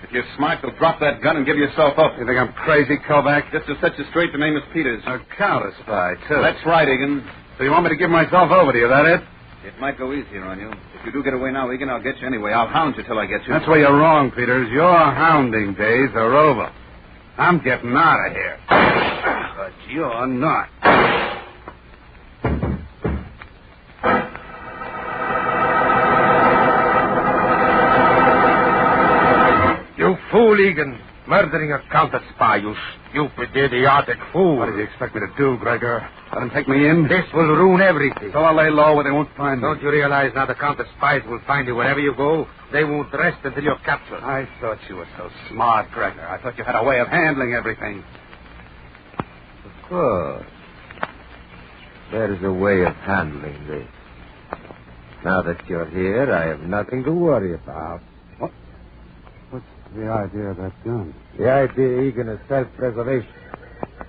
Speaker 12: If you're smart, you'll drop that gun and give yourself up.
Speaker 14: You think I'm crazy, Kovac?
Speaker 12: Just to set you straight, the name is Peters.
Speaker 14: A counterspy, too.
Speaker 12: That's right, Egan.
Speaker 14: So you want me to give myself over to you, that it?
Speaker 12: It might go easier on you. If you do get away now, Egan, I'll get you anyway. I'll hound you till I get you.
Speaker 14: That's where you're wrong, Peters. Your hounding days are over. I'm getting out of here. But you're not.
Speaker 2: You fool, Egan. Murdering a counter-spy, you stupid, idiotic fool.
Speaker 14: What do you expect me to do, Gregor? Let him take me in?
Speaker 2: This will ruin everything.
Speaker 14: So I'll lay low where they won't find me.
Speaker 2: Don't you realize now the counter-spies will find you wherever you go? They won't rest until you're captured.
Speaker 14: I thought you were so smart, Gregor. I thought you had a way of handling everything.
Speaker 2: Of course. There's a way of handling this. Now that you're here, I have nothing to worry about.
Speaker 14: What? What's the idea of that gun?
Speaker 2: The idea, Egan, is self-preservation.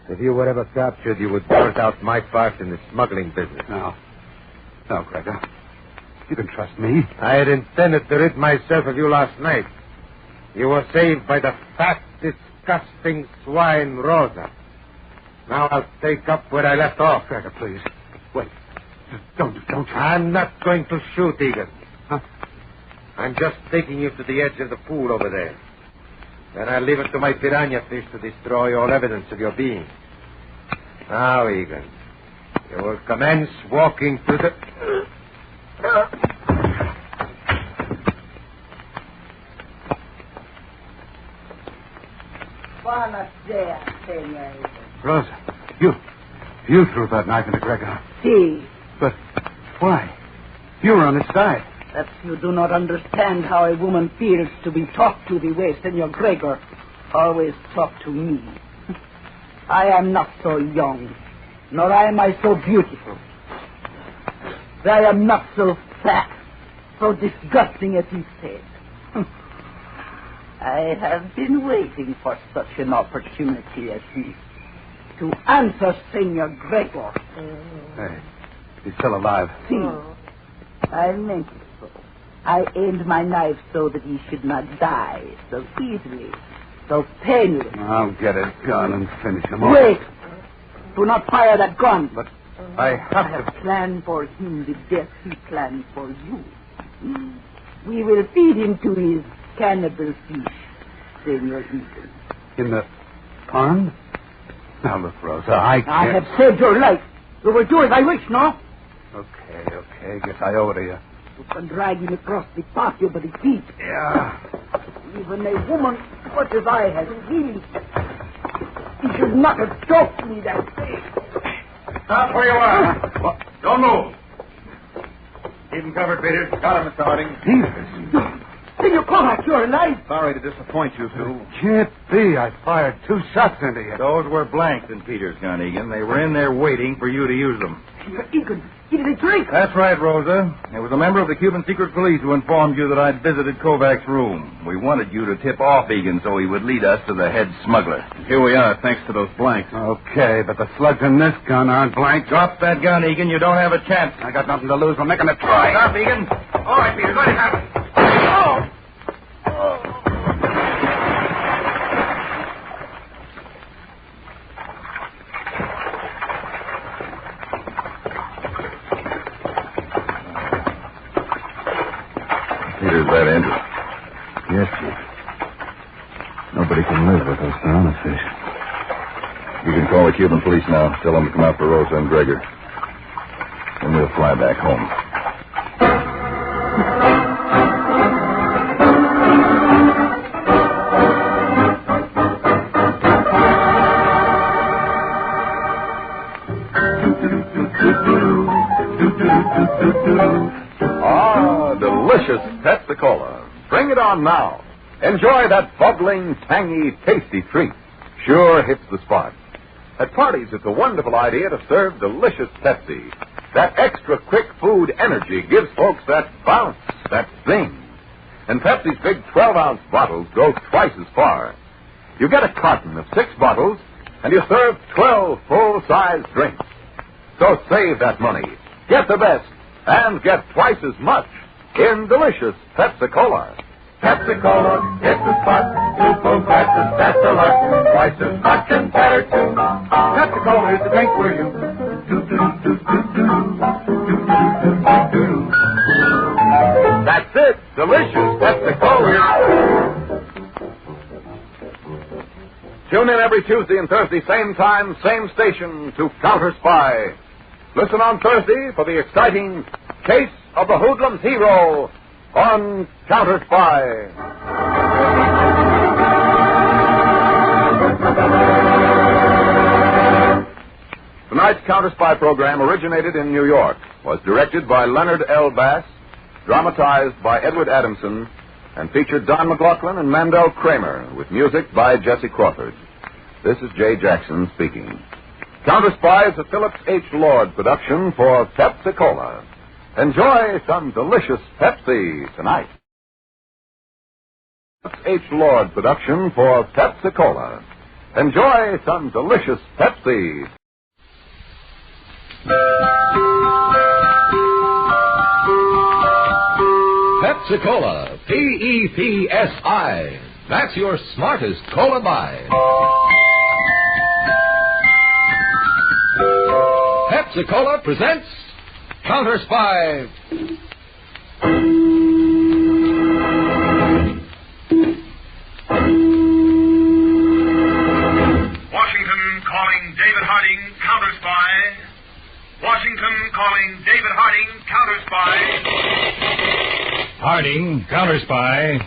Speaker 2: If you were ever captured, you would sort out my part in the smuggling business.
Speaker 14: No, Gregor. You can trust me.
Speaker 2: I had intended to rid myself of you last night. You were saved by the fat, disgusting swine, Rosa. Now I'll take up where I left off.
Speaker 14: Gregor, please. Wait. Don't.
Speaker 2: I'm not going to shoot, Egan.
Speaker 14: Huh?
Speaker 2: I'm just taking you to the edge of the pool over there. Then I'll leave it to my piranha fish to destroy all evidence of your being. Now, Egan, you will commence walking to the...
Speaker 13: Buonasera, Senor Egan.
Speaker 12: Rosa, you threw that knife into Gregor.
Speaker 13: See,
Speaker 12: But why? You were on his side.
Speaker 13: that you do not understand how a woman feels to be talked to the way Senor Gregor always talked to me. I am not so young, nor am I so beautiful. I am not so fat, so disgusting as he said. I have been waiting for such an opportunity as this to answer Senor Gregor.
Speaker 12: Hey, he's still alive.
Speaker 13: See, I meant it so. I aimed my knife so that he should not die so easily, so painless.
Speaker 12: I'll get a gun and finish him off.
Speaker 13: Wait! Do not fire that gun.
Speaker 12: But I have
Speaker 13: to plan for him the death he planned for you. We will feed him to his cannibal fish, Senor Egan.
Speaker 12: In the pond? Now, look, Rosa, I can't...
Speaker 13: I have saved your life. You will do as I wish, no?
Speaker 12: Okay. Guess I owe it to you.
Speaker 13: You can drag him across the patio by the feet.
Speaker 12: Yeah.
Speaker 13: Even a woman such as I has feelings. He should not have choked me that way.
Speaker 14: Stop where you are. What? Don't move. Keep him covered, Peters. Got him, Mr. Harding.
Speaker 13: Senor Kovac, you're alive.
Speaker 14: Sorry to disappoint you two.
Speaker 12: Can't be. I fired 2 shots into you.
Speaker 6: Those were blanks in Peter's gun, Egan. They were in there waiting for you to use them.
Speaker 13: Egan, give me a drink.
Speaker 6: That's right, Rosa. It was a member of the Cuban secret police who informed you that I'd visited Kovac's room. We wanted you to tip off Egan so he would lead us to the head smuggler.
Speaker 14: Here we are, thanks to those blanks.
Speaker 12: Okay, but the slugs in this gun aren't blank.
Speaker 6: Drop that gun, Egan. You don't have a chance.
Speaker 12: I got nothing to lose. We're making a try.
Speaker 6: Stop, Egan.
Speaker 14: All right, Peters, let it happen.
Speaker 6: Peter's that end.
Speaker 7: Yes, Chief. Nobody can live with those piranha fish.
Speaker 6: You can call the Cuban police now. Tell them to come out for Rosa and Gregor. Then we'll fly back home.
Speaker 20: Delicious Pepsi-Cola. Bring it on now. Enjoy that bubbling, tangy, tasty treat. Sure hits the spot. At parties, it's a wonderful idea to serve delicious Pepsi. That extra quick food energy gives folks that bounce, that zing. And Pepsi's big 12-ounce bottles go twice as far. You get a carton of 6 bottles, and you serve 12 full-size drinks. So save that money. Get the best, and get twice as much in delicious Pepsi-Cola.
Speaker 19: Pepsi-Cola, hit the spot. 2 full glasses, that's a lot. Twice as much and better, too. Pepsi-Cola is the drink for you.
Speaker 20: That's it. Delicious Pepsi-Cola. Tune in every Tuesday and Thursday, same time, same station, to Counterspy. Listen on Thursday for the exciting Case of the Hoodlum's Hero on Counterspy. Tonight's Counterspy program originated in New York, was directed by Leonard L. Bass, dramatized by Edward Adamson, and featured Don McLaughlin and Mandel Kramer, with music by Jesse Crawford. This is Jay Jackson speaking. Counterspy is a Phillips H. Lord production for Pepsi-Cola. Enjoy some delicious Pepsi tonight. Phillips H. Lord production for Pepsi-Cola. Enjoy some delicious Pepsi. Pepsi-Cola, P-E-P-S-I. That's your smartest cola buy. Pepsi-Cola presents Counterspy.
Speaker 8: Harding, Counterspy,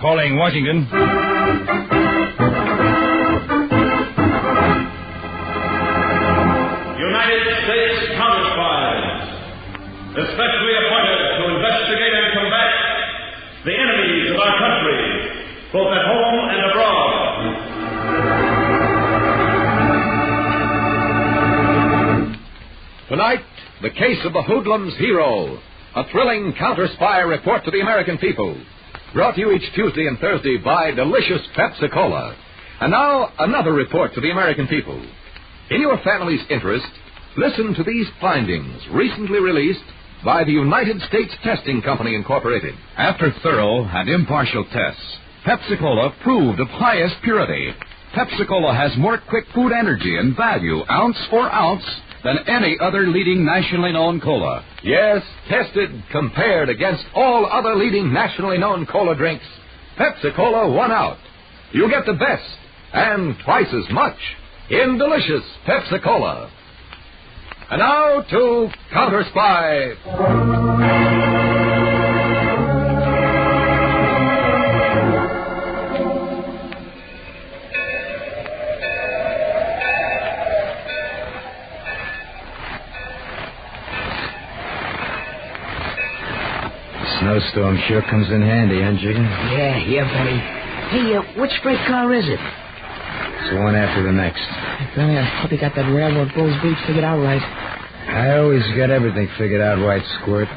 Speaker 8: calling Washington.
Speaker 5: United States Counterspies, especially appointed to investigate and combat the enemies of our country, both at home and abroad.
Speaker 20: Tonight, the case of the Hoodlum's hero, a thrilling counter-spy report to the American people. Brought to you each Tuesday and Thursday by delicious Pepsi-Cola. And now, another report to the American people. In your family's interest, listen to these findings recently released by the United States Testing Company, Incorporated.
Speaker 22: After thorough and impartial tests, Pepsi-Cola proved of highest purity. Pepsi-Cola has more quick food energy and value, ounce for ounce, than any other leading nationally known cola.
Speaker 20: Yes, tested, compared against all other leading nationally known cola drinks, Pepsi-Cola won out. You get the best and twice as much in delicious Pepsi-Cola. And now to Counterspy.
Speaker 1: Snowstorm sure comes in handy, huh, Jigger?
Speaker 9: Yeah, Benny. Hey, which freight car is it?
Speaker 1: It's one after the next.
Speaker 9: Benny, I hope you got that railroad bull's beach figured out right.
Speaker 1: I always got everything figured out right, Squirt.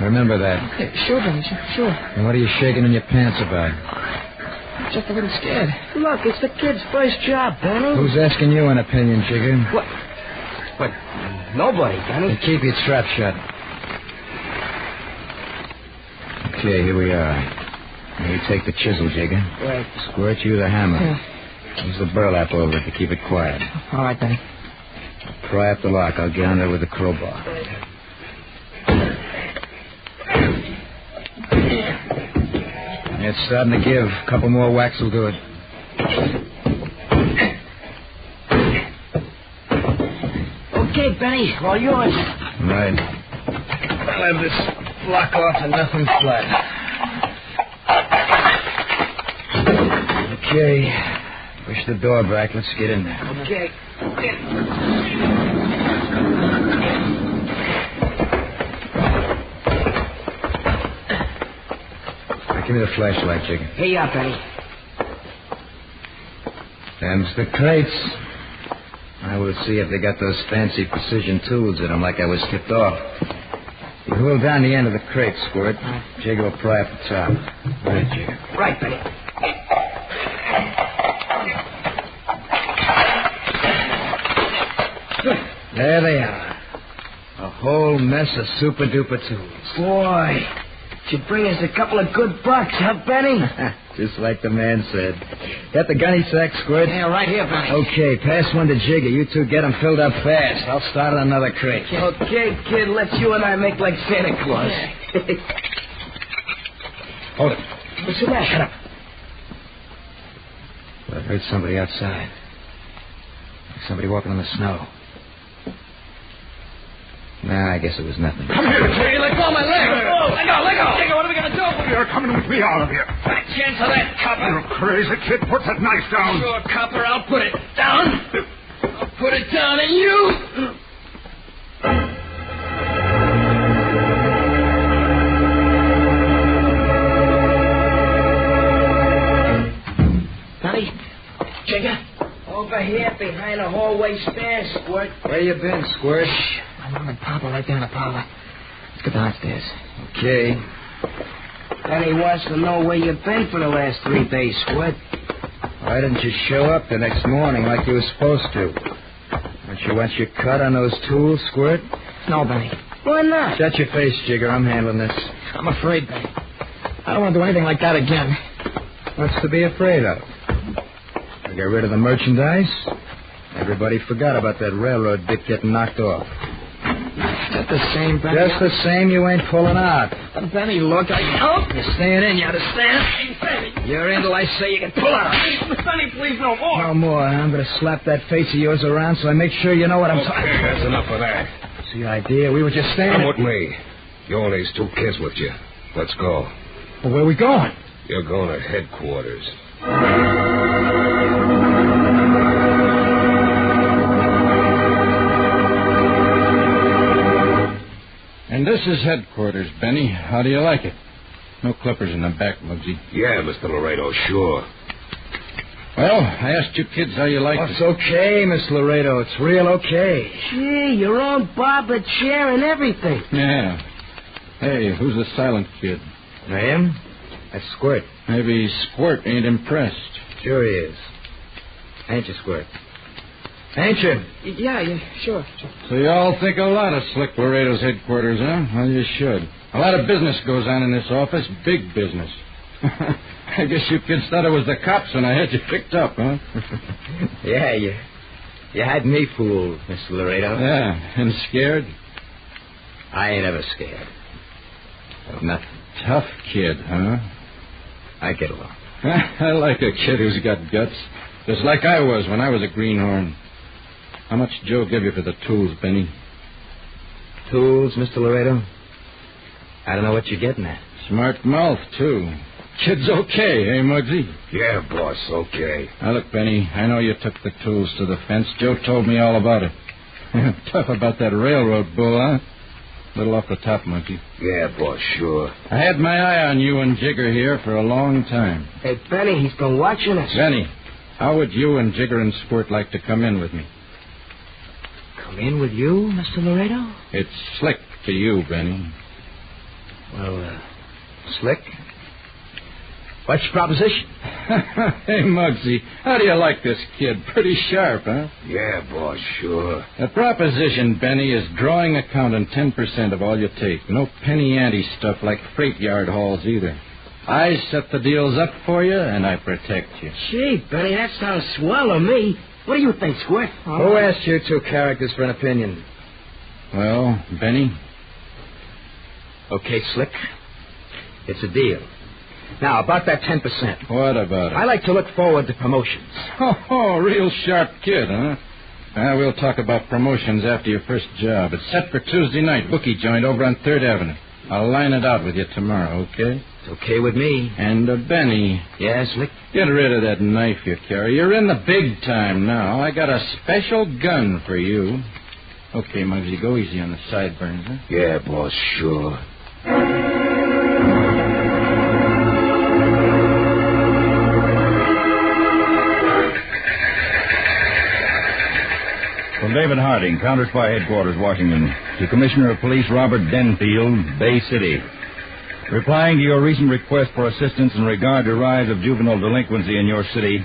Speaker 1: Remember that.
Speaker 9: Okay, sure, Benny, sure.
Speaker 1: And what are you shaking in your pants about?
Speaker 9: I'm just a little scared. Look, it's the kid's first job, Benny.
Speaker 1: Who's asking you an opinion, Jigger?
Speaker 9: What? Nobody, Benny.
Speaker 1: And keep your trap shut. Okay, here we are. Now you take the chisel, Jigger.
Speaker 9: Right.
Speaker 1: Squirt, you the hammer.
Speaker 9: Yeah.
Speaker 1: Use the burlap over it to keep it quiet.
Speaker 9: All right, Benny.
Speaker 1: Pry up the lock. I'll get on there with the crowbar. It's starting to give. A couple more whacks will do it.
Speaker 9: Okay, Benny. All yours.
Speaker 1: Right. I'll have this lock off and nothing flat. Okay. Push the door back. Let's get in there.
Speaker 9: Okay.
Speaker 1: Now, give me the flashlight, Jigger.
Speaker 9: Here you are, Benny.
Speaker 1: Them's the crates. I will see if they got those fancy precision tools in them like I was tipped off. You hold down the end of the crate, Squirt. Jigger will pry up the top. Right, Jigger.
Speaker 9: Right, Benny.
Speaker 1: There they are. A whole mess of super-duper tools.
Speaker 9: Boy, should bring us a couple of good bucks, huh, Benny?
Speaker 1: Just like the man said. Got the gunny sack, Squirt?
Speaker 9: Yeah, right here, Benny.
Speaker 1: Okay, pass one to Jigger. You two get them filled up fast. I'll start on another crate.
Speaker 9: Okay, kid, let's you and I make like Santa Claus.
Speaker 1: Hold it.
Speaker 9: What's the matter? Shut up.
Speaker 1: I heard somebody outside. Like somebody walking on the snow. Nah, I guess it was nothing.
Speaker 9: Come here, Jiggy. Let go of my leg. Oh, let go. Jiggy, what are we going to do?
Speaker 14: You're coming with me out of here.
Speaker 9: Fat chance of that, copper.
Speaker 14: You crazy kid. Put that knife down.
Speaker 9: Sure, copper. I'll put it down. I'll put it down, and you... Benny? Jigger? Over here behind the hallway stairs, Squirt.
Speaker 1: Where you been, Squirt?
Speaker 9: My mom and Papa right down the parlor. Let's go downstairs.
Speaker 1: Okay.
Speaker 9: Benny wants to know where you've been for the last 3 days, Squirt.
Speaker 1: Why didn't you show up the next morning like you were supposed to? Don't you want your cut on those tools, Squirt?
Speaker 9: No, Benny. Why not?
Speaker 1: Shut your face, Jigger. I'm handling this.
Speaker 9: I'm afraid, Benny. I don't want to do anything like that again.
Speaker 1: What's to be afraid of? I got rid of the merchandise. Everybody forgot about that railroad bit getting knocked off.
Speaker 9: Just the same, Benny.
Speaker 1: Just the same, you ain't pulling out.
Speaker 9: Benny, look,
Speaker 1: You're staying in, you understand?
Speaker 9: Hey, Benny.
Speaker 1: You're in till I say you can pull out.
Speaker 9: Benny, please, no more.
Speaker 1: No more. I'm going to slap that face of yours around so I make sure you know what I'm talking about.
Speaker 8: That's enough of that.
Speaker 1: See the idea? We were just standing...
Speaker 8: Come with me. You and these 2 kids with you. Let's go.
Speaker 1: Well, where are we going?
Speaker 3: You're going to headquarters.
Speaker 8: And this is headquarters, Benny. How do you like it? No clippers in the back, Muggsy.
Speaker 3: Yeah, Mr. Laredo, sure.
Speaker 8: Well, I asked you kids how you liked
Speaker 1: It's okay, Miss Laredo. It's real okay.
Speaker 9: Gee, your own barber chair and everything.
Speaker 8: Yeah. Hey, who's the silent kid?
Speaker 1: I am? That's Squirt.
Speaker 8: Maybe Squirt ain't impressed.
Speaker 1: Sure he is. Ain't you, Squirt? Ain't you?
Speaker 9: Yeah, sure.
Speaker 8: So you all think a lot of Slick Laredo's headquarters, huh? Well, you should. A lot of business goes on in this office. Big business. I guess you kids thought it was the cops when I had you picked up, huh?
Speaker 1: Yeah, you had me fooled, Mr. Laredo.
Speaker 8: Yeah, and scared?
Speaker 1: I ain't ever scared. Of nothing.
Speaker 8: Tough kid, huh?
Speaker 1: I get along.
Speaker 8: I like a kid who's got guts. Just like I was when I was a greenhorn. How much Joe give you for the tools, Benny?
Speaker 1: Tools, Mr. Laredo? I don't know what you're getting at.
Speaker 8: Smart mouth, too. Kid's okay, eh, Muggsy?
Speaker 3: Yeah, boss, okay.
Speaker 8: Now, look, Benny, I know you took the tools to the fence. Joe told me all about it. Tough about that railroad bull, huh? Little off the top, Muggsy.
Speaker 3: Yeah, boss, sure.
Speaker 8: I had my eye on you and Jigger here for a long time.
Speaker 9: Hey, Benny, he's been watching us.
Speaker 8: Benny, how would you and Jigger and Squirt like to come in with me?
Speaker 9: Come in with you, Mr. Laredo?
Speaker 8: It's Slick to you, Benny.
Speaker 1: Well, Slick? What's your proposition?
Speaker 8: Hey, Muggsy, how do you like this kid? Pretty sharp, huh?
Speaker 3: Yeah, boss, sure.
Speaker 8: The proposition, Benny, is drawing account on 10% of all you take. No penny ante stuff like freight yard hauls either. I set the deals up for you, and I protect you.
Speaker 9: Gee, Benny, that sounds swell to me. What do you think, Squirt?
Speaker 1: Who asked you two characters for an opinion?
Speaker 8: Well, Benny?
Speaker 1: Okay, Slick. It's a deal. Now, about that 10%.
Speaker 8: What about it?
Speaker 1: I like to look forward to promotions.
Speaker 8: Oh, real sharp kid, huh? We'll talk about promotions after your first job. It's set for Tuesday night, bookie joint over on 3rd Avenue. I'll line it out with you tomorrow, okay?
Speaker 1: It's okay with me.
Speaker 8: And, Benny.
Speaker 1: Yes, Slick?
Speaker 8: Get rid of that knife you carry. You're in the big time now. I got a special gun for you. Okay, Muggsy, go easy on the sideburns, huh?
Speaker 3: Yeah, boss, sure.
Speaker 21: From David Harding, Counterspy Headquarters, Washington, to Commissioner of Police Robert Denfield, Bay City. Replying to your recent request for assistance in regard to rise of juvenile delinquency in your city,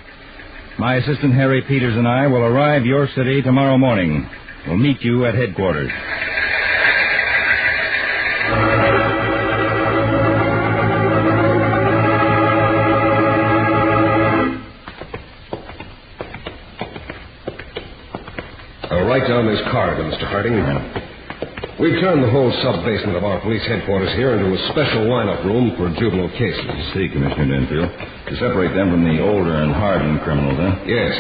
Speaker 21: my assistant Harry Peters and I will arrive your city tomorrow morning. We'll meet you at headquarters.
Speaker 3: Write down this corridor, Mr. Harding. We've turned the whole sub-basement of our police headquarters here into a special lineup room for juvenile cases.
Speaker 21: See, Commissioner Denfield. To separate them from the older and hardened criminals, huh?
Speaker 3: Yes.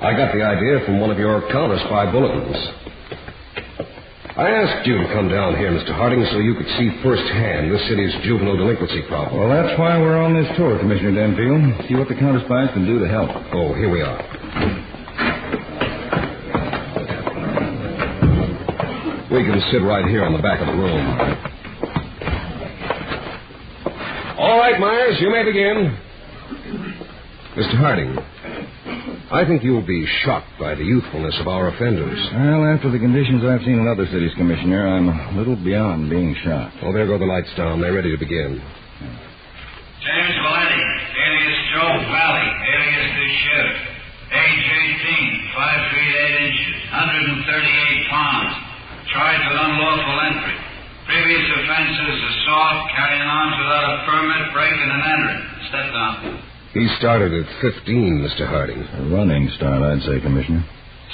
Speaker 3: I got the idea from one of your counterspy bulletins. I asked you to come down here, Mr. Harding, so you could see firsthand this city's juvenile delinquency problem.
Speaker 21: Well, that's why we're on this tour, Commissioner Denfield. See what the counterspies can do to help.
Speaker 3: Oh, here we are. We can sit right here in the back of the room. All right, Myers, you may begin. Mr. Harding, I think you'll be shocked by the youthfulness of our offenders.
Speaker 21: Well, after the conditions I've seen in other cities, Commissioner, I'm a little beyond being shocked.
Speaker 3: Oh, there go the lights down. They're ready to begin.
Speaker 4: James Valenti, alias Joe Valley, alias the Sheriff. Age 18, 5 feet 8 inches, 138 pounds. Charged with unlawful entry. Previous offenses: assault, carrying arms without a permit, breaking and entering. Step down.
Speaker 3: He started at 15, Mr. Harding.
Speaker 21: A running start, I'd say, Commissioner.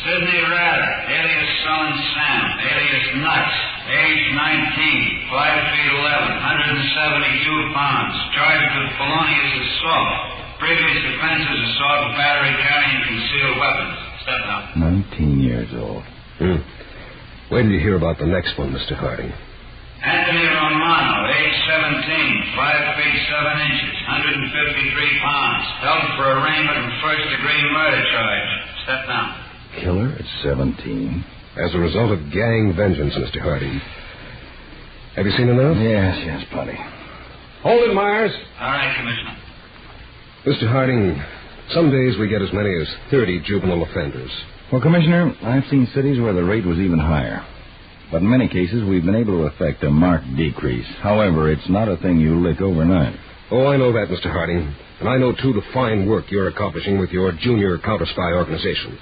Speaker 4: Sidney Ratter, alias Sullen Sam, alias Nuts. Age 19, 5 feet 11, 172 pounds. Charged with felonious assault. Previous offenses: assault, battery, carrying concealed weapons. Step down.
Speaker 21: 19 years old.
Speaker 3: Wait till you hear about the next one, Mr. Harding.
Speaker 4: Anthony Romano, age 17, 5 feet 7 inches, 153 pounds. Held for arraignment and first-degree murder charge. Step down.
Speaker 21: Killer at 17.
Speaker 3: As a result of gang vengeance, Mr. Harding. Have you seen enough?
Speaker 21: Yes, plenty.
Speaker 3: Hold it, Myers.
Speaker 4: All right, Commissioner.
Speaker 3: Mr. Harding, some days we get as many as 30 juvenile offenders.
Speaker 21: Well, Commissioner, I've seen cities where the rate was even higher. But in many cases, we've been able to effect a marked decrease. However, it's not a thing you lick overnight.
Speaker 3: Oh, I know that, Mr. Harding. And I know, too, the fine work you're accomplishing with your junior counterspy organization.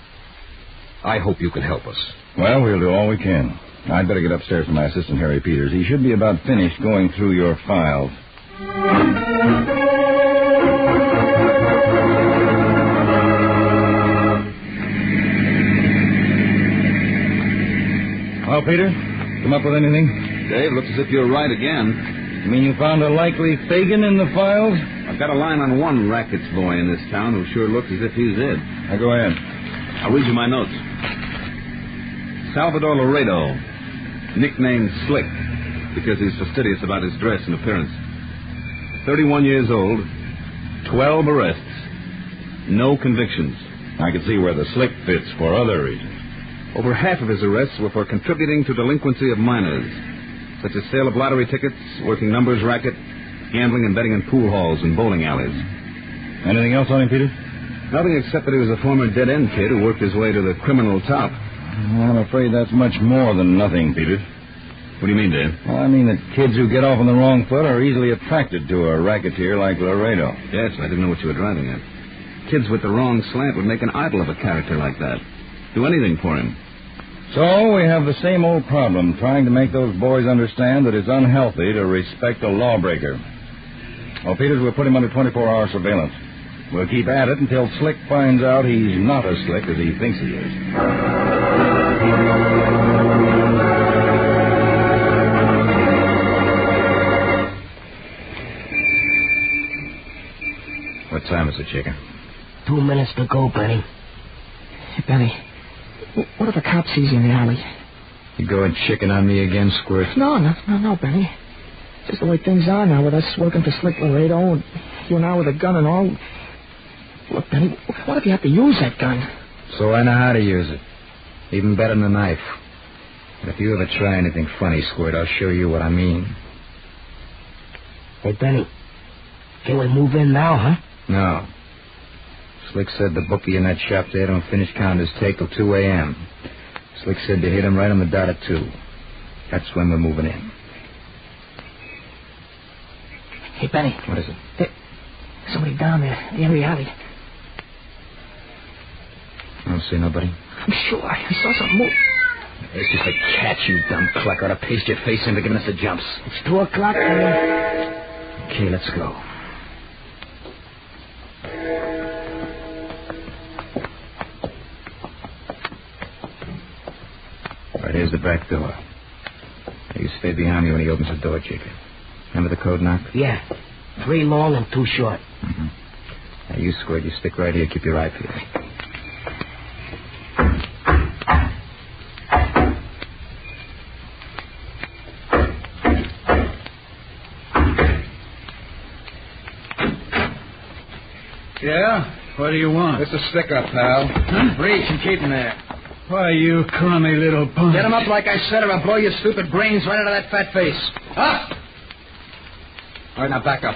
Speaker 3: I hope you can help us.
Speaker 21: Well, we'll do all we can. I'd better get upstairs to my assistant, Harry Peters. He should be about finished going through your files. Well, Peter, come up with anything?
Speaker 7: Dave, looks as if you're right again.
Speaker 21: You mean you found a likely Fagin in the files?
Speaker 7: I've got a line on one rackets boy in this town who sure looks as if he's it.
Speaker 21: Now, go ahead.
Speaker 7: I'll read you my notes. Salvador Laredo, nicknamed Slick, because he's fastidious about his dress and appearance. 31 years old, 12 arrests, no convictions.
Speaker 21: I can see where the Slick fits for other reasons.
Speaker 7: Over half of his arrests were for contributing to delinquency of minors, such as sale of lottery tickets, working numbers racket, gambling and betting in pool halls and bowling alleys.
Speaker 21: Anything else on him, Peter?
Speaker 7: Nothing except that he was a former dead-end kid who worked his way to the criminal top.
Speaker 21: I'm afraid that's much more than nothing, Peter.
Speaker 7: What do you mean, Dave?
Speaker 21: Well, I mean that kids who get off on the wrong foot are easily attracted to a racketeer like Laredo.
Speaker 7: Yes, I didn't know what you were driving at. Kids with the wrong slant would make an idol of a character like that. Do anything for him.
Speaker 21: So we have the same old problem, trying to make those boys understand that it's unhealthy to respect a lawbreaker. Well, Peters, we'll put him under 24-hour surveillance. We'll keep at it until Slick finds out he's not as slick as he thinks he is.
Speaker 1: What time is it, Chicken?
Speaker 9: 2 minutes to go, Benny.
Speaker 15: Hey, Benny, what if a cop sees you in the alley?
Speaker 1: You going chicken on me again, Squirt?
Speaker 15: No, Benny. Just the way things are now with us working for Slick Laredo and you and I with a gun and all. Look, Benny, what if you have to use that gun?
Speaker 1: So I know how to use it. Even better than a knife. But if you ever try anything funny, Squirt, I'll show you what I mean.
Speaker 9: Hey, Benny, can we move in now, huh?
Speaker 1: No. Slick said the bookie in that shop there don't finish counting his take till 2 a.m. Slick said to hit him right on the dot at 2. That's when we're moving in.
Speaker 15: Hey, Benny.
Speaker 1: What is it?
Speaker 15: There's somebody down there in the alley.
Speaker 1: I don't see nobody.
Speaker 15: I'm sure. I saw something move.
Speaker 1: It's just a cat, you dumb cluck. Ought to paste your face into giving us the jumps.
Speaker 9: It's 2 o'clock, Benny.
Speaker 1: Okay, let's go. Right, here's the back door. You stay behind me when he opens the door, Jacob. Remember the code knock?
Speaker 9: Yeah. 3 long and 2 short.
Speaker 1: Mm-hmm. Now, you, Squirt, you stick right here. Keep your eye peeled.
Speaker 8: Yeah? What do you want?
Speaker 1: It's a stick-up, pal.
Speaker 8: Huh?
Speaker 1: Reach and keep him there.
Speaker 8: Why, you crummy little punk.
Speaker 1: Get him up like I said, or I'll blow your stupid brains right out of that fat face. Up! All right, now back up.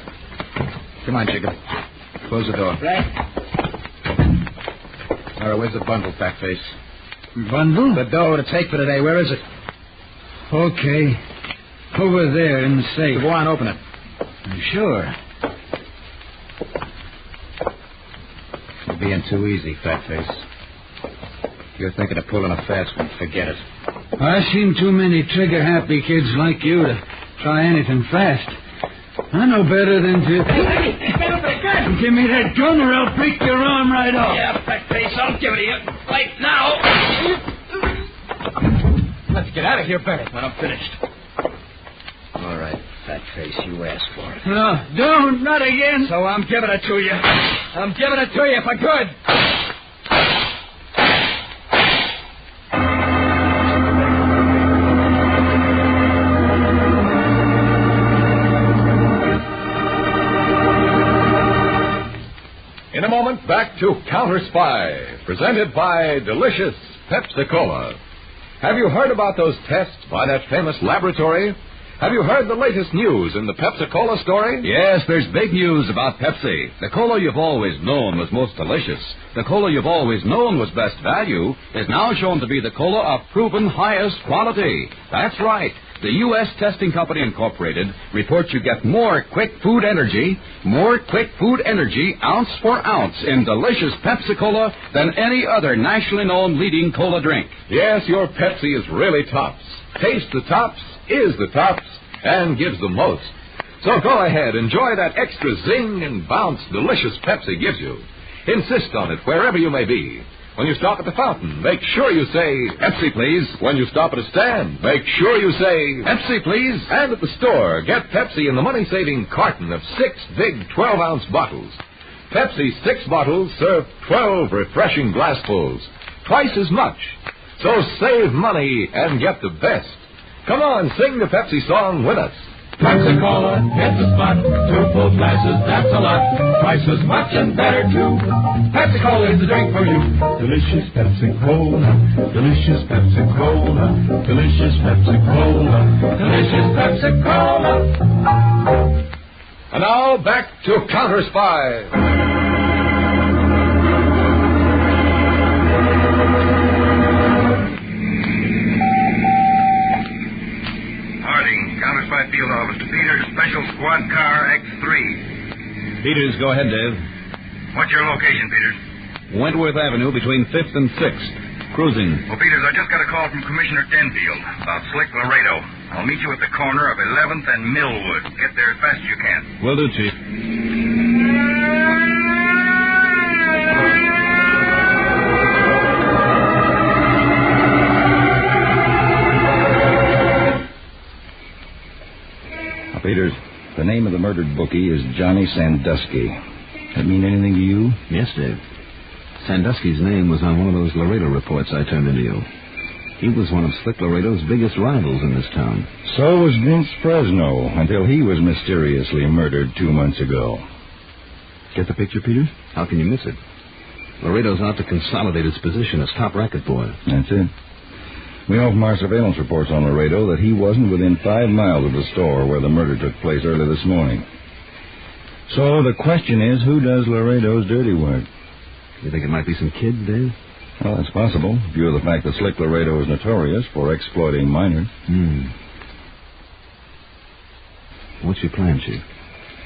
Speaker 1: Come on, Jacob. Close the door.
Speaker 9: Right.
Speaker 1: All right, where's the bundle, fat face?
Speaker 8: Bundle?
Speaker 1: The dough to take for today. Where is it?
Speaker 8: Okay. Over there in the safe.
Speaker 1: So go on, open it.
Speaker 8: Sure.
Speaker 1: You're being too easy, fat face. If you're thinking of pulling a fast one, forget it.
Speaker 8: I've seen too many trigger-happy kids like you to try anything fast. I know better than to...
Speaker 9: Hey, get up that gun!
Speaker 8: Give me that gun or I'll break your arm right off.
Speaker 9: Yeah, fat face, I'll give it to you. Right now.
Speaker 1: Let's get out of here, Benny. When I'm finished. All right, fat face, you asked for it.
Speaker 8: No, don't, not again.
Speaker 1: So I'm giving it to you. I'm giving it to you if I could.
Speaker 20: moment, back to Counterspy, presented by delicious Pepsi-Cola. Have you heard about those tests by that famous laboratory? Have you heard the latest news in the Pepsi-Cola story?
Speaker 22: Yes, there's big news about Pepsi. The cola you've always known was most delicious. The cola you've always known was best value is now shown to be the cola of proven highest quality. That's right. The U.S. Testing Company Incorporated reports you get more quick food energy ounce for ounce in delicious Pepsi-Cola than any other nationally known leading cola drink.
Speaker 20: Yes, your Pepsi is really tops. Taste the tops, is the tops, and gives the most. So go ahead, enjoy that extra zing and bounce delicious Pepsi gives you. Insist on it wherever you may be. When you stop at the fountain, make sure you say, Pepsi, please. When you stop at a stand, make sure you say, Pepsi, please. And at the store, get Pepsi in the money-saving carton of 6 big 12-ounce bottles. Pepsi 6 bottles serve 12 refreshing glassfuls, twice as much. So save money and get the best. Come on, sing the Pepsi song with us.
Speaker 10: Pepsi-Cola, it's a spot. 2 full glasses, that's a lot. Twice as much and better, too. Pepsi-Cola is the drink for you. Delicious Pepsi-Cola. Delicious Pepsi-Cola. Delicious Pepsi-Cola. Delicious Pepsi-Cola.
Speaker 20: And now, back to Counterspy.
Speaker 23: Counterspy Field Office to Peters, Special Squad Car X3.
Speaker 17: Peters, go ahead, Dave.
Speaker 23: What's your location, Peters?
Speaker 17: Wentworth Avenue between 5th and 6th. Cruising.
Speaker 23: Well, Peters, I just got a call from Commissioner Denfield about Slick Laredo. I'll meet you at the corner of 11th and Millwood. Get there as fast as you can.
Speaker 17: Will do, Chief.
Speaker 21: Peters, the name of the murdered bookie is Johnny Sandusky. That mean anything to you?
Speaker 7: Yes, Dave. Sandusky's name was on one of those Laredo reports I turned into you. He was one of Slick Laredo's biggest rivals in this town.
Speaker 21: So was Vince Fresno, until he was mysteriously murdered 2 months ago.
Speaker 7: Get the picture, Peters? How can you miss it? Laredo's out to consolidate its position as top racket boy.
Speaker 21: That's it. We know from our surveillance reports on Laredo that he wasn't within 5 miles of the store where the murder took place early this morning. So the question is, who does Laredo's dirty work?
Speaker 7: You think it might be some kid, Dave?
Speaker 21: Well, that's possible, in view of the fact that Slick Laredo is notorious for exploiting minors.
Speaker 7: What's your plan, Chief?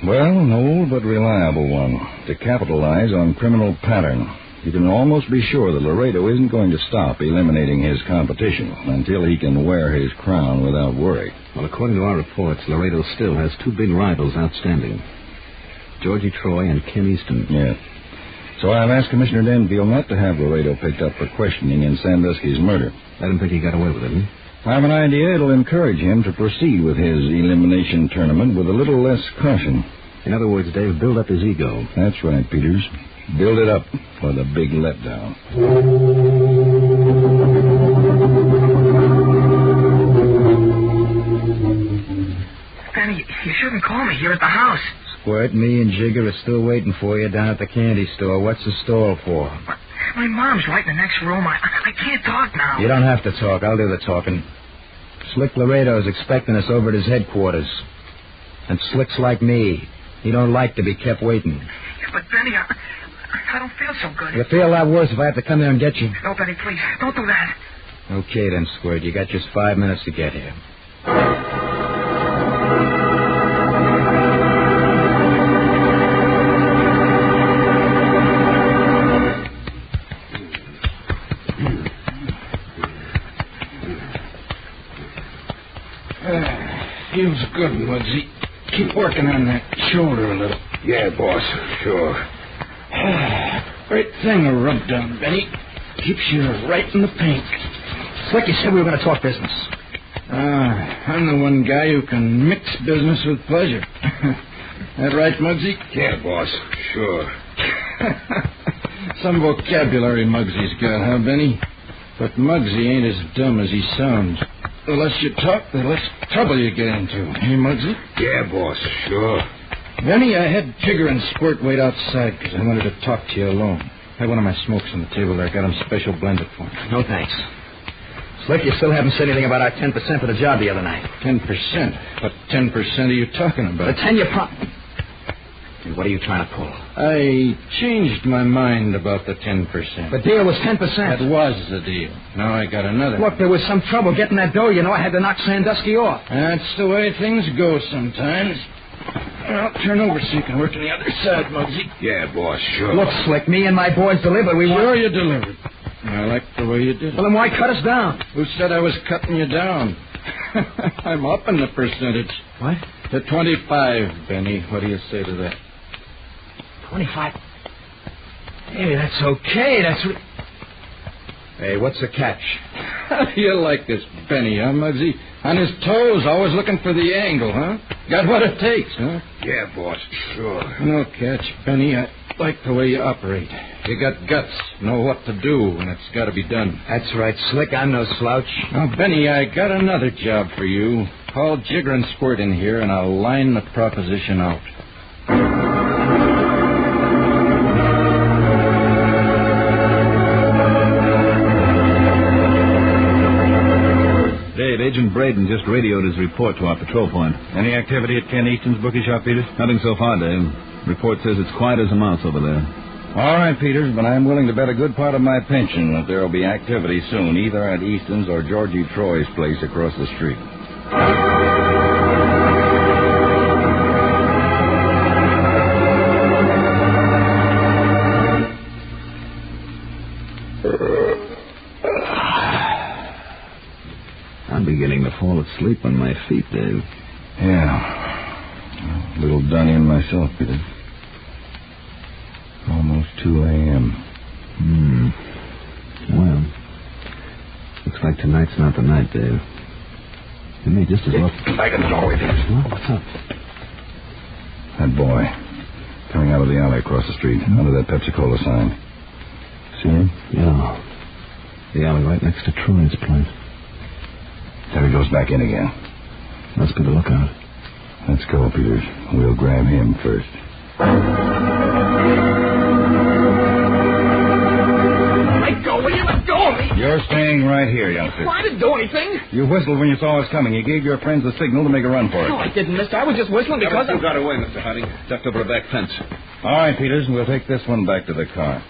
Speaker 21: Well, an old but reliable one, to capitalize on criminal pattern. You can almost be sure that Laredo isn't going to stop eliminating his competition until he can wear his crown without worry.
Speaker 7: Well, according to our reports, Laredo still has 2 big rivals outstanding. Georgie Troy and Ken Easton.
Speaker 21: Yes. So I've asked Commissioner Denfield not to have Laredo picked up for questioning in Sandusky's murder.
Speaker 7: I don't think he got away with it, huh?
Speaker 21: I have an idea it'll encourage him to proceed with his elimination tournament with a little less caution.
Speaker 7: In other words, Dave, build up his ego.
Speaker 21: That's right, Peters. Build it up for the big letdown.
Speaker 9: Danny, you shouldn't call me. You're at the house.
Speaker 8: Squirt, me and Jigger are still waiting for you down at the candy store. What's the stall for?
Speaker 9: My mom's right in the next room. I can't talk now.
Speaker 8: You don't have to talk. I'll do the talking. Slick Laredo's expecting us over at his headquarters. And Slick's like me. He don't like to be kept waiting.
Speaker 9: Yeah, but Benny, I don't feel so good.
Speaker 8: You'll feel a lot worse if I have to come there and get you.
Speaker 9: No, Benny, please. Don't do that.
Speaker 8: Okay, then, Squirt. You got just 5 minutes to get here. Feels good, Muggsy. Keep working on that shoulder a little.
Speaker 21: Yeah, boss. Sure.
Speaker 8: Great thing to rub down, Benny. Keeps you right in the pink. It's like you said we were going to talk business. I'm the one guy who can mix business with pleasure. That right, Muggsy?
Speaker 21: Yeah, boss. Sure.
Speaker 8: Some vocabulary Muggsy's got, huh, Benny? But Muggsy ain't as dumb as he sounds. The less you talk, the less trouble you get into. Hey, Muggsy?
Speaker 21: Yeah, boss. Sure.
Speaker 8: Benny, I had Jigger and Squirt wait outside because I wanted to talk to you alone. I had one of my smokes on the table there. I got them special blended for me.
Speaker 11: No, thanks. Slick, you still haven't said anything about our 10% for the job the other night.
Speaker 8: 10%? What 10% are you talking about?
Speaker 11: The 10 you What are you trying to pull?
Speaker 8: I changed my mind about the 10%.
Speaker 11: The deal was 10%.
Speaker 8: That was the deal. Now I got another.
Speaker 11: Look, there was some trouble getting that dough. You know, I had to knock Sandusky off.
Speaker 8: That's the way things go sometimes. Well, turn over so you can work on the other side, Muggsy.
Speaker 3: Yeah, boss, sure.
Speaker 11: Look, Slick, me and my boys delivered.
Speaker 8: Sure you delivered. I like the way you did it.
Speaker 11: Well, then why cut us down?
Speaker 8: Who said I was cutting you down? I'm upping the percentage.
Speaker 11: What?
Speaker 8: To 25, Benny. What do you say to that?
Speaker 11: 25? Hey, that's okay. Hey, what's the catch?
Speaker 8: How do you like this Benny, huh, Muggsy? On his toes, always looking for the angle, huh? Got what it takes, huh?
Speaker 3: Yeah, boss, sure.
Speaker 8: No catch, Benny. I like the way you operate. You got guts, know what to do when it's got to be done.
Speaker 11: That's right, Slick. I'm no slouch.
Speaker 8: Now, Benny, I got another job for you. Call Jigger and Squirt in here, and I'll line the proposition out.
Speaker 17: Dave, Agent Braden just radioed his report to our patrol point.
Speaker 6: Any activity at Ken Easton's bookie shop, Peters?
Speaker 17: Nothing so far, Dave. Report says it's quiet as a mouse over there.
Speaker 6: All right, Peters, but I'm willing to bet a good part of my pension that there will be activity soon, either at Easton's or Georgie Troy's place across the street.
Speaker 17: I'm beginning to fall asleep on my feet, Dave.
Speaker 6: Yeah. A little done in myself, Peters. Almost 2 a.m.
Speaker 17: Well, looks like tonight's not the night, Dave. You may just as well...
Speaker 3: Back in the doorway, Peters.
Speaker 17: What? What's up?
Speaker 6: That boy, coming out of the alley across the street, under that Pepsi-Cola sign. See him?
Speaker 17: Yeah. The alley right next to Troy's place.
Speaker 6: There he goes back in again.
Speaker 17: Must be the lookout.
Speaker 6: Let's go, Peters. We'll grab him first.
Speaker 9: Let go, will you? Let go of me.
Speaker 6: You're staying right here, youngster.
Speaker 9: Well, I didn't do anything.
Speaker 6: You whistled when you saw us coming. You gave your friends the signal to make a run for it.
Speaker 9: No, I didn't, mister. I was just whistling because
Speaker 17: You got away, Mr. Harding. Ducked over a back fence.
Speaker 6: All right, Peters. We'll take this one back to the car.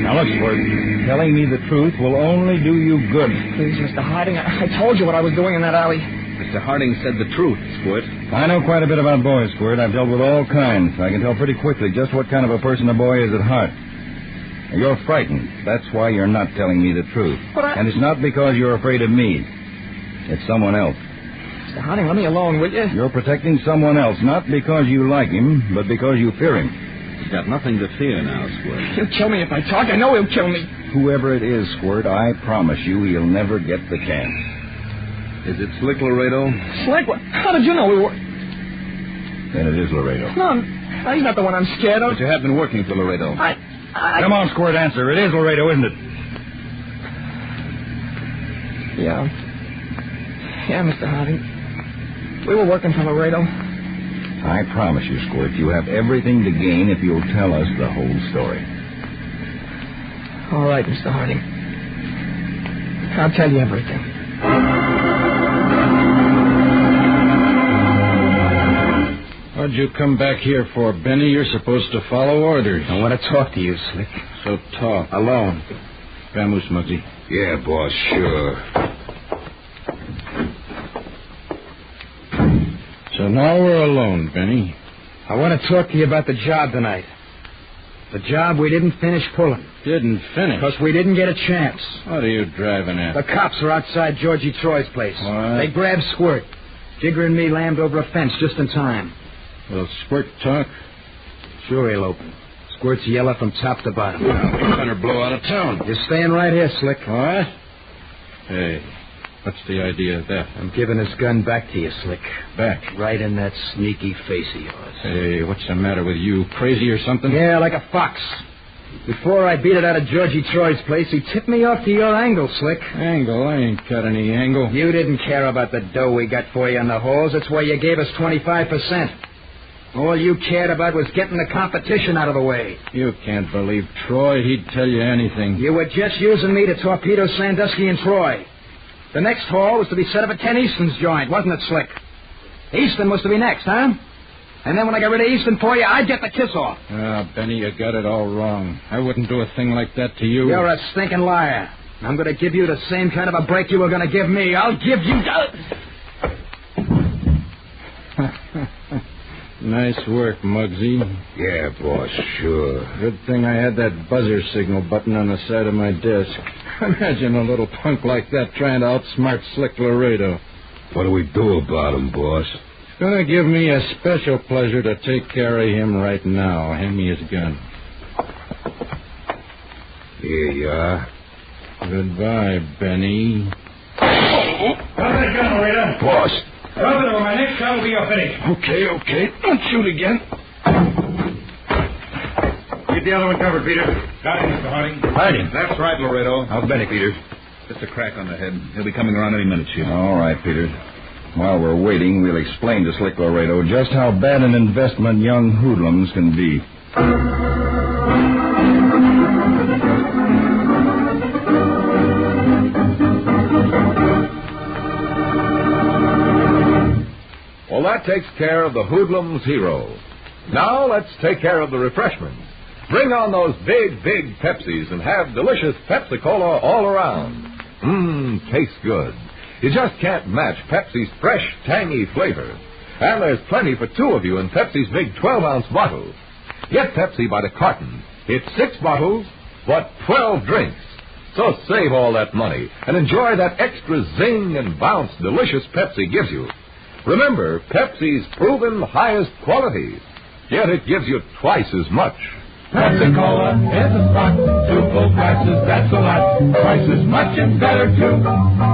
Speaker 6: Now, look, Squirt. Telling me the truth will only do you good.
Speaker 9: Please, Mr. Harding, I told you what I was doing in that alley.
Speaker 17: Mr. Harding said the truth, Squirt.
Speaker 6: I know quite a bit about boys, Squirt. I've dealt with all kinds. I can tell pretty quickly just what kind of a person a boy is at heart. You're frightened. That's why you're not telling me the truth. And it's not because you're afraid of me. It's someone else.
Speaker 9: Mr. Harding, let me alone, will you?
Speaker 6: You're protecting someone else, not because you like him, but because you fear him.
Speaker 17: He's got nothing to fear now, Squirt.
Speaker 9: He'll kill me if I talk. I know he'll kill me.
Speaker 6: Whoever it is, Squirt, I promise you he'll never get the chance.
Speaker 17: Is it Slick Laredo?
Speaker 9: Slick? How did you know we were...
Speaker 6: Then it is Laredo.
Speaker 9: No, he's not the one I'm scared of.
Speaker 17: But you have been working for Laredo.
Speaker 6: Come on, Squirt, answer. It is Laredo, isn't it?
Speaker 9: Yeah. Yeah, Mr. Harding. We were working for Laredo.
Speaker 6: I promise you, Squirt, you have everything to gain if you'll tell us the whole story.
Speaker 9: All right, Mr. Harding. I'll tell you everything.
Speaker 8: What'd you come back here for, Benny? You're supposed to follow orders.
Speaker 11: I want to talk to you, Slick.
Speaker 8: So talk. Alone. Vamoose, Muggsy.
Speaker 3: Yeah, boss, sure.
Speaker 8: So now we're alone, Benny.
Speaker 11: I want to talk to you about the job tonight. The job we didn't finish pulling.
Speaker 8: Didn't finish?
Speaker 11: Because we didn't get a chance.
Speaker 8: What are you driving at?
Speaker 11: The cops are outside Georgie Troy's place.
Speaker 8: What?
Speaker 11: They grabbed Squirt. Jigger and me lammed over a fence just in time.
Speaker 8: Will Squirt talk?
Speaker 11: Sure he'll open. Squirt's yellow from top to bottom.
Speaker 8: We better blow out of town.
Speaker 11: You're staying right here, Slick.
Speaker 8: What? Hey, what's the idea of that?
Speaker 11: I'm giving this gun back to you, Slick.
Speaker 8: Back?
Speaker 11: Right in that sneaky face of yours.
Speaker 8: Hey, what's the matter with you? Crazy or something?
Speaker 11: Yeah, like a fox. Before I beat it out of Georgie Troy's place, he tipped me off to your angle, Slick.
Speaker 8: Angle? I ain't got any angle.
Speaker 11: You didn't care about the dough we got for you in the halls. That's why you gave us 25%. All you cared about was getting the competition out of the way.
Speaker 8: You can't believe Troy. He'd tell you anything.
Speaker 11: You were just using me to torpedo Sandusky and Troy. The next haul was to be set up at Ken Easton's joint, wasn't it, Slick? Easton was to be next, huh? And then when I got rid of Easton for you, I'd get the kiss off.
Speaker 8: Ah, Benny, you got it all wrong. I wouldn't do a thing like that to you.
Speaker 11: You're a stinking liar. I'm going to give you the same kind of a break you were going to give me. I'll give you...
Speaker 8: Nice work, Muggsy.
Speaker 3: Yeah, boss, sure.
Speaker 8: Good thing I had that buzzer signal button on the side of my desk. Imagine a little punk like that trying to outsmart Slick Laredo.
Speaker 3: What do we do about him, boss?
Speaker 8: It's going to give me a special pleasure to take care of him right now. Hand me his gun.
Speaker 3: Here you are.
Speaker 8: Goodbye, Benny.
Speaker 19: Drop that gun, Laredo.
Speaker 3: Boss.
Speaker 19: Drop it, or my next shot will be your finish.
Speaker 8: Okay. Don't shoot again.
Speaker 5: Keep the other one covered, Peter.
Speaker 19: Got it, Mr. Harding.
Speaker 5: Harding. That's right, Laredo.
Speaker 17: How's Benny, Peter? Just a crack on the head. He'll be coming around any minute, Chief.
Speaker 21: All right, Peter. While we're waiting, we'll explain to Slick Laredo just how bad an investment young hoodlums can be.
Speaker 20: Well, that takes care of the hoodlum's hero. Now let's take care of the refreshments. Bring on those big Pepsis and have delicious Pepsi-Cola all around. Tastes good. You just can't match Pepsi's fresh, tangy flavor. And there's plenty for two of you in Pepsi's big 12-ounce bottles. Get Pepsi by the carton. It's 6 bottles, but 12 drinks. So save all that money and enjoy that extra zing and bounce delicious Pepsi gives you. Remember, Pepsi's proven highest quality, yet it gives you twice as much.
Speaker 10: Pepsi-Cola is a spot. 2 full glasses, that's a lot. Twice as much and better, too.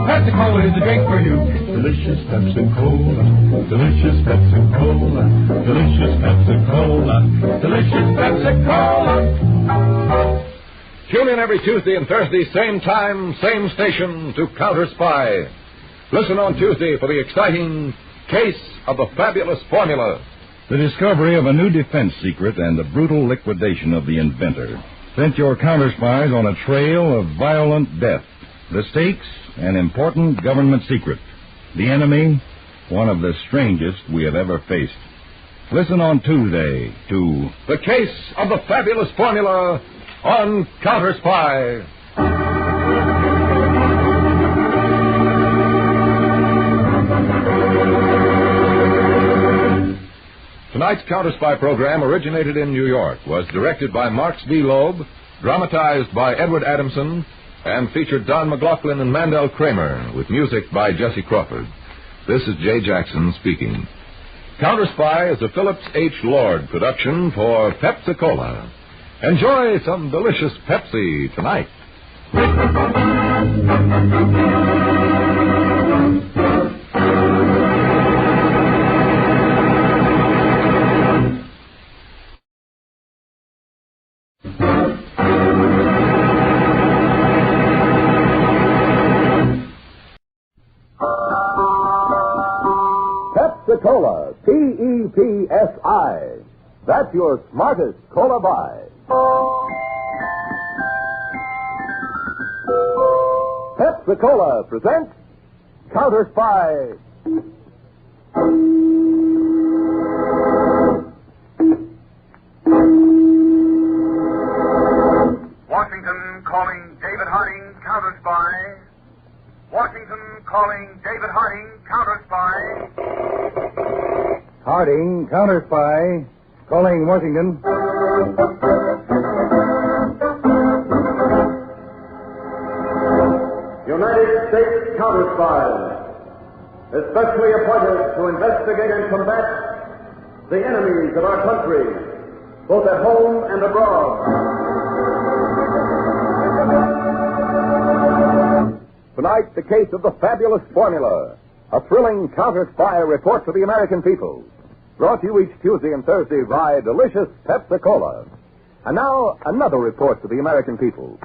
Speaker 10: Pepsi-Cola is a drink for you. Delicious Pepsi-Cola. Delicious Pepsi-Cola. Delicious Pepsi-Cola. Delicious Pepsi-Cola.
Speaker 20: Tune in every Tuesday and Thursday, same time, same station, to Counterspy. Listen on Tuesday for the exciting Case of the Fabulous Formula.
Speaker 21: The discovery of a new defense secret and the brutal liquidation of the inventor sent your counterspies on a trail of violent death. The stakes, an important government secret. The enemy, one of the strangest we have ever faced. Listen on Tuesday to
Speaker 20: The Case of the Fabulous Formula on Counterspy. Tonight's Counterspy program originated in New York, was directed by Marks V. Loeb, dramatized by Edward Adamson, and featured Don McLaughlin and Mandel Kramer, with music by Jesse Crawford. This is Jay Jackson speaking. Counterspy is a Phillips H. Lord production for Pepsi-Cola. Enjoy some delicious Pepsi tonight.
Speaker 2: Pepsi-Cola, P-E-P-S-I. That's your smartest cola buy. Pepsi-Cola presents Counterspy.
Speaker 23: Washington calling David Harding, Counterspy. Washington calling David Harding, Counterspy.
Speaker 21: Harding, Counterspy, calling Washington.
Speaker 5: United States Counterspies, especially appointed to investigate and combat the enemies of our country, both at home and abroad.
Speaker 2: Tonight, the case of the fabulous formula. A thrilling counter-spy report to the American people. Brought to you each Tuesday and Thursday by delicious Pepsi-Cola. And now, another report to the American people.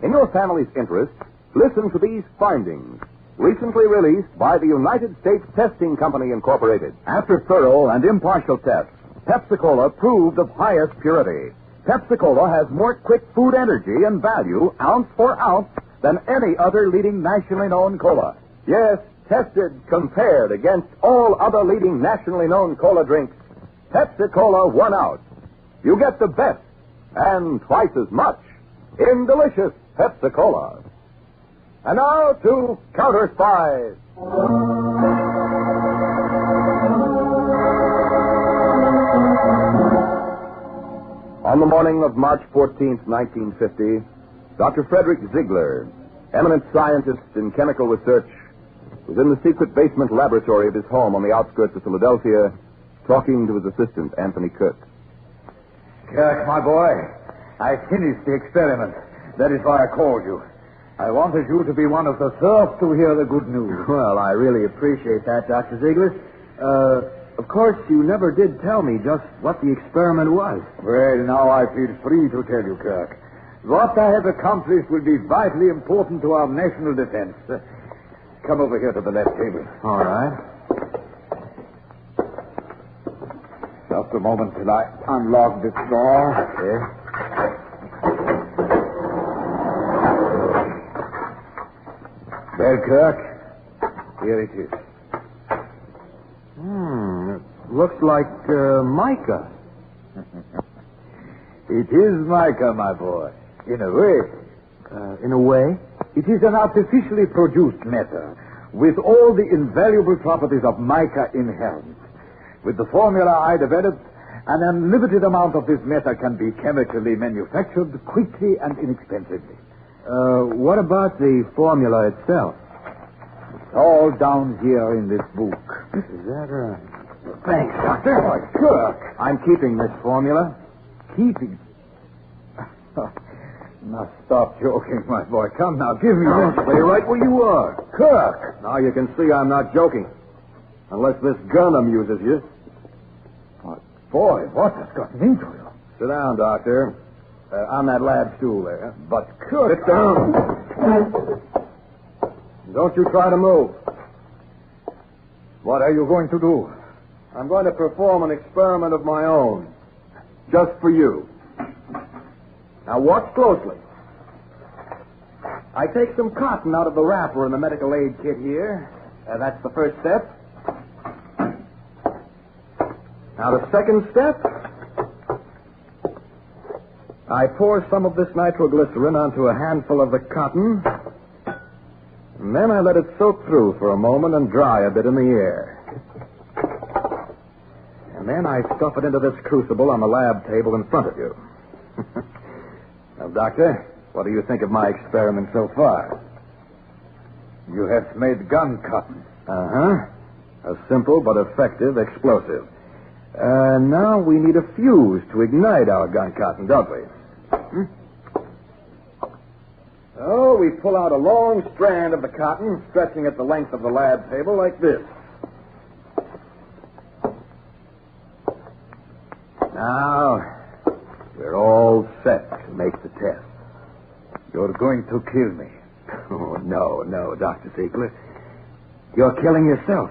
Speaker 2: In your family's interest, listen to these findings, recently released by the United States Testing Company, Incorporated.
Speaker 13: After thorough and impartial tests, Pepsi-Cola proved of highest purity. Pepsi-Cola has more quick food energy and value, ounce for ounce, than any other leading nationally known cola.
Speaker 2: Yes, tested, compared against all other leading nationally known cola drinks, Pepsi-Cola won out. You get the best and twice as much in delicious Pepsi-Cola. And now to Counterspy. On the morning of March 14th, 1950, Dr. Frederick Ziegler, eminent scientist in chemical research, was in the secret basement laboratory of his home on the outskirts of Philadelphia, talking to his assistant, Anthony Kirk.
Speaker 16: Kirk, my boy, I finished the experiment. That is why I called you. I wanted you to be one of the first to hear the good news.
Speaker 18: Well, I really appreciate that, Dr. Ziegler. Of course, you never did tell me just what the experiment was.
Speaker 16: Well, now I feel free to tell you, Kirk. What I have accomplished will be vitally important to our national defense. Come over here to the left table.
Speaker 18: All right.
Speaker 16: Just a moment till I unlock this door.
Speaker 18: Okay.
Speaker 16: Well, Kirk, here it is.
Speaker 18: It looks like mica.
Speaker 16: It is mica, my boy. In a way.
Speaker 18: In a way?
Speaker 16: It is an artificially produced matter with all the invaluable properties of mica inherent. With the formula I developed, an unlimited amount of this matter can be chemically manufactured quickly and inexpensively.
Speaker 18: What about the formula itself?
Speaker 16: It's all down here in this book.
Speaker 18: Is that right?
Speaker 16: Thanks, Doctor. Oh, Kirk.
Speaker 18: I'm keeping this formula.
Speaker 16: Keeping? Now, stop joking, my boy. Come now, give me this.
Speaker 18: Stay right where you are.
Speaker 16: Kirk!
Speaker 18: Now you can see I'm not joking. Unless this gun amuses you.
Speaker 16: Oh, boy, what has gotten into you?
Speaker 18: Sit down, Doctor. On that lab stool there.
Speaker 16: But, Kirk...
Speaker 18: Sit down. Don't you try to move.
Speaker 16: What are you going to do?
Speaker 18: I'm going to perform an experiment of my own. Just for you. Now watch closely. I take some cotton out of the wrapper in the medical aid kit here. That's the first step. Now the second step. I pour some of this nitroglycerin onto a handful of the cotton. And then I let it soak through for a moment and dry a bit in the air. And then I stuff it into this crucible on the lab table in front of you. Now, Doctor, what do you think of my experiment so far?
Speaker 16: You have made gun cotton.
Speaker 18: Uh-huh. A simple but effective explosive. Now we need a fuse to ignite our gun cotton, don't we? So we pull out a long strand of the cotton, stretching at the length of the lab table like this. Now, we're all set to make the test.
Speaker 16: You're going to kill me.
Speaker 18: Oh, no, Dr. Ziegler. You're killing yourself.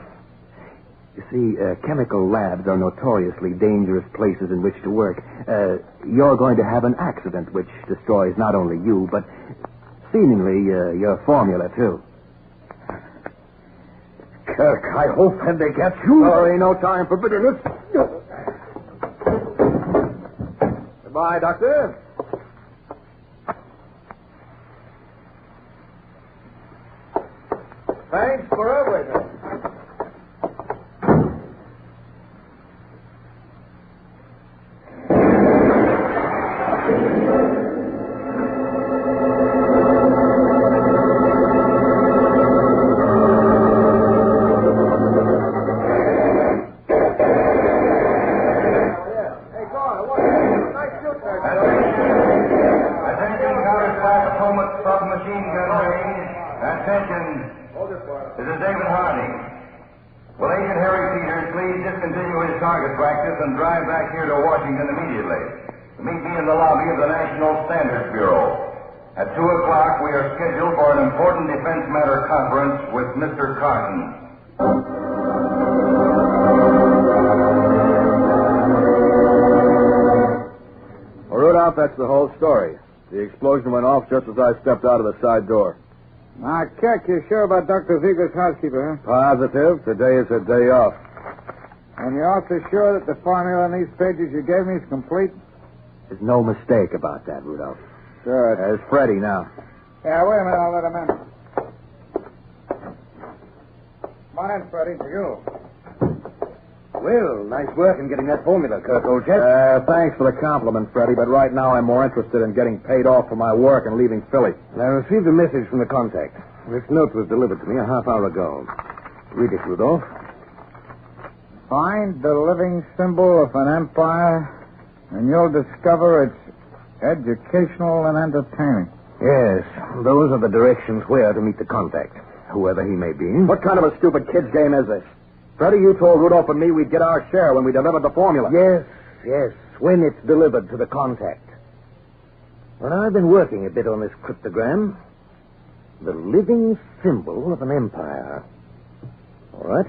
Speaker 18: You see, chemical labs are notoriously dangerous places in which to work. You're going to have an accident which destroys not only you, but seemingly your formula, too.
Speaker 16: Kirk, I hope when they get you...
Speaker 18: Sorry, no time for bitterness. Goodbye, Doctor. Thanks for everything.
Speaker 23: And drive back here to Washington immediately.
Speaker 6: Meet me in the lobby of the National Standards Bureau. At 2 o'clock, we are scheduled for an important defense matter conference with Mr. Carson.
Speaker 2: Well, Rudolph, that's the whole story. The explosion went off just as I stepped out of the side door.
Speaker 4: Now, Kirk, you're sure about Dr. Ziegler's housekeeper, huh?
Speaker 2: Positive. Today is her day off.
Speaker 4: And you're also sure that the formula on these pages you gave me is complete?
Speaker 2: There's no mistake about that, Rudolph.
Speaker 4: Good.
Speaker 2: There's Freddie now.
Speaker 4: Yeah, wait a minute. I'll let him in. Come on in, Freddie. You.
Speaker 2: Well, nice work in getting that formula, Kirk, old chap. Thanks for the compliment, Freddie, but right now I'm more interested in getting paid off for my work and leaving Philly. I received a message from the contact. This note was delivered to me a half hour ago. Read it, Rudolph.
Speaker 4: Find the living symbol of an empire, and you'll discover it's educational and entertaining.
Speaker 2: Yes, those are the directions where to meet the contact, whoever he may be. What kind of a stupid kid's game is this? Freddie, you told Rudolph and me we'd get our share when we delivered the formula. Yes, when it's delivered to the contact. Well, I've been working a bit on this cryptogram. The living symbol of an empire. All right.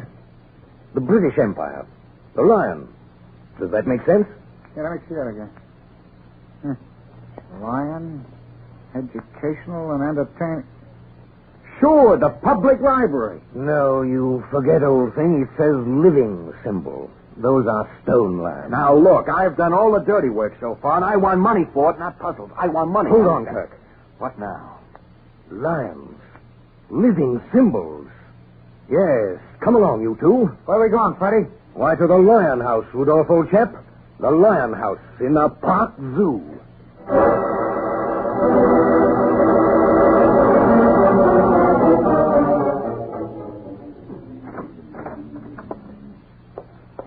Speaker 2: The British Empire. The lion. Does that make sense?
Speaker 4: Yeah, let me see that again. Lion, educational, and entertaining.
Speaker 2: Sure, the public library. No, you forget, old thing. It says living symbol. Those are stone lions. Now, look, I've done all the dirty work so far, and I want money for it, not puzzles. I want money. Hold on, Kirk. What now? Lions. Living symbols. Yes. Come along, you two.
Speaker 4: Where are we going, Freddie?
Speaker 2: Why, to the Lion House, Rudolph, old chap. The Lion House in the Park Zoo.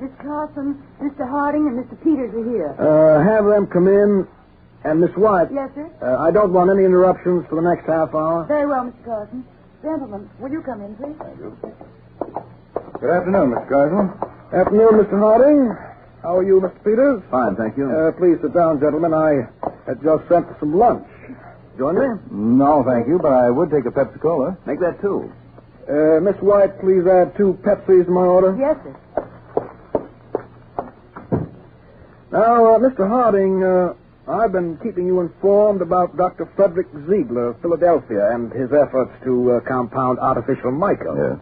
Speaker 12: Miss Carson, Mr. Harding, and Mr. Peters are here.
Speaker 2: Have them come in. And Miss White.
Speaker 12: Yes, sir?
Speaker 2: I don't want any interruptions for the next half hour.
Speaker 12: Very well, Mr. Carson. Gentlemen, will you come in, please?
Speaker 2: Thank you.
Speaker 4: Good afternoon, Mr. Carson.
Speaker 2: Afternoon, Mr. Harding. How are you, Mr. Peters?
Speaker 4: Fine, thank you.
Speaker 2: Please sit down, gentlemen. I had just sent for some lunch. Join me?
Speaker 4: No, thank you, but I would take a Pepsi-Cola.
Speaker 2: Make that two. Miss White, please add 2 Pepsis to my order.
Speaker 12: Yes, sir.
Speaker 2: Now, Mr. Harding, I've been keeping you informed about Dr. Frederick Ziegler of Philadelphia and his efforts to compound artificial mica.
Speaker 6: Yes.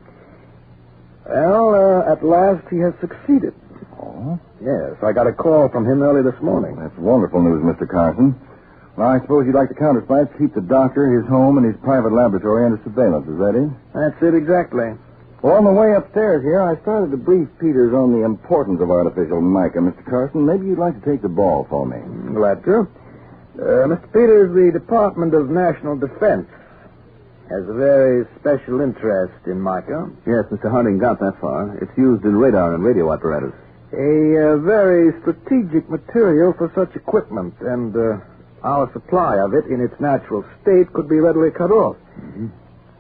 Speaker 2: Well, at last he has succeeded.
Speaker 6: Oh?
Speaker 2: Yes, I got a call from him early this morning.
Speaker 6: That's wonderful news, Mr. Carson. Well, I suppose you'd like the counterspy to keep the doctor, his home, and his private laboratory under surveillance. Is that it?
Speaker 2: That's it exactly.
Speaker 6: Well, on the way upstairs here, I started to brief Peters on the importance of artificial mica. Mr. Carson, maybe you'd like to take the ball for me.
Speaker 2: Glad to. Mr. Peters, the Department of National Defense has a very special interest in mica.
Speaker 14: Yes, Mr. Harding got that far. It's used in radar and radio apparatus.
Speaker 2: A very strategic material for such equipment, and our supply of it in its natural state could be readily cut off.
Speaker 14: Mm-hmm.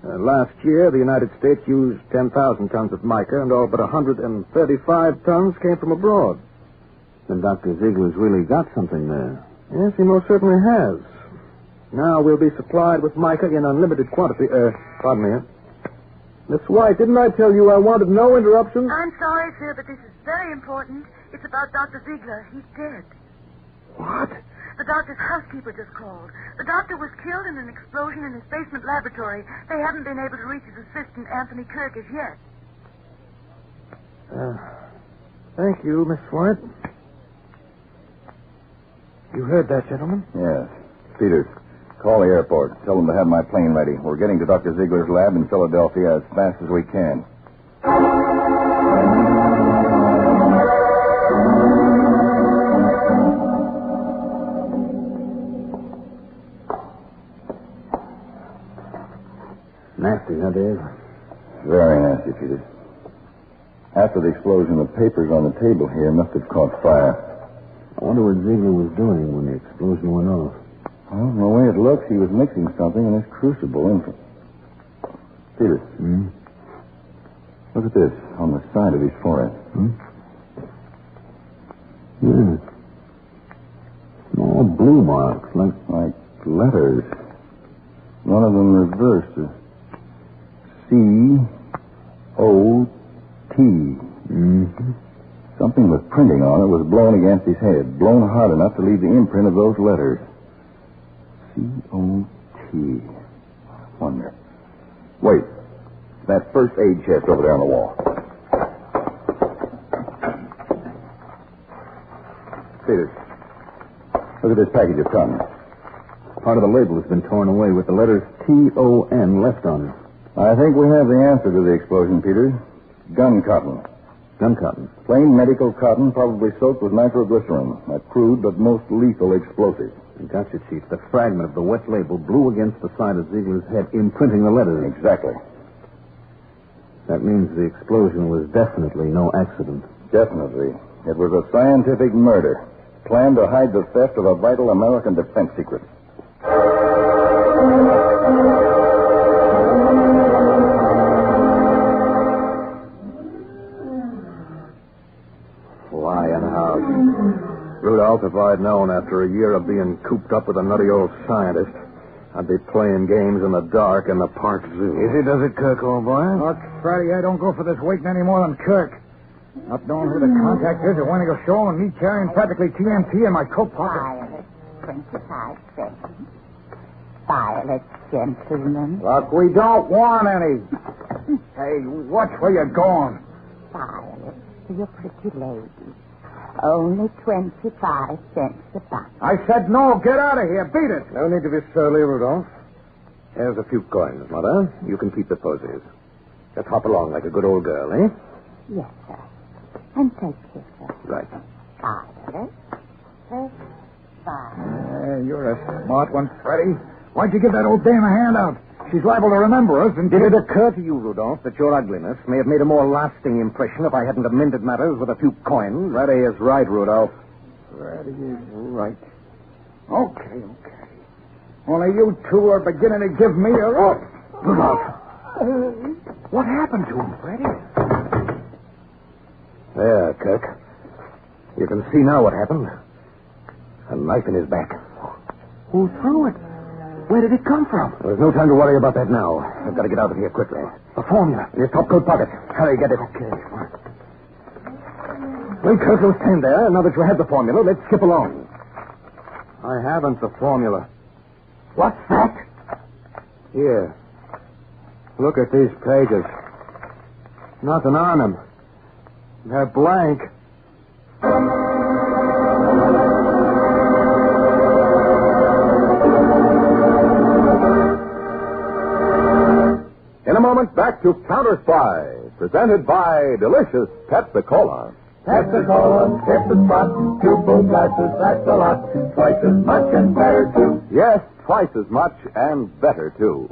Speaker 2: Last year, the United States used 10,000 tons of mica, and all but 135 tons came from abroad.
Speaker 14: Then Dr. Ziegler's really got something there.
Speaker 2: Yes, he most certainly has. Now we'll be supplied with mica in unlimited quantity. Pardon me. Miss White, didn't I tell you I wanted no interruptions?
Speaker 12: I'm sorry, sir, but this is very important. It's about Dr. Ziegler. He's dead.
Speaker 2: What?
Speaker 12: The doctor's housekeeper just called. The doctor was killed in an explosion in his basement laboratory. They haven't been able to reach his assistant, Anthony Kirk, as yet.
Speaker 2: Thank you, Miss White. You heard that, gentlemen?
Speaker 6: Yes. Peters, call the airport. Tell them to have my plane ready. We're getting to Dr. Ziegler's lab in Philadelphia as fast as we can.
Speaker 14: Nasty, huh, Dave?
Speaker 6: Very nasty, Peters. After the explosion, the papers on the table here must have caught fire.
Speaker 14: I wonder what Ziegler was doing when the explosion went off.
Speaker 6: Well, from the way it looks, he was mixing something in this crucible. Peters. Look at this on the side of his forehead.
Speaker 14: Yeah. Small marks,
Speaker 6: like letters. One of them reversed. C-O-T.
Speaker 14: Mm-hmm.
Speaker 6: Something with printing on it was blown against his head, blown hard enough to leave the imprint of those letters. C-O-T. Wonder. Wait. That first aid chest over there on the wall. Peters, look at this package of cotton.
Speaker 14: Part of the label has been torn away with the letters T-O-N left on it.
Speaker 6: I think we have the answer to the explosion, Peters. Gun cotton.
Speaker 14: Gun cotton?
Speaker 6: Plain medical cotton, probably soaked with nitroglycerin, a crude but most lethal explosive.
Speaker 14: Gotcha, Chief. The fragment of the wet label blew against the side of Ziegler's head, imprinting the letters.
Speaker 6: Exactly.
Speaker 14: That means the explosion was definitely no accident.
Speaker 6: Definitely. It was a scientific murder, planned to hide the theft of a vital American defense secret.
Speaker 23: Lying house. Rudolph, if I'd known after a year of being cooped up with a nutty old scientist, I'd be playing games in the dark in the park zoo.
Speaker 4: Easy does it, Kirk, old boy. Look, Friday, I don't go for this waiting any more than Kirk. Not knowing who the contact is or when he'll show, and me carrying practically TNT in my coat pocket.
Speaker 1: Violet, 25 seconds. Violet, gentlemen.
Speaker 4: Look, we don't want any. Hey, watch where you're going.
Speaker 1: Violet, to your pretty lady. Only 25 cents a buck.
Speaker 4: I said no. Get out of here. Beat it.
Speaker 23: No need to be surly, Rudolph. Here's a few coins, Mother. You can keep the posies. Just hop along like a good old girl, eh?
Speaker 1: Yes, sir. And take care, sir.
Speaker 23: Right.
Speaker 1: Violet.
Speaker 4: You're a smart one, Freddie. Why'd you give that old dame a handout? She's liable to remember us. And
Speaker 23: Did it occur to you, Rudolph, that your ugliness may have made a more lasting impression if I hadn't amended matters with a few coins? Freddie is right, Rudolph.
Speaker 4: Freddie is right. Okay. Only you two are beginning to give me a rope.
Speaker 23: Rudolph. What happened to him, Freddie? There, Kirk. You can see now what happened. A knife in his back.
Speaker 4: Who threw it? Where did it come from?
Speaker 23: There's no time to worry about that now. I've got to get out of here quickly.
Speaker 4: The formula.
Speaker 23: In his topcoat pocket. Hurry, get it.
Speaker 4: Okay.
Speaker 23: Well, Kirk, you'll stand there. Now that you have the formula, let's skip along. I haven't the formula.
Speaker 4: What's that?
Speaker 23: Here. Look at these pages. Nothing on them. They're blank.
Speaker 2: In a moment, back to Counterspy, presented by delicious Pepsi-Cola.
Speaker 10: Pepsi-Cola, hit the spot. 2 full glasses, that's a lot. Twice as much and better, too.
Speaker 2: Yes, twice as much and better, too.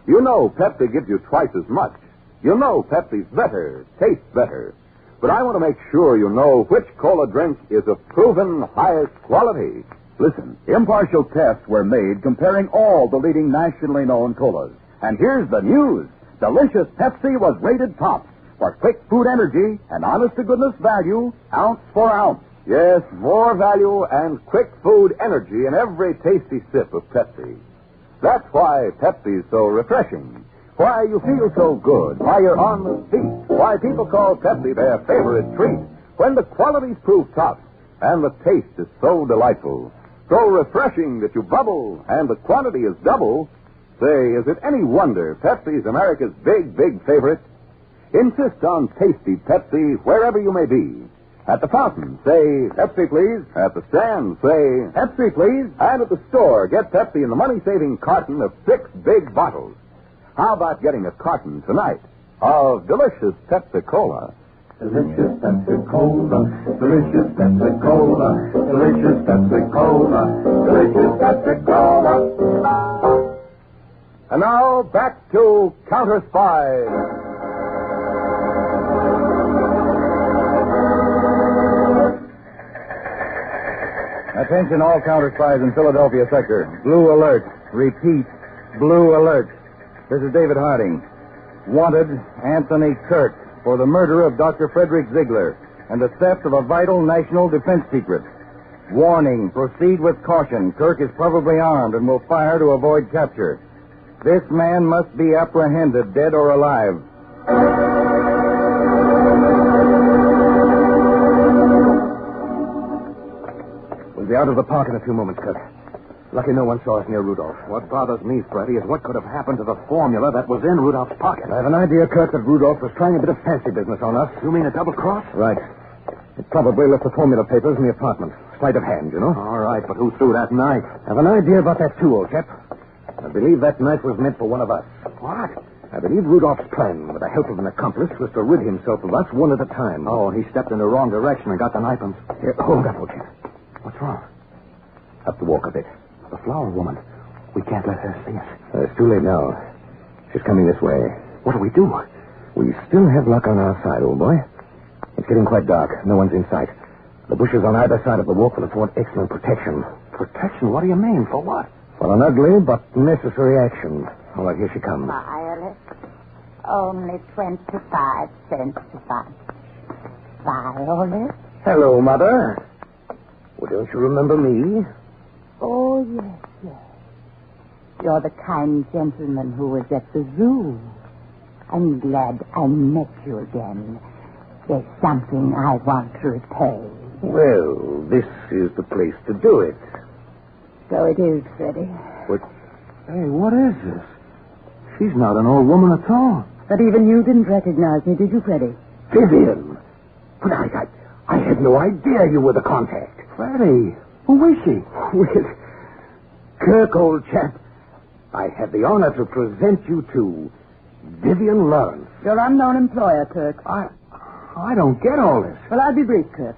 Speaker 2: You know Pepsi gives you twice as much. You know Pepsi's better, tastes better. But I want to make sure you know which cola drink is of proven highest quality. Listen, impartial tests were made comparing all the leading nationally known colas. And here's the news. Delicious Pepsi was rated top for quick food energy and honest-to-goodness value, ounce for ounce. Yes, more value and quick food energy in every tasty sip of Pepsi. That's why Pepsi's so refreshing. Why you feel so good. Why you're on the feet. Why people call Pepsi their favorite treat. When the quality's proved top and the taste is so delightful, so refreshing that you bubble and the quantity is double. Say, is it any wonder Pepsi's America's big, big favorite? Insist on tasty Pepsi wherever you may be. At the fountain, say, Pepsi, please. At the stand, say, Pepsi, please. And at the store, get Pepsi in the money-saving carton of 6 big bottles. How about getting a carton tonight of delicious Pepsi-Cola?
Speaker 10: Delicious Pepsi-Cola, delicious Pepsi-Cola, delicious Pepsi-Cola, delicious Pepsi-Cola.
Speaker 2: And now, back to Counterspy.
Speaker 6: Attention all counterspies in Philadelphia sector. Blue alert. Repeat, blue alert. This is David Harding. Wanted, Anthony Kirk, for the murder of Dr. Frederick Ziegler and the theft of a vital national defense secret.
Speaker 21: Warning, proceed with caution. Kirk is probably armed and will fire to avoid capture. This man must be apprehended, dead or alive.
Speaker 18: We'll be out of the park in a few moments, Kirk. Lucky no one saw us near Rudolph.
Speaker 16: What bothers me, Freddy, is what could have happened to the formula that was in Rudolph's pocket.
Speaker 18: I have an idea, Kirk, that Rudolph was trying a bit of fancy business on us.
Speaker 16: You mean a double cross?
Speaker 18: Right. It probably left the formula papers in the apartment. Sleight of hand, you know?
Speaker 16: All right, but who threw that knife?
Speaker 18: I have an idea about that, too, old chap. I believe that knife was meant for one of us.
Speaker 16: What?
Speaker 18: I believe Rudolph's plan, with the help of an accomplice, was to rid himself of us one at a time.
Speaker 16: Oh, he stepped in the wrong direction and got the knife.
Speaker 18: Here, hold up, old chap.
Speaker 16: What's wrong?
Speaker 18: Have to walk a bit.
Speaker 16: The flower woman. We can't let her see us.
Speaker 18: It's too late now. She's coming this way.
Speaker 16: What do we do?
Speaker 18: We still have luck on our side, old boy. It's getting quite dark. No one's in sight. The bushes on either side of the walk will afford excellent protection.
Speaker 16: Protection? What do you mean? For what?
Speaker 18: For an ugly but necessary action. All right, here she comes.
Speaker 1: Violet. Only 25 cents to buy. Violet?
Speaker 18: Hello, Mother. Well, don't you remember me?
Speaker 1: Oh, yes. You're the kind gentleman who was at the zoo. I'm glad I met you again. There's something I want to repay.
Speaker 18: Well, this is the place to do it.
Speaker 1: So it is, Freddie.
Speaker 16: What? Hey, what is this? She's not an old woman at all.
Speaker 1: But even you didn't recognize me, did you, Freddie?
Speaker 18: Vivian! But I had no idea you were the contact.
Speaker 16: Freddie, who is she?
Speaker 18: Well, Kirk, old chap, I have the honor to present you to Vivian Lawrence.
Speaker 1: Your unknown employer, Kirk.
Speaker 16: I don't get all this.
Speaker 1: Well, I'll be brief, Kirk.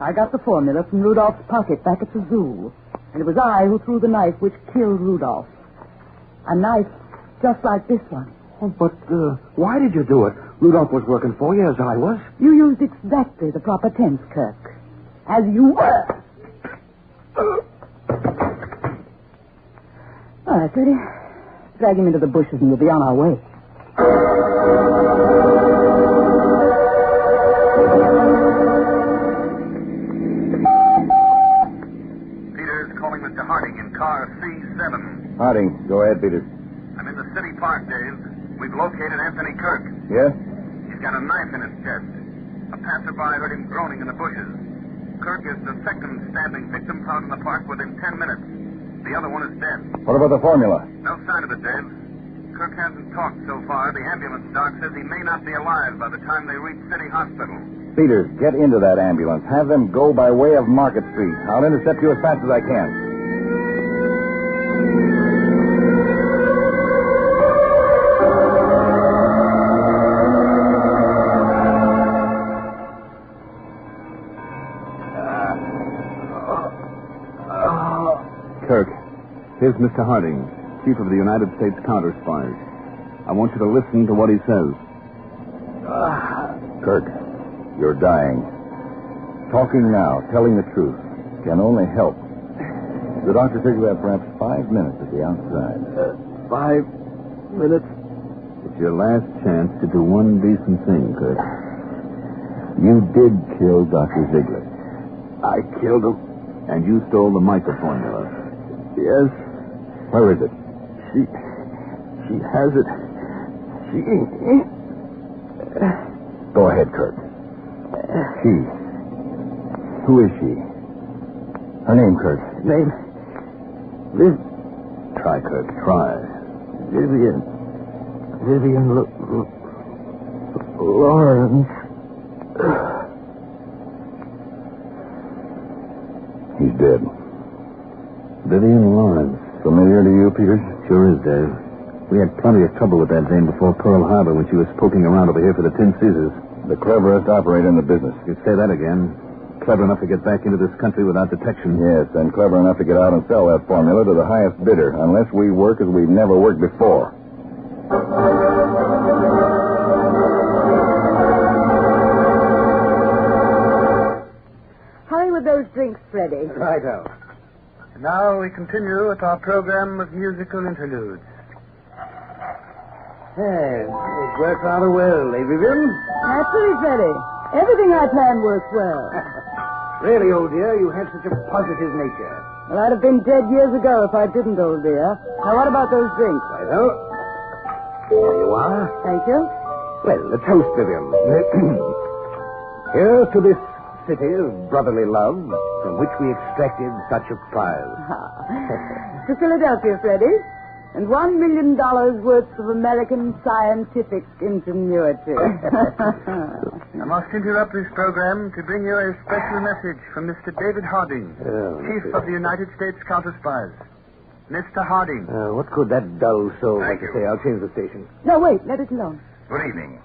Speaker 1: I got the formula from Rudolph's pocket back at the zoo. And it was I who threw the knife which killed Rudolph. A knife just like this one.
Speaker 16: Oh, but why did you do it? Rudolph was working for you as I was.
Speaker 1: You used exactly the proper tense, Kirk. As you were. All right, Freddie. Drag him into the bushes and we'll be on our way.
Speaker 23: Peters calling Mr. Harding in car C7.
Speaker 6: Harding, go ahead, Peters.
Speaker 23: I'm in the city park, Dave. We've located Anthony Kirk.
Speaker 6: Yeah?
Speaker 23: He's got a knife in his chest. A passerby heard him groaning in the bushes. Kirk is the second standing victim found in the park within 10 minutes. The other one is dead.
Speaker 6: What about the formula?
Speaker 23: No sign of it, Dave. Kirk hasn't talked so far. The ambulance doc says he may not be alive by the time they reach City Hospital.
Speaker 6: Peters, get into that ambulance. Have them go by way of Market Street. I'll intercept you as fast as I can.
Speaker 16: Kirk, here's Mr. Harding, Chief of the United States Counterspies. I want you to listen to what he says.
Speaker 6: Kirk, you're dying. Talking now, telling the truth, can only help. The doctor says you have perhaps 5 minutes at the outside.
Speaker 16: 5 minutes? It's your last chance to do one decent thing, Kirk. You did kill Dr. Ziegler.
Speaker 18: I killed him.
Speaker 16: And you stole the mica formula.
Speaker 18: Yes.
Speaker 6: Where is it?
Speaker 18: She has it.
Speaker 6: Go ahead, Kirk. She. Who is she? Her name, Kirk.
Speaker 18: Name?
Speaker 16: Try, Kirk. Try.
Speaker 18: Vivian Lawrence.
Speaker 6: He's dead.
Speaker 16: Vivian Lawrence.
Speaker 6: Familiar to you, Peters?
Speaker 16: Sure is, Dave. We had plenty of trouble with that dame before Pearl Harbor when she was poking around over here for the Tin Caesars.
Speaker 6: The cleverest operator in the business.
Speaker 16: You'd say that again. Clever enough to get back into this country without detection.
Speaker 6: Yes, and clever enough to get out and sell that formula to the highest bidder, unless we work as we've never worked before.
Speaker 1: Hurry with those drinks, Freddie.
Speaker 18: Righto. Now we continue with our program of musical interludes. Hey, it worked rather well, eh, Vivian?
Speaker 1: Naturally, Freddie. Everything I planned works well.
Speaker 7: Really, old dear, you have such a positive nature.
Speaker 15: Well, I'd have been dead years ago if I didn't, old dear. Now, what about those drinks?
Speaker 7: Righto. Here you are.
Speaker 15: Thank you.
Speaker 7: Well, a toast, Vivian. Here's to this city of brotherly love from which we extracted such a prize.
Speaker 15: To Philadelphia, Freddie. And $1 million worth of American scientific ingenuity.
Speaker 22: I must interrupt this program to bring you a special message from Mr. David Harding, Chief of the United States Counterspies. Mr. Harding.
Speaker 7: What could that dull soul like to say? I'll change the station.
Speaker 15: No, wait. Let it alone.
Speaker 6: Good evening.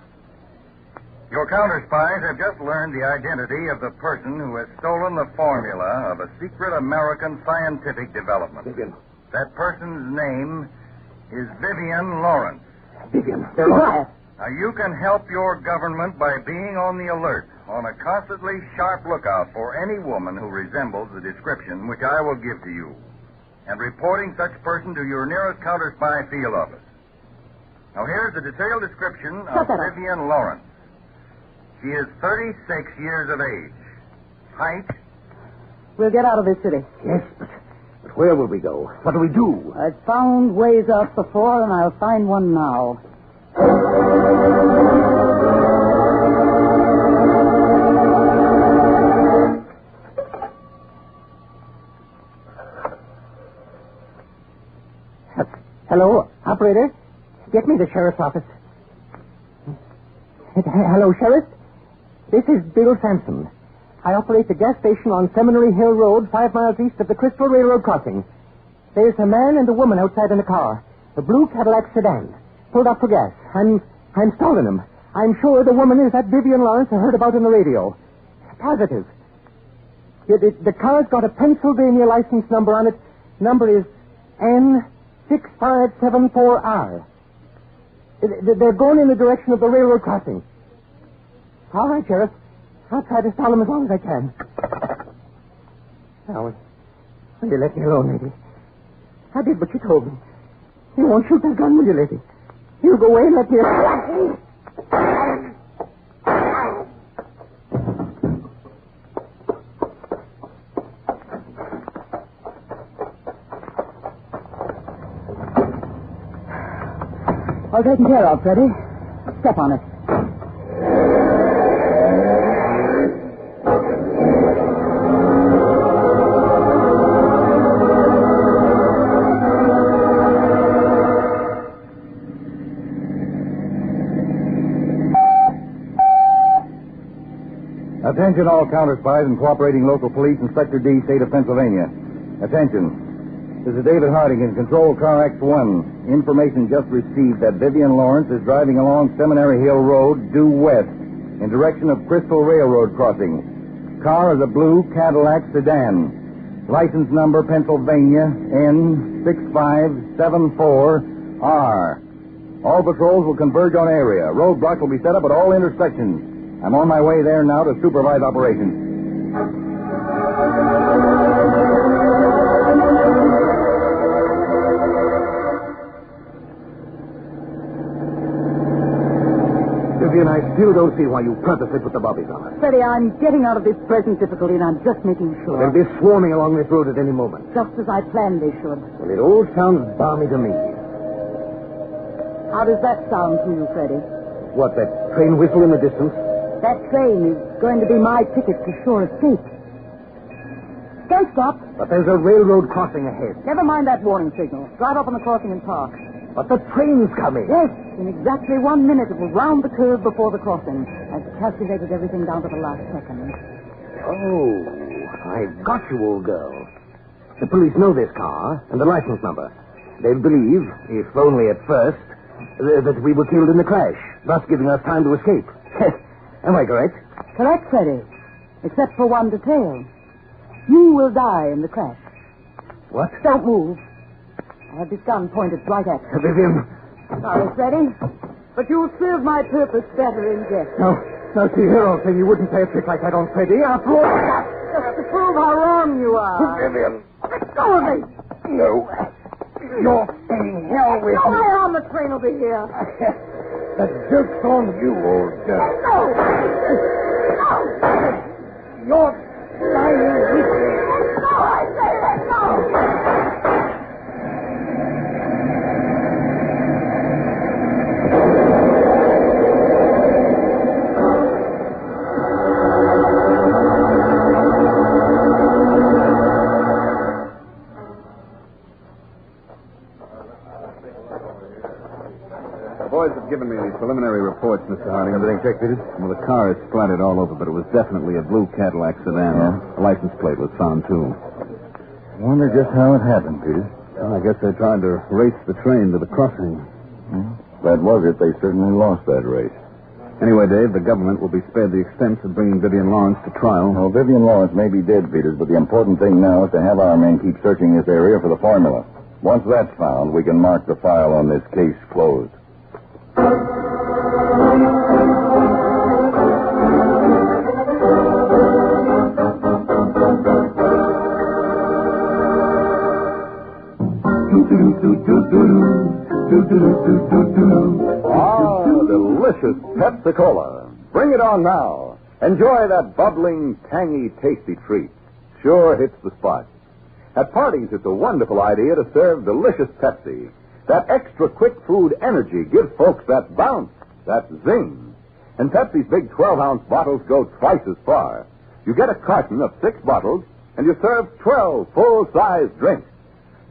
Speaker 6: Your counterspies have just learned the identity of the person who has stolen the formula of a secret American scientific development.
Speaker 7: Vivian.
Speaker 6: That person's name is Vivian Lawrence.
Speaker 7: Vivian.
Speaker 15: Quiet.
Speaker 6: Now, you can help your government by being on the alert, on a constantly sharp lookout for any woman who resembles the description which I will give to you, and reporting such person to your nearest counterspy field office. Now, here's the detailed description of Vivian Lawrence. She is 36 years of age. Height?
Speaker 15: We'll get out of this city.
Speaker 7: Yes, but where will we go? What do we do?
Speaker 15: I've found ways out before, and I'll find one now.
Speaker 24: Hello, operator. Get me the sheriff's office. Hello, Sheriff. This is Bill Sampson. I operate the gas station on Seminary Hill Road, 5 miles east of the Crystal Railroad crossing. There's a man and a woman outside in a car, a blue Cadillac sedan, pulled up for gas. I'm stalling them. I'm sure the woman is that Vivian Lawrence I heard about on the radio. Positive. The car's got a Pennsylvania license number on it. Number is N6574R. They're going in the direction of the railroad crossing. All right, Sheriff. I'll try to stall them as long as I can. Now, will you let me alone, lady? I did what you told me. You won't shoot that gun, will you, lady? You go away and let me alone.
Speaker 15: All taken care of, Freddie. Step on it.
Speaker 6: Attention all counterspies and cooperating local police, Inspector D, State of Pennsylvania. Attention. This is David Harding in Control Car X1. Information just received that Vivian Lawrence is driving along Seminary Hill Road, due west, in direction of Crystal Railroad crossing. Car is a blue Cadillac sedan. License number Pennsylvania N6574R. All patrols will converge on area. Roadblocks will be set up at all intersections. I'm on my way there now to supervise operations.
Speaker 7: Vivian, I still don't see why you purposely put the bobbies on us.
Speaker 15: Freddie, I'm getting out of this present difficulty, and I'm just making sure.
Speaker 7: They'll be swarming along this road at any moment.
Speaker 15: Just as I planned they should.
Speaker 7: Well, it all sounds balmy to me.
Speaker 15: How does that sound to you, Freddie?
Speaker 7: What, that train whistle in the distance?
Speaker 15: That train is going to be my ticket to sure escape. Don't stop.
Speaker 7: But there's a railroad crossing ahead.
Speaker 15: Never mind that warning signal. Drive up on the crossing and park.
Speaker 7: But the train's coming.
Speaker 15: Yes, in exactly 1 minute it will round the curve before the crossing. I've calculated everything down to the last second.
Speaker 7: Oh, I've got you, old girl. The police know this car and the license number. They'll believe, if only at first, that we were killed in the crash, thus giving us time to escape. Am I correct?
Speaker 15: Correct, Freddie. Except for one detail. You will die in the crash.
Speaker 7: What?
Speaker 15: Don't move. I have this gun pointed right at you.
Speaker 7: Vivian.
Speaker 15: Sorry, Freddie. But you'll serve my purpose better in death.
Speaker 7: No, see here, old thing. You wouldn't play a trick like that on Freddie. After all...
Speaker 15: Just to prove how wrong you are.
Speaker 7: Vivian.
Speaker 15: Let go of me.
Speaker 7: No. You're in hell with
Speaker 15: No
Speaker 7: me.
Speaker 15: way on the train will be here.
Speaker 7: The joke's on you, old girl.
Speaker 15: No.
Speaker 7: You're dying.
Speaker 13: given me the preliminary reports, Mr. Harding.
Speaker 14: Everything checked, Peters? Well, the car is splattered all over, but it was definitely a blue Cadillac sedan.
Speaker 21: Yeah?
Speaker 14: The license plate was found, too.
Speaker 21: Wonder just how it happened, Peters.
Speaker 14: Well, I guess they tried to race the train to the crossing.
Speaker 21: If that was it, they certainly lost that race.
Speaker 14: Anyway, Dave, the government will be spared the expense of bringing Vivian Lawrence to trial.
Speaker 21: Well, Vivian Lawrence may be dead, Peters, but the important thing now is to have our men keep searching this area for the formula. Once that's found, we can mark the file on this case closed.
Speaker 2: Delicious Pepsi-Cola. Bring it on now. Enjoy that bubbling, tangy, tasty treat. Sure hits the spot. At parties, it's a wonderful idea to serve delicious Pepsi. That extra quick food energy gives folks that bounce, that zing. And Pepsi's big 12-ounce bottles go twice as far. You get a carton of 6 bottles, and you serve 12 full-size drinks.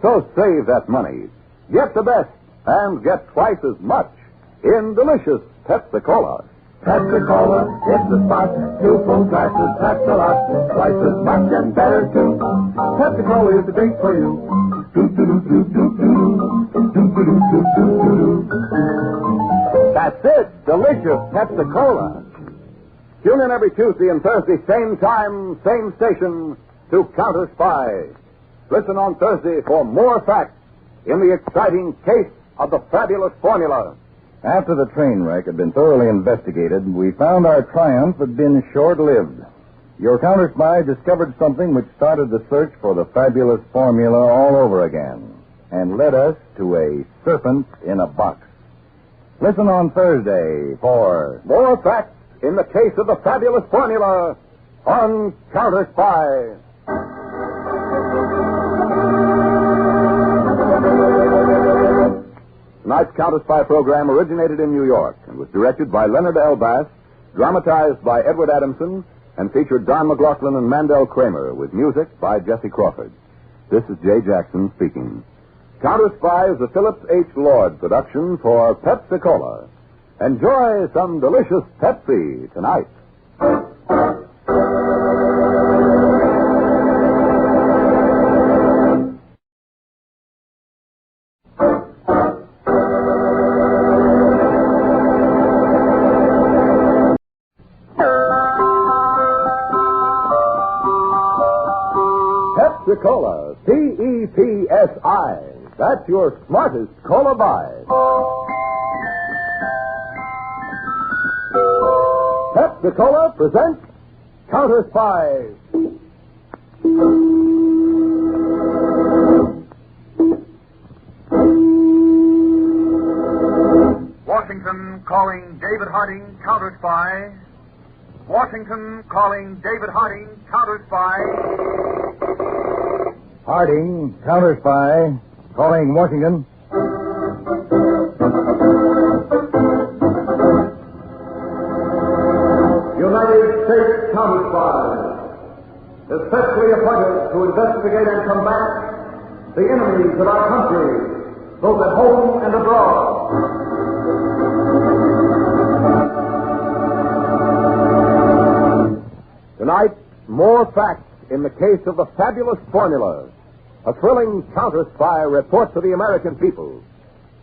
Speaker 2: So save that money. Get the best and get twice as much in delicious Pepsi-Cola.
Speaker 10: Pepsi-Cola, it's the spot. 2 full glasses, that's a lot. Twice as much and better, too. Pepsi-Cola is the drink for you.
Speaker 2: That's it. Delicious Pepsi-Cola. Tune in every Tuesday and Thursday, same time, same station, to Counterspy. Listen on Thursday for more facts in the exciting case of the fabulous formula.
Speaker 21: After the train wreck had been thoroughly investigated, we found our triumph had been short-lived. Your Counterspy discovered something which started the search for the fabulous formula all over again and led us to a serpent in a box. Listen on Thursday for
Speaker 2: more facts in the case of the fabulous formula on Counterspy. Tonight's Counterspy program originated in New York and was directed by Leonard L. Bass, dramatized by Edward Adamson, and featured Don McLaughlin and Mandel Kramer, with music by Jesse Crawford. This is Jay Jackson speaking. Counterspy is a Phillips H. Lord production for Pepsi-Cola. Enjoy some delicious Pepsi tonight. Pepsi-Cola, P-E-P-S-I. That's your smartest cola buy. Pepsi-Cola presents Counterspy.
Speaker 22: Washington calling David Harding, Counterspy. Washington calling David Harding, Counterspy.
Speaker 21: Harding, Counterspy, calling Washington.
Speaker 2: United States Counterspy, especially appointed to investigate and combat the enemies of our country, both at home and abroad. Tonight, more facts in the case of the fabulous formula. A thrilling Counterspy report to the American people.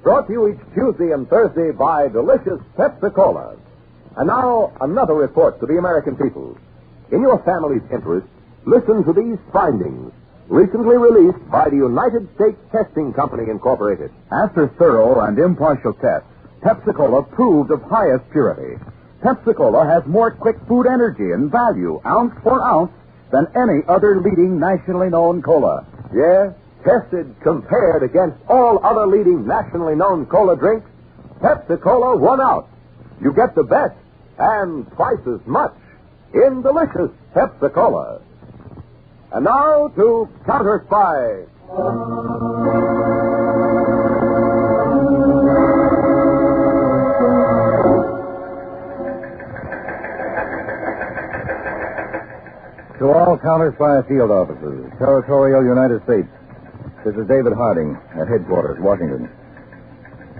Speaker 2: Brought to you each Tuesday and Thursday by delicious Pepsi-Cola. And now, another report to the American people. In your family's interest, listen to these findings, recently released by the United States Testing Company, Incorporated.
Speaker 13: After thorough and impartial tests, Pepsi-Cola proved of highest purity. Pepsi-Cola has more quick food energy and value, ounce for ounce, than any other leading nationally known cola.
Speaker 2: Yes, tested, compared against all other leading nationally known cola drinks, Pepsi-Cola won out. You get the best and twice as much in delicious Pepsi-Cola. And now to Counterspy.
Speaker 21: To all Counterspy field officers, Territorial United States, this is David Harding at headquarters, Washington.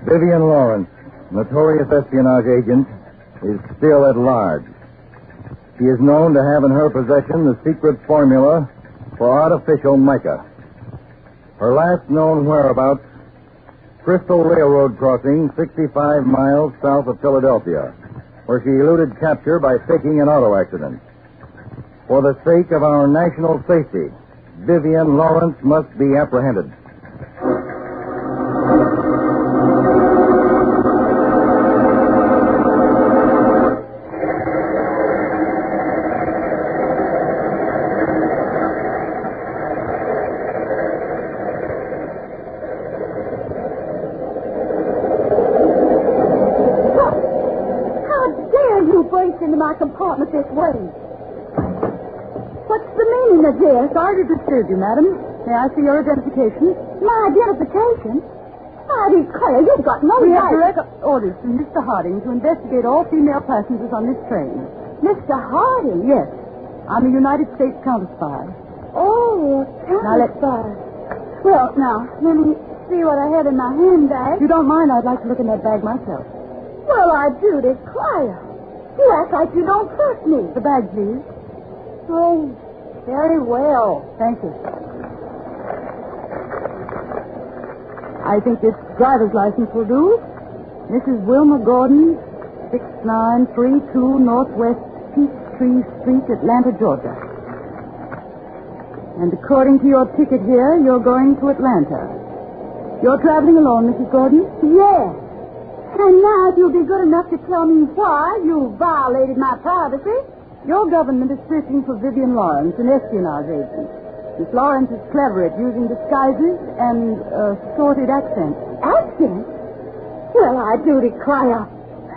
Speaker 21: Vivian Lawrence, notorious espionage agent, is still at large. She is known to have in her possession the secret formula for artificial mica. Her last known whereabouts, Crystal Railroad crossing 65 miles south of Philadelphia, where she eluded capture by faking an auto accident. For the sake of our national safety, Vivian Lawrence must be apprehended.
Speaker 3: Into my compartment this way. What's the meaning of this?
Speaker 15: Sorry to disturb you, madam. May I see your identification?
Speaker 3: My identification? I declare, you've got no
Speaker 15: We
Speaker 3: right.
Speaker 15: have direct orders from Mr. Harding to investigate all female passengers on this train.
Speaker 3: Mr. Harding?
Speaker 15: Yes. I'm a United States counterspy.
Speaker 3: Oh, counterspy. Well, now, let me see what I have in my handbag.
Speaker 15: If you don't mind, I'd like to look in that bag myself.
Speaker 3: Well, I do declare. You act like you don't trust me.
Speaker 15: The bag, please.
Speaker 3: Oh, very well.
Speaker 15: Thank you. I think this driver's license will do. Mrs. Wilma Gordon, 6932 Northwest Peachtree Street, Atlanta, Georgia. And according to your ticket here, you're going to Atlanta. You're traveling alone, Mrs. Gordon?
Speaker 3: Yes. And now, if you'll be good enough to tell me why you violated my privacy.
Speaker 15: Your government is searching for Vivian Lawrence, an espionage agent. Miss Lawrence is clever at using disguises and assorted accents.
Speaker 3: Accents? Well, I do declare.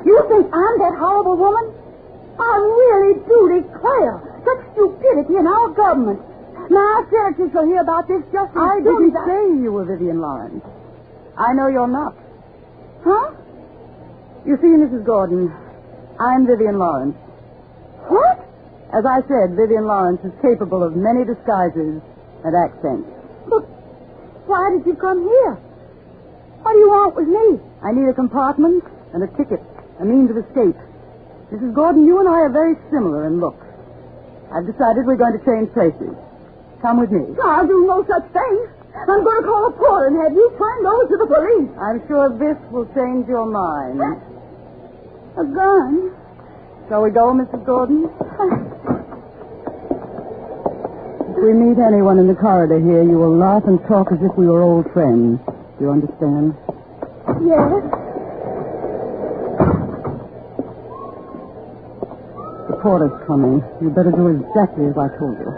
Speaker 3: You think I'm that horrible woman? I really do declare. Such stupidity in our government. Now, senators will hear about this just as
Speaker 15: I
Speaker 3: soon
Speaker 15: didn't say you were Vivian Lawrence. I know you're not.
Speaker 3: Huh?
Speaker 15: You see, Mrs. Gordon, I'm Vivian Lawrence.
Speaker 3: What?
Speaker 15: As I said, Vivian Lawrence is capable of many disguises and accents.
Speaker 3: But why did you come here? What do you want with me?
Speaker 15: I need a compartment and a ticket, a means of escape. Mrs. Gordon, you and I are very similar in looks. I've decided we're going to change places. Come with me.
Speaker 3: I'll do no such thing. I'm going to call a porter and have you turned over to the police.
Speaker 15: I'm sure this will change your mind.
Speaker 3: A gun?
Speaker 15: Shall we go, Mrs. Gordon? If we meet anyone in the corridor here, you will laugh and talk as if we were old friends. Do you understand?
Speaker 3: Yes.
Speaker 15: The porter's coming. You better do exactly as I told you.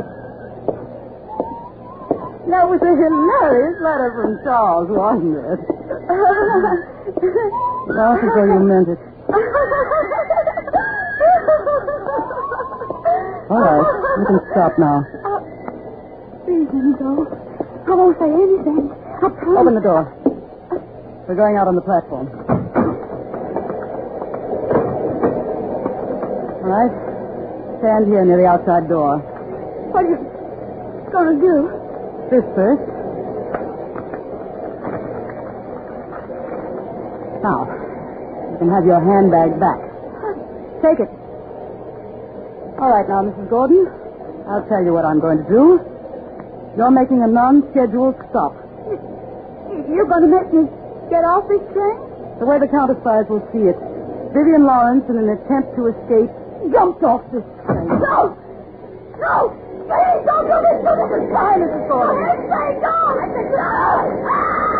Speaker 15: That was a hilarious letter from Charles, wasn't it? Laugh as though you meant it. All right, you can stop now.
Speaker 3: Please let me go. I won't say anything. I promise.
Speaker 15: Open the door. We're going out on the platform. All right. Stand here near the outside door.
Speaker 3: What are you going to do?
Speaker 15: This first. Now, you can have your handbag back. Take it. All right, now, Mrs. Gordon, I'll tell you what I'm going to do. You're making a non-scheduled stop.
Speaker 3: You're going to make me get off this train?
Speaker 15: The way the counterspies will see it, Vivian Lawrence, in an attempt to escape, jumped off this train.
Speaker 3: No! No! Please don't do this to me!
Speaker 15: Fine, Mrs. Gordon.
Speaker 3: I say don't! I said no!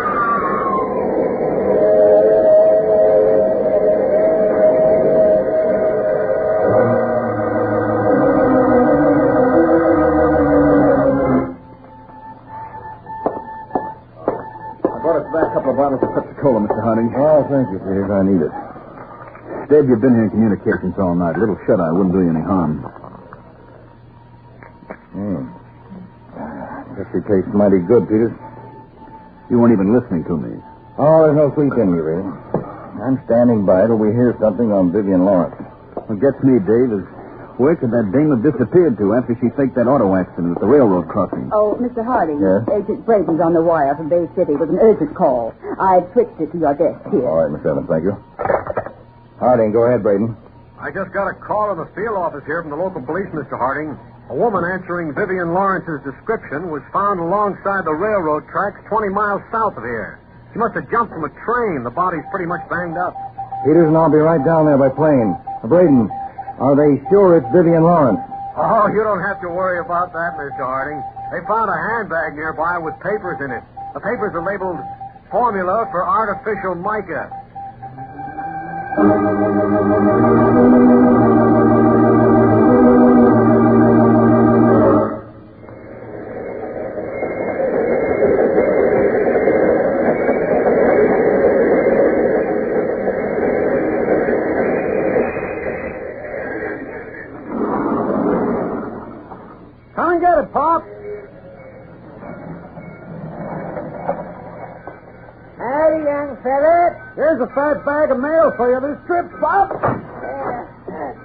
Speaker 16: A couple of bottles of Pepsi-Cola, Mr. Harding.
Speaker 21: Oh, thank you, Peters. I need it.
Speaker 16: Dave, you've been here in communications all night. A little shut-eye wouldn't do you any harm.
Speaker 21: Pepsi tastes mighty good, Peters.
Speaker 16: You weren't even listening to me.
Speaker 21: Oh, there's no sleep in you, Ray. I'm standing by till we hear something on Vivian Lawrence.
Speaker 16: What gets me, Dave, is where could that dame have disappeared to after she faked that auto accident at the railroad crossing?
Speaker 15: Oh, Mr. Harding.
Speaker 21: Yes?
Speaker 15: Agent Braden's on the wire from Bay City with an urgent call. I switched it to your desk here.
Speaker 21: All right, Miss Evans, thank you.
Speaker 6: Harding, go ahead, Braden.
Speaker 8: I just got a call in the field office here from the local police, Mr. Harding. A woman answering Vivian Lawrence's description was found alongside the railroad tracks 20 miles south of here. She must have jumped from a train. The body's pretty much banged up.
Speaker 6: Peters and I'll be right down there by plane. Braden, are they sure it's Vivian Lawrence?
Speaker 8: Oh, you don't have to worry about that, Mr. Harding. They found a handbag nearby with papers in it. The papers are labeled Formula for Artificial Mica.
Speaker 4: Come and get it, Pop.
Speaker 9: Howdy, young fella.
Speaker 4: Here's a fat bag of mail for you this trip, Pop.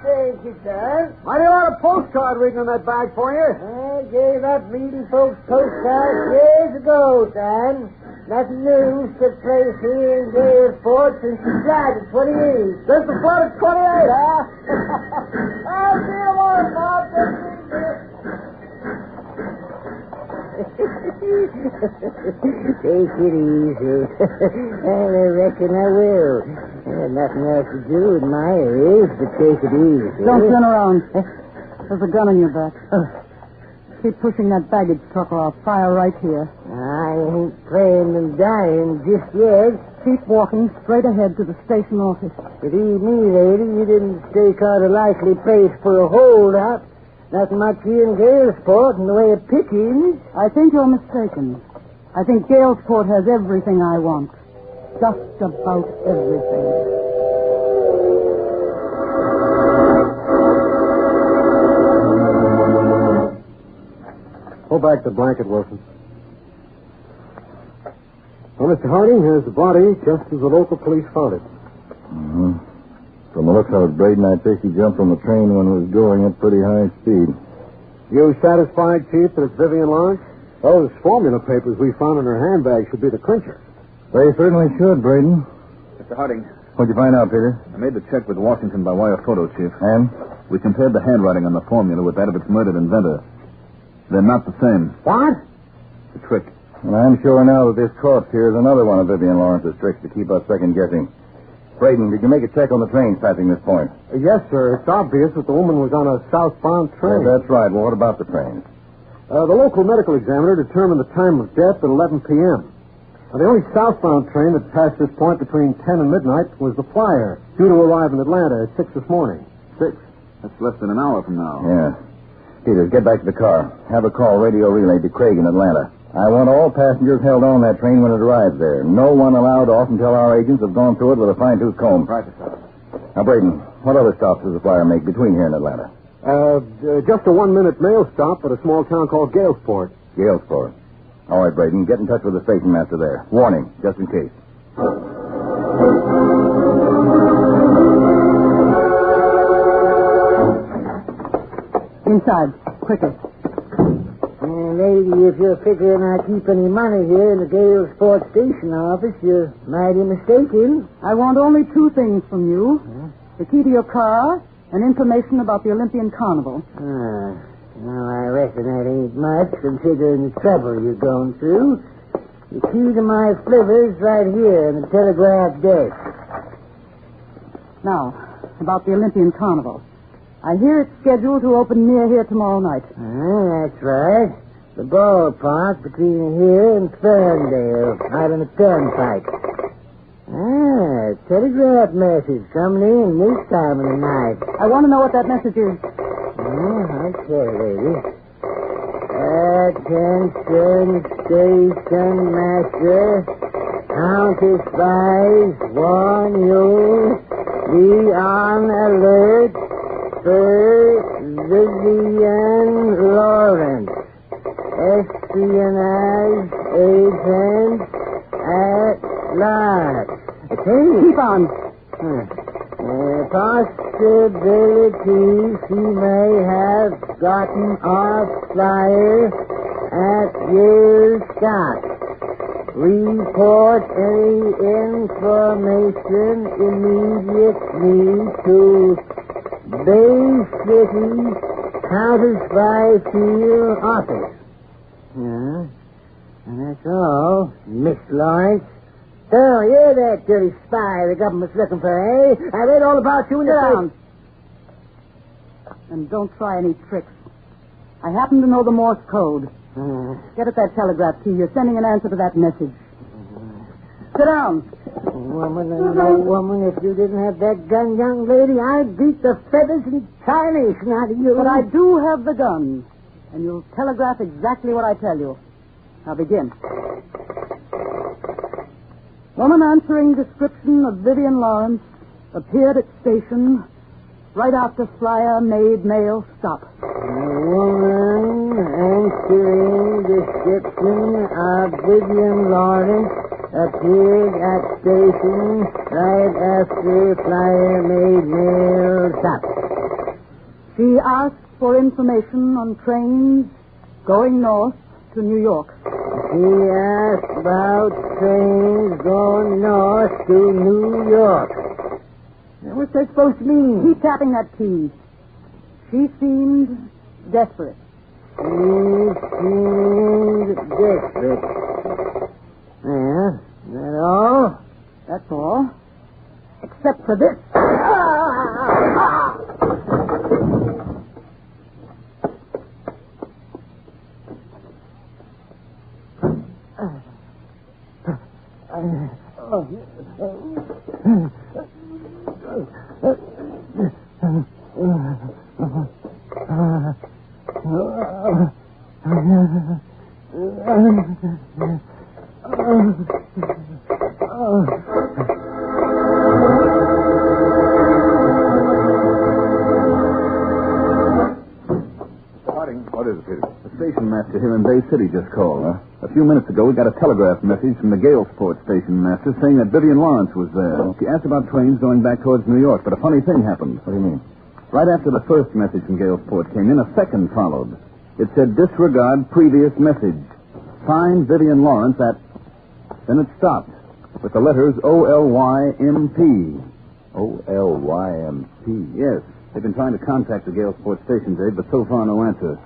Speaker 9: Thank you, son.
Speaker 4: Mighty lot of postcard reading in that bag for you.
Speaker 9: I gave up reading folks' postcards years ago, son. Nothing new took place here in Galesport since the flood of 28.
Speaker 4: Since the flood of 28, huh?
Speaker 9: I'll see you tomorrow, Bob. Take it easy. I reckon I will. Nothing else to do with my ears but take it easy.
Speaker 15: Don't turn around. There's a gun in your back. Keep pushing that baggage truck or I'll fire right here.
Speaker 9: I ain't playing and dying just yet.
Speaker 15: Keep walking straight ahead to the station office.
Speaker 9: Believe me, lady, you didn't stake out a likely place for a hold-up. Not much here in Galesport in the way of pickings.
Speaker 15: I think you're mistaken. I think Galesport has everything I want. Just about everything.
Speaker 8: Pull back the blanket, Wilson. Well, Mr. Harding, here's the body just as the local police found it.
Speaker 6: Mm-hmm. From the looks of it, Braden, I'd say she jumped from the train when it was going at pretty high speed.
Speaker 8: You satisfied, Chief, that it's Vivian Lawrence? Those formula papers we found in her handbag should be the clincher.
Speaker 6: They certainly should, Braden.
Speaker 14: Mr. Harding.
Speaker 6: What'd you find out, Peter?
Speaker 14: I made the check with Washington by wire photo, Chief.
Speaker 6: And?
Speaker 14: We compared the handwriting on the formula with that of its murdered inventor. They're not the same.
Speaker 8: What?
Speaker 14: It's a trick.
Speaker 6: And I'm sure now that this corpse here is another one of Vivian Lawrence's tricks to keep us second-guessing. Braden, did you make a check on the trains passing this point?
Speaker 8: Yes, sir. It's obvious that the woman was on a southbound train.
Speaker 6: Yeah, that's right. Well, what about the trains?
Speaker 8: The local medical examiner determined the time of death at 11 p.m. Now, the only southbound train that passed this point between 10 and midnight was the Flyer, due to arrive in Atlanta at 6 this morning.
Speaker 14: 6? That's less than an hour from now.
Speaker 6: Yeah. Peters, get back to the car. Have a call radio relayed to Craig in Atlanta. I want all passengers held on that train when it arrives there. No one allowed off until our agents have gone through it with a fine-tooth comb.
Speaker 14: Right, sir.
Speaker 6: Now, Braden, what other stops does the Flyer make between here and Atlanta?
Speaker 8: Just a 1-minute mail stop at a small town called Galesport.
Speaker 6: Galesport. All right, Braden, get in touch with the station master there. Warning, just in case.
Speaker 15: Inside, quicker.
Speaker 9: Lady, if you're figuring I keep any money here in the Galesport station office, you're mighty mistaken.
Speaker 15: I want only two things from you. The key to your car and information about the Olympian Carnival.
Speaker 9: Well, I reckon that ain't much, considering the trouble you're going through. The key to my flivver's right here in the telegraph desk.
Speaker 15: Now, about the Olympian Carnival. I hear it's scheduled to open near here tomorrow night.
Speaker 9: That's right. The ballpark between here and Ferndale, out on the turnpike. Telegraph message coming in this time of the night.
Speaker 15: I want to know what that message is.
Speaker 9: Okay, lady. Attention, station master. Counterspy warn you. Be on alert for Vivian Lawrence. Espionage agent at large.
Speaker 15: Keep on.
Speaker 9: Possibility she may have gotten off flyer at your stop. Report any information immediately to Bay City Counterspy Field Office. Yeah, and that's all, Miss Lawrence. Oh, you're that dirty spy the government's looking for, eh? I read all about you in the
Speaker 15: down. And don't try any tricks. I happen to know the Morse code. Get at that telegraph key. You're sending an answer to that message. Sit down.
Speaker 9: Woman, no woman, if you didn't have that gun, young lady, I'd beat the feathers and tarnation out of you.
Speaker 15: But I do have the gun. And you'll telegraph exactly what I tell you. Now begin. Woman answering description of Vivian Lawrence appeared at station right after flyer made mail stop.
Speaker 9: Woman answering description of Vivian Lawrence appeared at station right after flyer made mail stop.
Speaker 15: She asked for information on trains going north to New York.
Speaker 9: She asked about trains going north to New York. What's that supposed to mean?
Speaker 15: Keep tapping that key. She seemed desperate.
Speaker 9: She seemed desperate. Yeah, that all?
Speaker 15: That's all. Except for this.
Speaker 13: What is it, Peter? The station master here in Bay City just called. A few minutes ago, we got a telegraph message from the Galesport station master saying that Vivian Lawrence was there. She asked about trains going back towards New York, but a funny thing happened. What do you mean? Right after the first message from Galesport came in, a second followed. It said, disregard previous message. Find Vivian Lawrence at... Then it stopped with the letters O-L-Y-M-P. O-L-Y-M-P? Yes. They've been trying to contact the Galesport station, Dave, but so far no answer.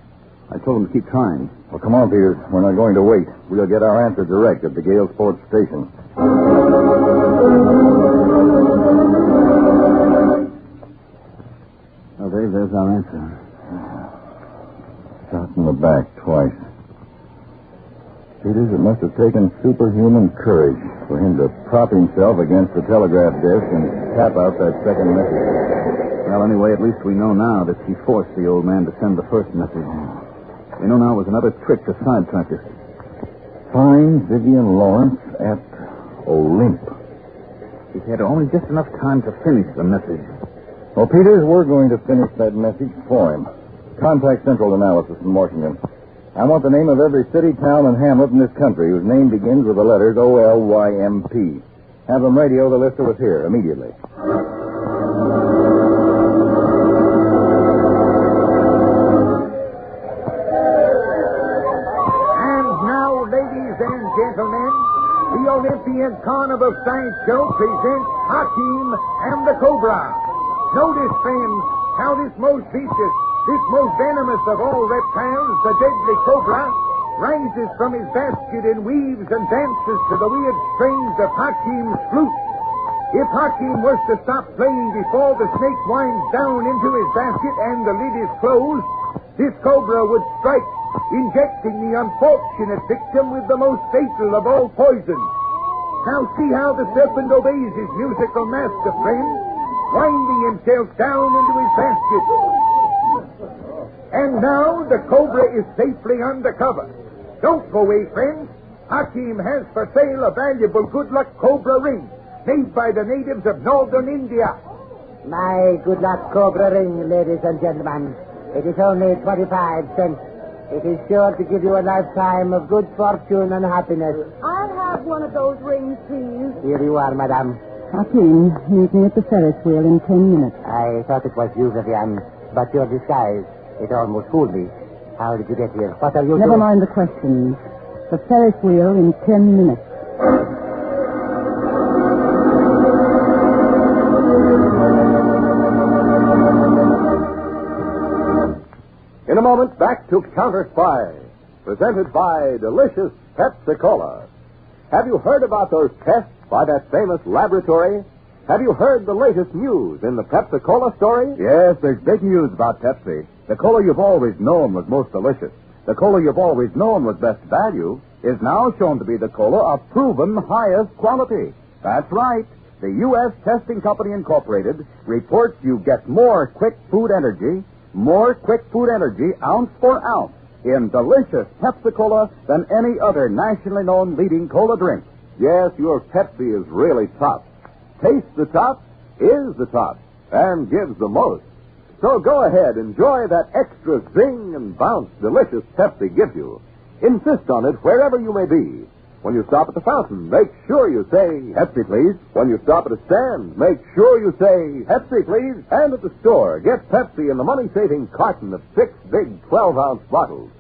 Speaker 13: I told them to keep trying.
Speaker 6: Well, come on, Peters. We're not going to wait. We'll get our answer direct at the Galesport station.
Speaker 13: Well, Dave, there's our answer.
Speaker 6: Shot in the back twice. Peters, it must have taken superhuman courage for him to prop himself against the telegraph desk and tap out that second message.
Speaker 13: Well, anyway, at least we know now that she forced the old man to send the first message. We know now it was another trick to sidetrack us.
Speaker 6: Find Vivian Lawrence at Olymp.
Speaker 13: He had only just enough time to finish the message.
Speaker 6: Well, Peters, we're going to finish that message for him. Contact Central Analysis in Washington. I want the name of every city, town, and hamlet in this country whose name begins with the letters O-L-Y-M-P. Have them radio the list of us here immediately.
Speaker 16: Gentlemen, the Olympian Carnival Science Show presents Hakim and the Cobra. Notice, friends, how this most vicious, this most venomous of all reptiles, the deadly cobra, rises from his basket and weaves and dances to the weird strains of Hakim's flute. If Hakim was to stop playing before the snake winds down into his basket and the lid is closed, this cobra would strike, injecting the unfortunate victim with the most fatal of all poisons. Now see how the serpent obeys his musical master, friend, winding himself down into his basket. And now the cobra is safely under cover. Don't go away, friends. Hakim has for sale a valuable good luck cobra ring made by the natives of northern India.
Speaker 9: My good luck cobra ring, ladies and gentlemen. It is only 25 cents. It is sure to give you a lifetime of good fortune and happiness.
Speaker 3: I'll have one of those rings, please.
Speaker 9: Here you are, madame.
Speaker 15: Hakim, meet me at the Ferris wheel in 10 minutes.
Speaker 9: I thought it was you, Vivian, but your disguise, it almost fooled me. How did you get here? What are you doing?
Speaker 15: Never mind the questions. The Ferris wheel in 10 minutes.
Speaker 2: a moment, back to Counterspy, presented by delicious Pepsi-Cola. Have you heard about those tests by that famous laboratory? Have you heard the latest news in the Pepsi-Cola story?
Speaker 13: Yes, there's big news about Pepsi. The cola you've always known was most delicious, the cola you've always known was best value, is now shown to be the cola of proven highest quality. That's right. The U.S. Testing Company Incorporated reports you get more quick food energy ounce for ounce in delicious Pepsi-Cola than any other nationally known leading cola drink.
Speaker 2: Yes, your Pepsi is really top. Tastes the top, is the top, and gives the most. So go ahead, enjoy that extra zing and bounce delicious Pepsi gives you. Insist on it wherever you may be. When you stop at the fountain, make sure you say, Pepsi, please. When you stop at a stand, make sure you say, Pepsi, please. And at the store, get Pepsi in the money-saving carton of 6 big 12-ounce bottles.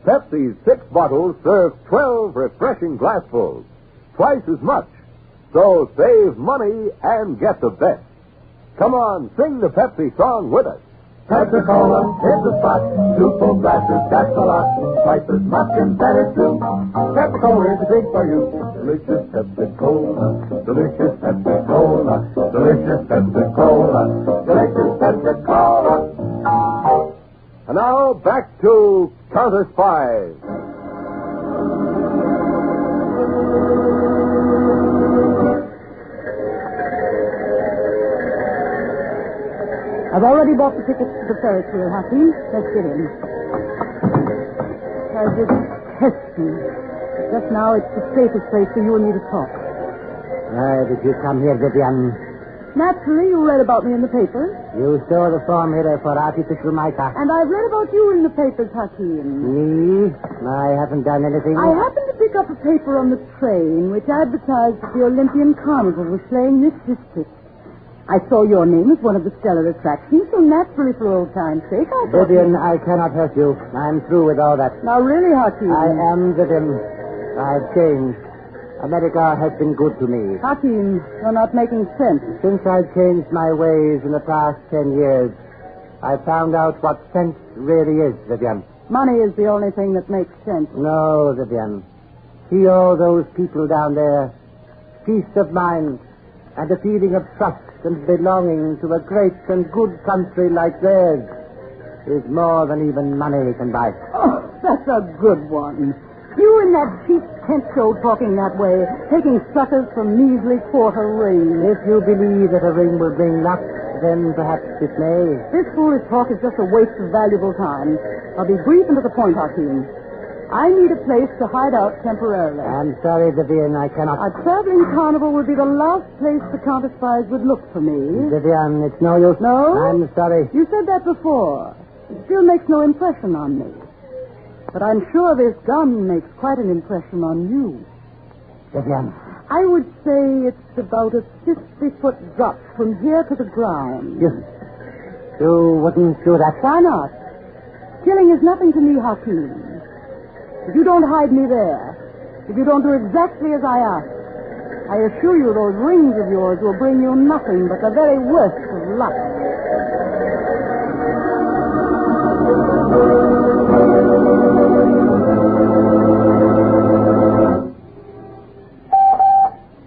Speaker 2: Pepsi's 6 bottles serve 12 refreshing glassfuls, twice as much. So save money and get the best. Come on, sing the Pepsi song with us.
Speaker 10: Pepsi-Cola is the spot. 2 full glasses, that's a lot. Twice as much and better too. Pepsi-Cola is the drink for you. Delicious Pepsi-Cola. Delicious Pepsi-Cola. Delicious Pepsi-Cola. Delicious Pepsi-Cola.
Speaker 2: And now, back to Counterspy.
Speaker 15: I've already bought the tickets to the Ferris wheel, Happy. Let's get in. As it's testing. Just now, it's the safest place for you and me to talk.
Speaker 9: Why did you come here, Vivian?
Speaker 15: Naturally, you read about me in the papers.
Speaker 9: You saw the form here for artificial mica.
Speaker 15: And I've read about you in the papers, Hakeem.
Speaker 9: Me? I haven't done anything.
Speaker 15: I happened to pick up a paper on the train which advertised that the Olympian Carnival was playing this district. I saw your name as one of the stellar attractions, so naturally, for old time's sake, I thought...
Speaker 9: Vivian, I cannot hurt you. I'm through with all that.
Speaker 15: Now, really, Hakeem?
Speaker 9: I am Vivian. I've changed. America has been good to me.
Speaker 15: Hakeem, you're not making sense.
Speaker 9: Since I've changed my ways in the past 10 years, I've found out what sense really is, Vivian.
Speaker 15: Money is the only thing that makes sense.
Speaker 9: No, Vivian. See all those people down there. Peace of mind and a feeling of trust and belonging to a great and good country like theirs is more than even money can buy.
Speaker 15: Oh, that's a good one. You in that cheap tent show talking that way, taking suckers from measly quarter rings.
Speaker 9: If you believe that a ring will bring luck, then perhaps it may.
Speaker 15: This foolish talk is just a waste of valuable time. I'll be brief and to the point, Hakeem. I need a place to hide out temporarily.
Speaker 9: I'm sorry, Vivian, I cannot...
Speaker 15: A traveling carnival would be the last place the counterspies would look for me.
Speaker 9: Vivian, it's no use.
Speaker 15: No?
Speaker 9: I'm sorry.
Speaker 15: You said that before. It still makes no impression on me. But I'm sure this gun makes quite an impression on you.
Speaker 9: Vivian.
Speaker 15: I would say it's about a 50-foot drop from here to the ground.
Speaker 9: You wouldn't do that?
Speaker 15: Why not? Killing is nothing to me, Hakeem. If you don't hide me there, if you don't do exactly as I ask, I assure you those rings of yours will bring you nothing but the very worst of luck.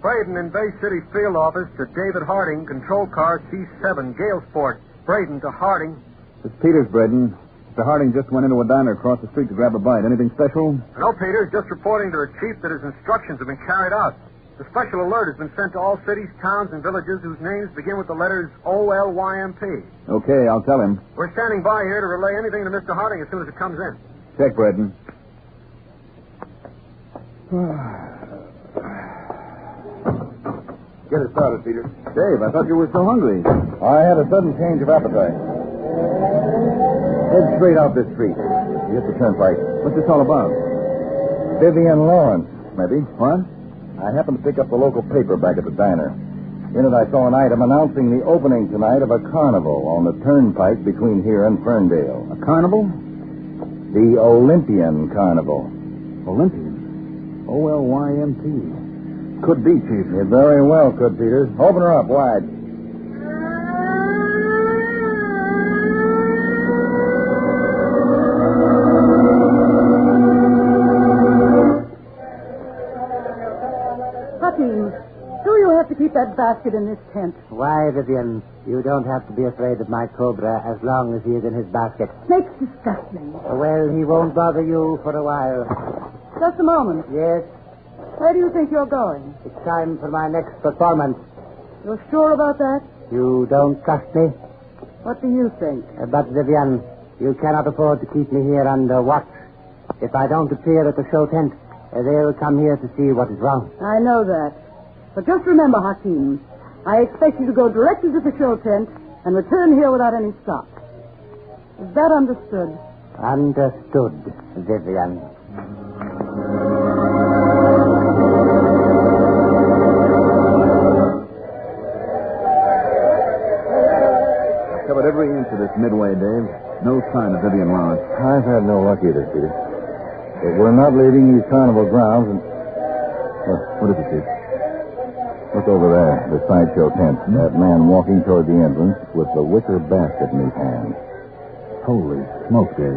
Speaker 8: Braden in Bay City Field Office to David Harding, Control Car C7, Galesport. Braden to Harding.
Speaker 14: It's Peters, Braden. Mr. Harding just went into a diner across the street to grab a bite. Anything special?
Speaker 8: No, Peters, just reporting to the chief that his instructions have been carried out. The special alert has been sent to all cities, towns, and villages whose names begin with the letters OLYMP.
Speaker 14: Okay, I'll tell him.
Speaker 8: We're standing by here to relay anything to Mr. Harding as soon as it comes in.
Speaker 14: Check, Braden.
Speaker 13: Get it started, Peter.
Speaker 14: Dave, I thought you were so hungry.
Speaker 13: I had a sudden change of appetite. Head straight out this street. You hit the turnpike.
Speaker 14: What's this all about?
Speaker 13: Vivian Lawrence, maybe.
Speaker 14: What?
Speaker 13: I happened to pick up the local paper back at the diner. In it, I saw an item announcing the opening tonight of a carnival on the turnpike between here and Ferndale.
Speaker 14: A carnival?
Speaker 13: The Olympian Carnival.
Speaker 14: Olympian? OLYMP.
Speaker 13: Could be, Chief. It very well could, Peters. Open her up wide.
Speaker 15: that basket in this tent.
Speaker 9: Why, Vivian? You don't have to be afraid of my cobra as long as he is in his basket.
Speaker 15: Snakes disgust me.
Speaker 9: Well, he won't bother you for a while.
Speaker 15: Just a moment.
Speaker 9: Yes?
Speaker 15: Where do you think you're going?
Speaker 9: It's time for my next performance.
Speaker 15: You're sure about that?
Speaker 9: You don't trust me?
Speaker 15: What do you think?
Speaker 9: But, Vivian, you cannot afford to keep me here under watch. If I don't appear at the show tent, they'll come here to see what is wrong.
Speaker 15: I know that. But just remember, Hakim, I expect you to go directly to the show tent and return here without any stop. Is that understood?
Speaker 9: Understood, Vivian.
Speaker 14: I've covered every inch of this midway, Dave. No sign of Vivian Lawrence.
Speaker 6: I've had no luck either, Peter. But we're not leaving these carnival grounds and...
Speaker 14: What is it, Chief?
Speaker 6: Look over there, the sideshow tent. That man walking toward the entrance with the wicker basket in his hand.
Speaker 14: Holy smoke, Dave.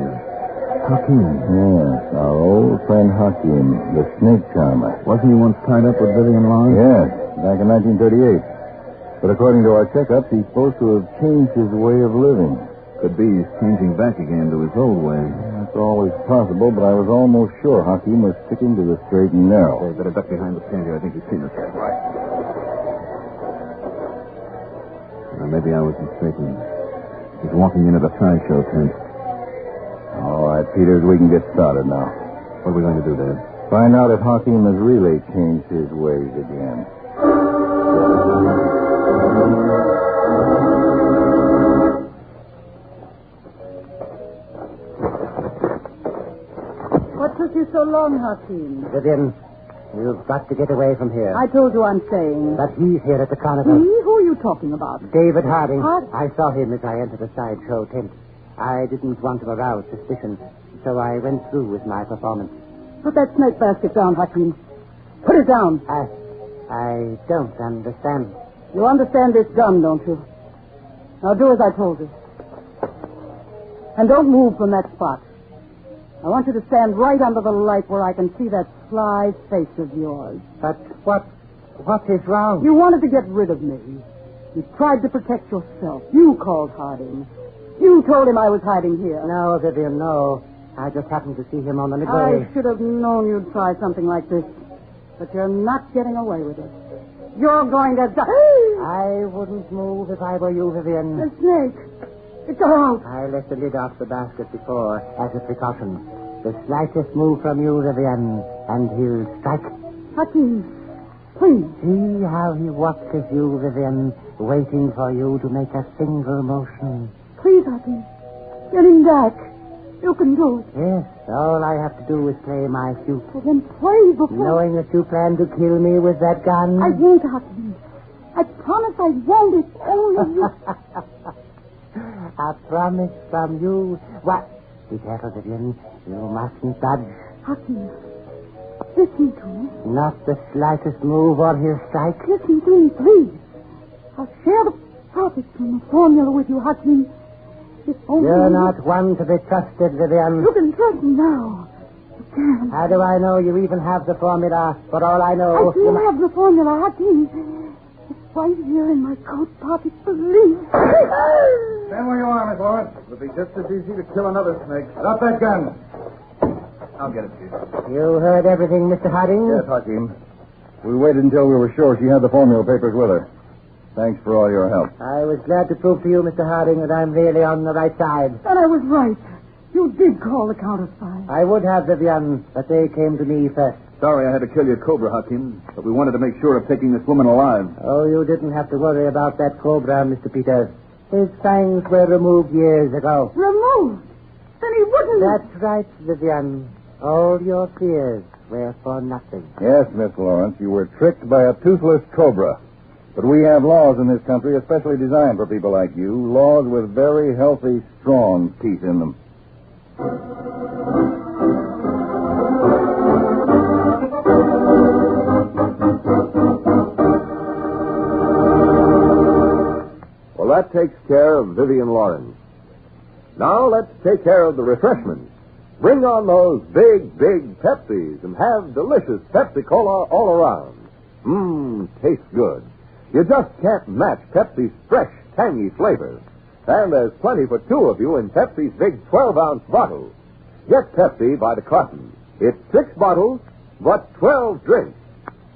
Speaker 14: Hakim.
Speaker 6: Yes, our old friend Hakim, the snake charmer.
Speaker 14: Wasn't he once tied up with Vivian Lawrence?
Speaker 6: Yes, back in 1938. But according to our checkups, he's supposed to have changed his way of living.
Speaker 14: Could be he's changing back again to his old ways.
Speaker 6: That's always possible, but I was almost sure Hakim was sticking to the straight and narrow.
Speaker 14: Hey, better duck behind the stand here. I think he's seen us. Right. Maybe I was mistaken. He's walking into the sideshow tent.
Speaker 6: All right, Peters, we can get started now.
Speaker 14: What are we going to do, Dave?
Speaker 6: Find out if Hakim has really changed his ways again.
Speaker 15: What took you so long, Hakim?
Speaker 9: Vivian, you've got to get away from here.
Speaker 15: I told you I'm staying.
Speaker 9: But he's here at the carnival.
Speaker 15: Me? Who are you talking about?
Speaker 9: David Harding.
Speaker 15: What?
Speaker 9: I saw him as I entered the sideshow tent. I didn't want to arouse suspicion, so I went through with my performance.
Speaker 15: Put that snake basket down, Hakim. Put it down.
Speaker 9: I don't understand.
Speaker 15: You understand this gun, don't you? Now do as I told you. And don't move from that spot. I want you to stand right under the light where I can see that sly face of yours.
Speaker 9: But what is wrong?
Speaker 15: You wanted to get rid of me. You tried to protect yourself. You called Harding. You told him I was hiding here.
Speaker 9: No, Vivian, no. I just happened to see him on the midway.
Speaker 15: I should have known you'd try something like this. But you're not getting away with it. You're going to die.
Speaker 9: I wouldn't move if I were you, Vivian.
Speaker 15: The snake. It's out.
Speaker 9: I left the lid off the basket before, as a precaution. The slightest move from you, Vivian, and he'll strike.
Speaker 15: Hakim, please.
Speaker 9: See how he watches you, Vivian, waiting for you to make a single motion.
Speaker 15: Please, Hakim. Get him back. You can do it.
Speaker 9: Yes, all I have to do is play my flute.
Speaker 15: Well, then play before...
Speaker 9: Knowing that you plan to kill me with that gun?
Speaker 15: I won't, Hakim. I promise I won't. It's only you.
Speaker 9: A promise from you? What? Be careful, Vivian. You mustn't budge.
Speaker 15: Hakim, listen to me.
Speaker 9: Not the slightest move or he'll strike.
Speaker 15: Listen to me, please. I'll share the profits from the formula with you, Hakim.
Speaker 9: You're not one to be trusted, Vivian.
Speaker 15: You can trust me now. You can.
Speaker 9: How do I know you even have the formula? For all I know...
Speaker 15: I do have the formula, Hakim. It's right here in my coat pocket, believe.
Speaker 4: Stand where you are, Miss Lawrence. It'll be just as easy to kill another snake. Drop that gun. I'll get it, Chief.
Speaker 9: You heard everything, Mr. Harding?
Speaker 6: Yes, Hakim. We waited until we were sure she had the formula papers with her. Thanks for all your help.
Speaker 9: I was glad to prove to you, Mr. Harding, that I'm really on the right side.
Speaker 15: And I was right. You did call the counterspy.
Speaker 9: I would have, Vivian, but they came to me first.
Speaker 14: Sorry I had to kill your cobra, Hakim, but we wanted to make sure of taking this woman alive.
Speaker 9: Oh, you didn't have to worry about that cobra, Mr. Peters. His fangs were removed years ago.
Speaker 15: Removed? Then he wouldn't...
Speaker 9: That's right, Vivian. All your fears were for nothing.
Speaker 6: Yes, Miss Lawrence, you were tricked by a toothless cobra. But we have laws in this country especially designed for people like you, laws with very healthy, strong teeth in them.
Speaker 2: Well, that takes care of Vivian Lawrence. Now let's take care of the refreshments. Bring on those big, big Pepsis and have delicious Pepsi-Cola all around. Tastes good. You just can't match Pepsi's fresh, tangy flavor. And there's plenty for two of you in Pepsi's big 12-ounce bottle. Get Pepsi by the carton. It's 6 bottles, but 12 drinks.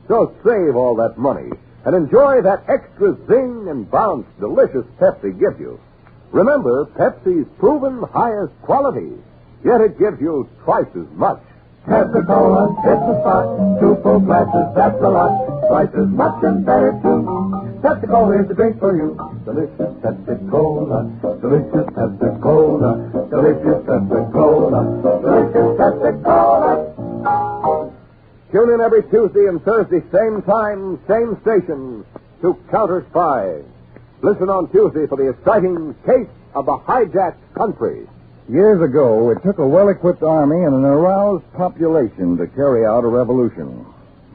Speaker 2: So save all that money and enjoy that extra zing and bounce delicious Pepsi gives you. Remember, Pepsi's proven highest quality, yet it gives you twice as much.
Speaker 10: Pepsi-Cola, it's a spot. 2 full glasses, that's a lot. Twice as much and better, too. Pepsi-Cola is the drink for you. Delicious Pepsi-Cola. Delicious Pepsi-Cola. Delicious Pepsi-Cola. Delicious Pepsi-Cola.
Speaker 2: Tune in every Tuesday and Thursday, same time, same station, to Counterspy. Listen on Tuesday for the exciting Case of the Hijacked Country.
Speaker 6: Years ago, it took a well-equipped army and an aroused population to carry out a revolution.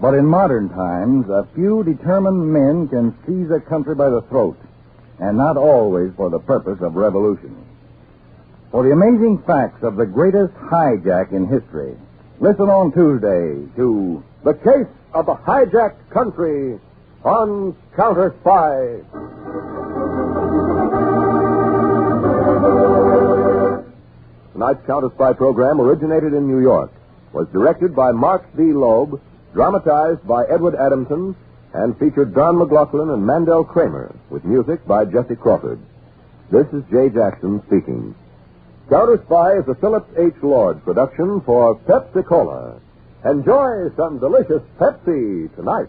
Speaker 6: But in modern times, a few determined men can seize a country by the throat, and not always for the purpose of revolution. For the amazing facts of the greatest hijack in history, listen on Tuesday to
Speaker 2: The Case of the Hijacked Country on Counterspy. Tonight's Counterspy program originated in New York, was directed by Mark B. Loeb, dramatized by Edward Adamson, and featured Don McLaughlin and Mandel Kramer, with music by Jesse Crawford. This is Jay Jackson speaking. Counterspy is a Phillips H. Lord production for Pepsi-Cola. Enjoy some delicious Pepsi tonight.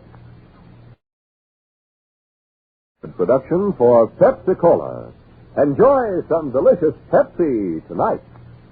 Speaker 2: Production for Pepsi-Cola. Enjoy some delicious Pepsi tonight.